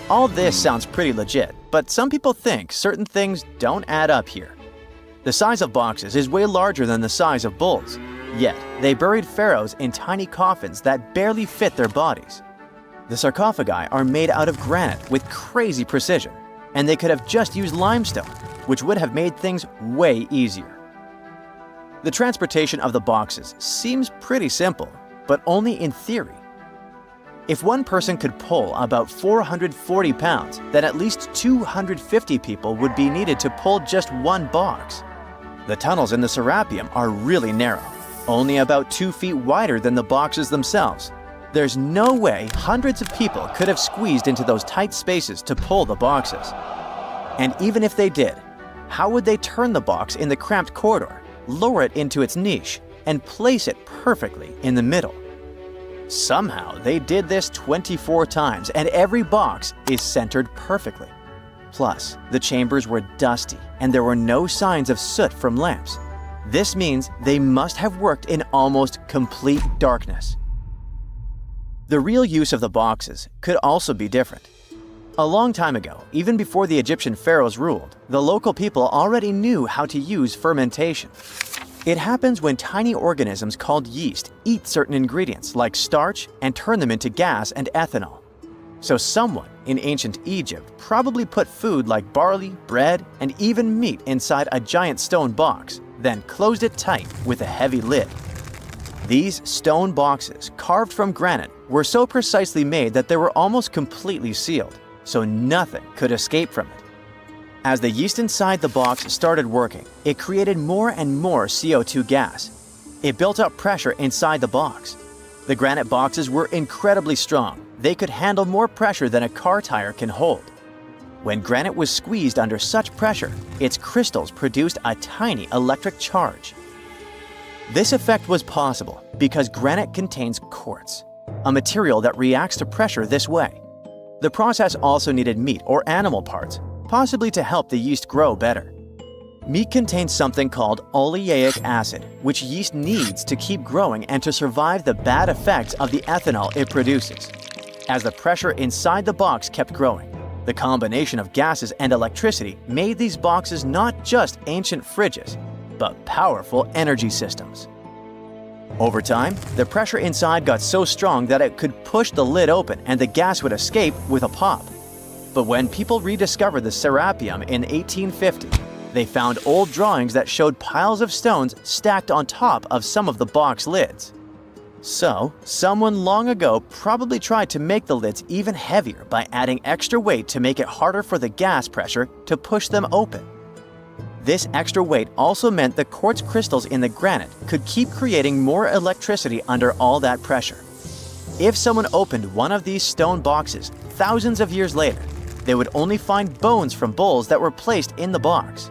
All this sounds pretty legit, but some people think certain things don't add up here. The size of boxes is way larger than the size of bulls, yet they buried pharaohs in tiny coffins that barely fit their bodies. The sarcophagi are made out of granite with crazy precision, and they could have just used limestone, which would have made things way easier. The transportation of the boxes seems pretty simple, but only in theory. If one person could pull about 440 pounds, then at least 250 people would be needed to pull just one box. The tunnels in the Serapeum are really narrow, only about 2 feet wider than the boxes themselves. There's no way hundreds of people could have squeezed into those tight spaces to pull the boxes. And even if they did, how would they turn the box in the cramped corridor, lower it into its niche, and place it perfectly in the middle? Somehow they did this 24 times, and every box is centered perfectly. Plus, the chambers were dusty, and there were no signs of soot from lamps. This means they must have worked in almost complete darkness. The real use of the boxes could also be different. A long time ago, even before the Egyptian pharaohs ruled, the local people already knew how to use fermentation. It happens when tiny organisms called yeast eat certain ingredients like starch and turn them into gas and ethanol. So someone in ancient Egypt probably put food like barley, bread, and even meat inside a giant stone box, then closed it tight with a heavy lid. These stone boxes, carved from granite, were so precisely made that they were almost completely sealed, so nothing could escape from it. As the yeast inside the box started working, it created more and more CO2 gas. It built up pressure inside the box. The granite boxes were incredibly strong. They could handle more pressure than a car tire can hold. When granite was squeezed under such pressure, its crystals produced a tiny electric charge. This effect was possible because granite contains quartz, a material that reacts to pressure this way. The process also needed meat or animal parts, possibly to help the yeast grow better. Meat contains something called oleic acid, which yeast needs to keep growing and to survive the bad effects of the ethanol it produces. As the pressure inside the box kept growing, the combination of gases and electricity made these boxes not just ancient fridges, but powerful energy systems. Over time, the pressure inside got so strong that it could push the lid open and the gas would escape with a pop. But when people rediscovered the Serapeum in 1850, they found old drawings that showed piles of stones stacked on top of some of the box lids. So, someone long ago probably tried to make the lids even heavier by adding extra weight to make it harder for the gas pressure to push them open. This extra weight also meant the quartz crystals in the granite could keep creating more electricity under all that pressure. If someone opened one of these stone boxes thousands of years later, they would only find bones from bulls that were placed in the box.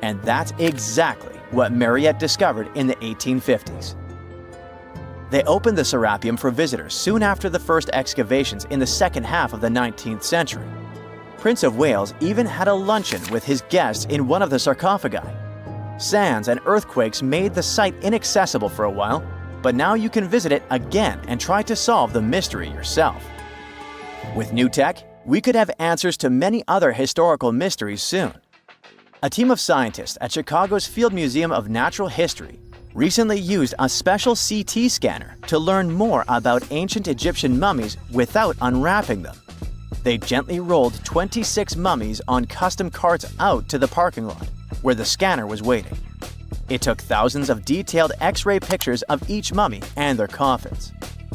And that's exactly what Mariette discovered in the 1850s. They opened the Serapeum for visitors soon after the first excavations in the second half of the 19th century. Prince of Wales even had a luncheon with his guests in one of the sarcophagi. Sands and earthquakes made the site inaccessible for a while, but now you can visit it again and try to solve the mystery yourself. With new tech, we could have answers to many other historical mysteries soon. A team of scientists at Chicago's Field Museum of Natural History recently used a special CT scanner to learn more about ancient Egyptian mummies without unwrapping them. They gently rolled 26 mummies on custom carts out to the parking lot, where the scanner was waiting. It took thousands of detailed X-ray pictures of each mummy and their coffins.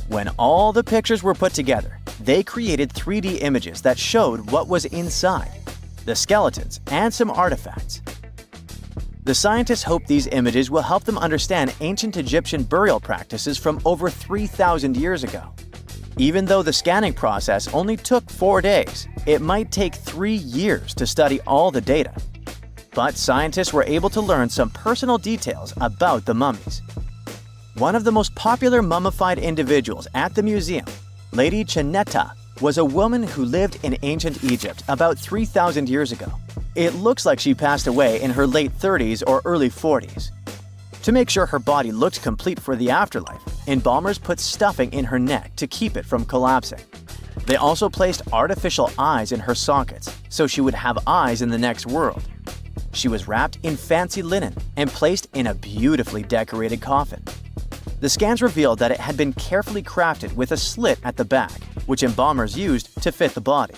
When all the pictures were put together, they created 3D images that showed what was inside, the skeletons, and some artifacts. The scientists hope these images will help them understand ancient Egyptian burial practices from over 3,000 years ago. Even though the scanning process only took 4 days, it might take 3 years to study all the data. But scientists were able to learn some personal details about the mummies. One of the most popular mummified individuals at the museum, Lady Chineta, was a woman who lived in ancient Egypt about 3,000 years ago. It looks like she passed away in her late 30s or early 40s. To make sure her body looked complete for the afterlife, embalmers put stuffing in her neck to keep it from collapsing. They also placed artificial eyes in her sockets, so she would have eyes in the next world. She was wrapped in fancy linen and placed in a beautifully decorated coffin. The scans revealed that it had been carefully crafted with a slit at the back, which embalmers used to fit the body.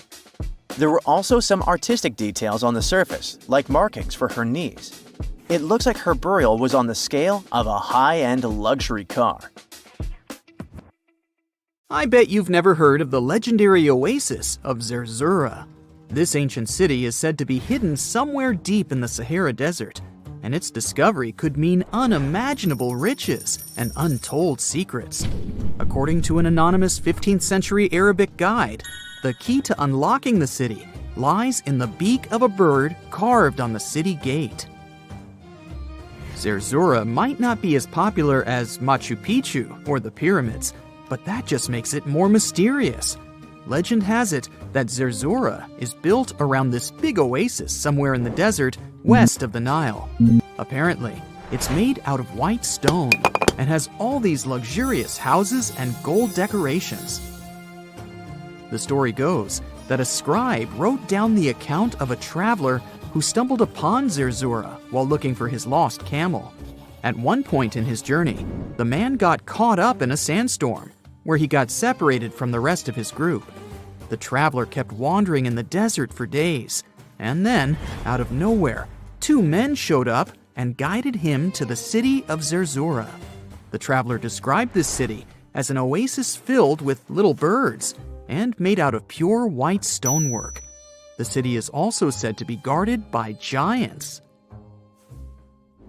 There were also some artistic details on the surface, like markings for her knees. It looks like her burial was on the scale of a high-end luxury car. I bet you've never heard of the legendary oasis of Zerzura. This ancient city is said to be hidden somewhere deep in the Sahara Desert, and its discovery could mean unimaginable riches and untold secrets. According to an anonymous 15th century Arabic guide, the key to unlocking the city lies in the beak of a bird carved on the city gate. Zerzura might not be as popular as Machu Picchu or the pyramids, but that just makes it more mysterious. Legend has it that Zerzura is built around this big oasis somewhere in the desert west of the Nile. Apparently, it's made out of white stone and has all these luxurious houses and gold decorations. The story goes that a scribe wrote down the account of a traveler who stumbled upon Zerzura while looking for his lost camel. At one point in his journey, the man got caught up in a sandstorm, where he got separated from the rest of his group. The traveler kept wandering in the desert for days, and then, out of nowhere, 2 men showed up and guided him to the city of Zerzura. The traveler described this city as an oasis filled with little birds and made out of pure white stonework. The city is also said to be guarded by giants.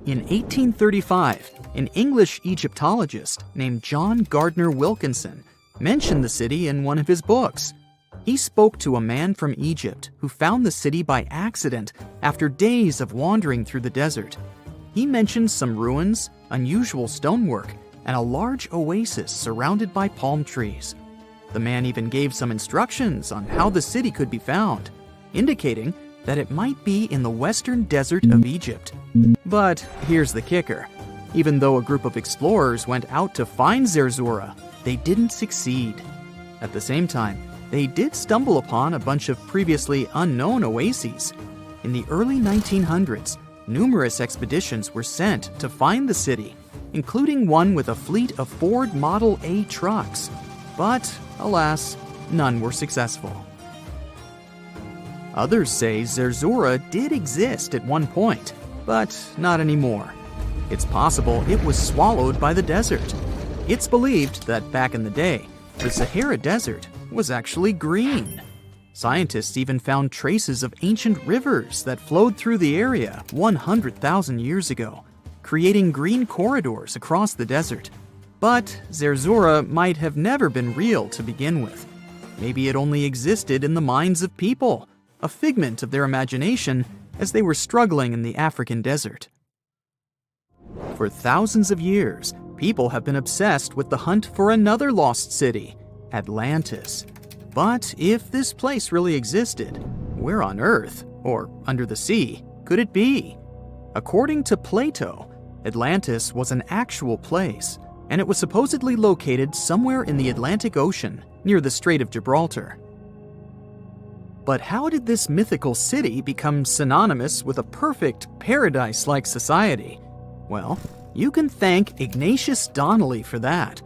In 1835, an English Egyptologist named John Gardner Wilkinson mentioned the city in one of his books. He spoke to a man from Egypt who found the city by accident after days of wandering through the desert. He mentioned some ruins, unusual stonework, and a large oasis surrounded by palm trees. The man even gave some instructions on how the city could be found, indicating that it might be in the western desert of Egypt. But here's the kicker. Even though a group of explorers went out to find Zerzura, they didn't succeed. At the same time, they did stumble upon a bunch of previously unknown oases. In the early 1900s, numerous expeditions were sent to find the city, including one with a fleet of Ford Model A trucks. But, alas, none were successful. Others say Zerzura did exist at one point, but not anymore. It's possible it was swallowed by the desert. It's believed that back in the day, the Sahara Desert was actually green. Scientists even found traces of ancient rivers that flowed through the area 100,000 years ago, creating green corridors across the desert. But Zerzura might have never been real to begin with. Maybe it only existed in the minds of people, a figment of their imagination as they were struggling in the African desert. For thousands of years, people have been obsessed with the hunt for another lost city, Atlantis. But if this place really existed, where on Earth, or under the sea, could it be? According to Plato, Atlantis was an actual place, and it was supposedly located somewhere in the Atlantic Ocean, near the Strait of Gibraltar. But how did this mythical city become synonymous with a perfect, paradise-like society? Well, you can thank Ignatius Donnelly for that.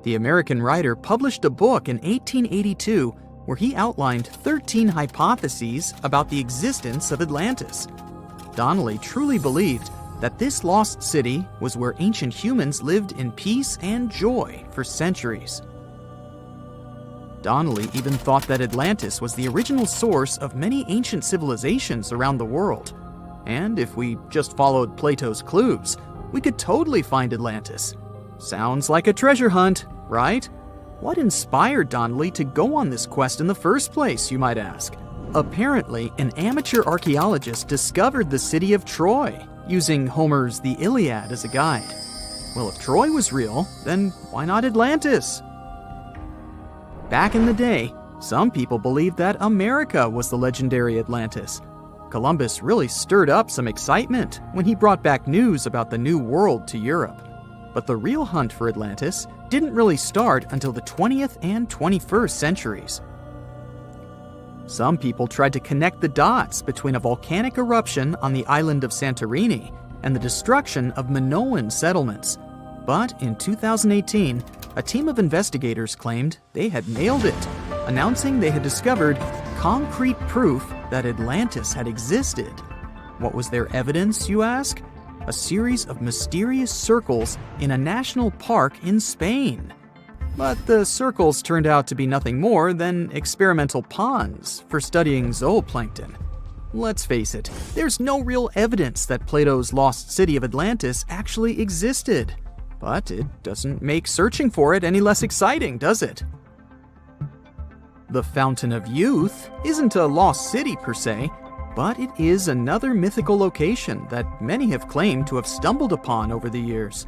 The American writer published a book in 1882 where he outlined 13 hypotheses about the existence of Atlantis. Donnelly truly believed that this lost city was where ancient humans lived in peace and joy for centuries. Donnelly even thought that Atlantis was the original source of many ancient civilizations around the world. And if we just followed Plato's clues, we could totally find Atlantis. Sounds like a treasure hunt, right? What inspired Donnelly to go on this quest in the first place, you might ask? Apparently, an amateur archaeologist discovered the city of Troy, using Homer's The Iliad as a guide. Well, if Troy was real, then why not Atlantis? Back in the day, some people believed that America was the legendary Atlantis. Columbus really stirred up some excitement when he brought back news about the New World to Europe. But the real hunt for Atlantis didn't really start until the 20th and 21st centuries. Some people tried to connect the dots between a volcanic eruption on the island of Santorini and the destruction of Minoan settlements. But in 2018, a team of investigators claimed they had nailed it, announcing they had discovered concrete proof that Atlantis had existed. What was their evidence, you ask? A series of mysterious circles in a national park in Spain. But the circles turned out to be nothing more than experimental ponds for studying zooplankton. Let's face it, there's no real evidence that Plato's lost city of Atlantis actually existed. But it doesn't make searching for it any less exciting, does it? The Fountain of Youth isn't a lost city per se, but it is another mythical location that many have claimed to have stumbled upon over the years.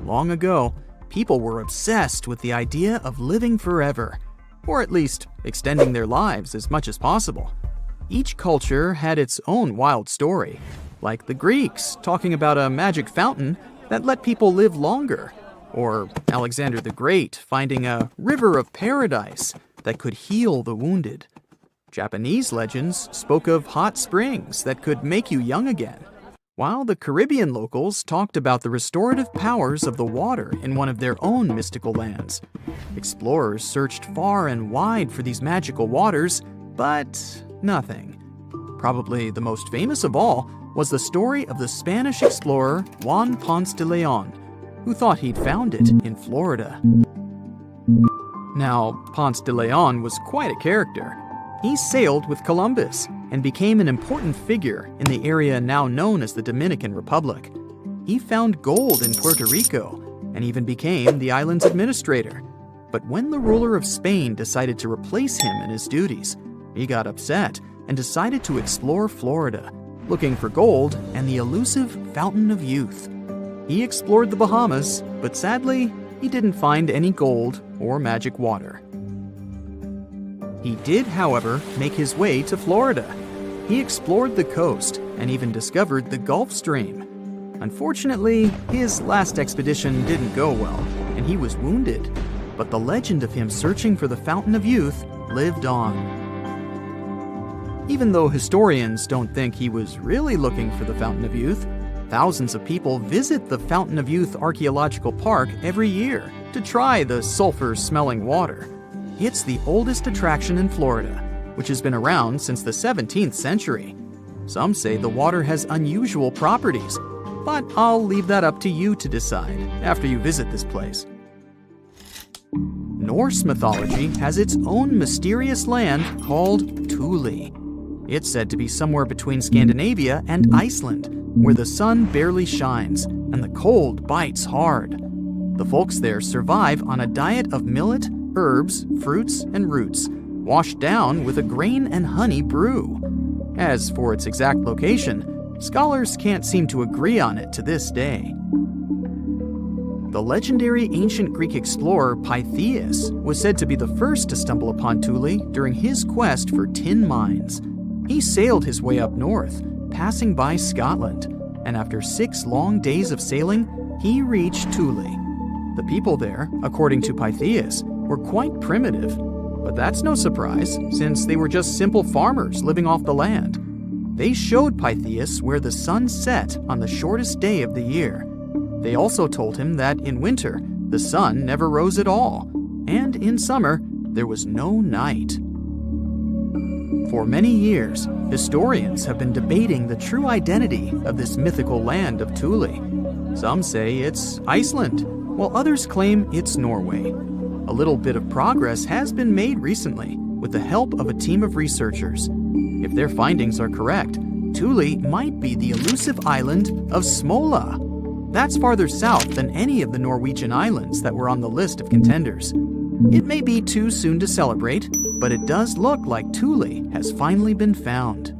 Long ago, people were obsessed with the idea of living forever, or at least extending their lives as much as possible. Each culture had its own wild story, like the Greeks talking about a magic fountain that let people live longer, or Alexander the Great finding a river of paradise that could heal the wounded. Japanese legends spoke of hot springs that could make you young again, while the Caribbean locals talked about the restorative powers of the water in one of their own mystical lands. Explorers searched far and wide for these magical waters, but nothing. Probably the most famous of all was the story of the Spanish explorer Juan Ponce de Leon, who thought he'd found it in Florida. Now, Ponce de Leon was quite a character. He sailed with Columbus and became an important figure in the area now known as the Dominican Republic. He found gold in Puerto Rico and even became the island's administrator. But when the ruler of Spain decided to replace him in his duties, he got upset and decided to explore Florida, looking for gold and the elusive Fountain of Youth. He explored the Bahamas, but sadly, he didn't find any gold or magic water. He did, however, make his way to Florida. He explored the coast and even discovered the Gulf Stream. Unfortunately, his last expedition didn't go well, and he was wounded. But the legend of him searching for the Fountain of Youth lived on. Even though historians don't think he was really looking for the Fountain of Youth, thousands of people visit the Fountain of Youth Archaeological Park every year to try the sulfur-smelling water. It's the oldest attraction in Florida, which has been around since the 17th century. Some say the water has unusual properties, but I'll leave that up to you to decide after you visit this place. Norse mythology has its own mysterious land called Thule. It's said to be somewhere between Scandinavia and Iceland, where the sun barely shines and the cold bites hard. The folks there survive on a diet of millet, herbs, fruits, and roots, washed down with a grain and honey brew. As for its exact location, scholars can't seem to agree on it to this day. The legendary ancient Greek explorer Pytheas was said to be the first to stumble upon Thule during his quest for tin mines. He sailed his way up north, passing by Scotland, and after 6 long days of sailing, he reached Thule. The people there, according to Pytheas, were quite primitive, but that's no surprise since they were just simple farmers living off the land. They showed Pytheas where the sun set on the shortest day of the year. They also told him that in winter, the sun never rose at all, and in summer, there was no night. For many years, historians have been debating the true identity of this mythical land of Thule. Some say it's Iceland, while others claim it's Norway. A little bit of progress has been made recently with the help of a team of researchers. If their findings are correct, Thule might be the elusive island of Smola. That's farther south than any of the Norwegian islands that were on the list of contenders. It may be too soon to celebrate, but it does look like Thule has finally been found.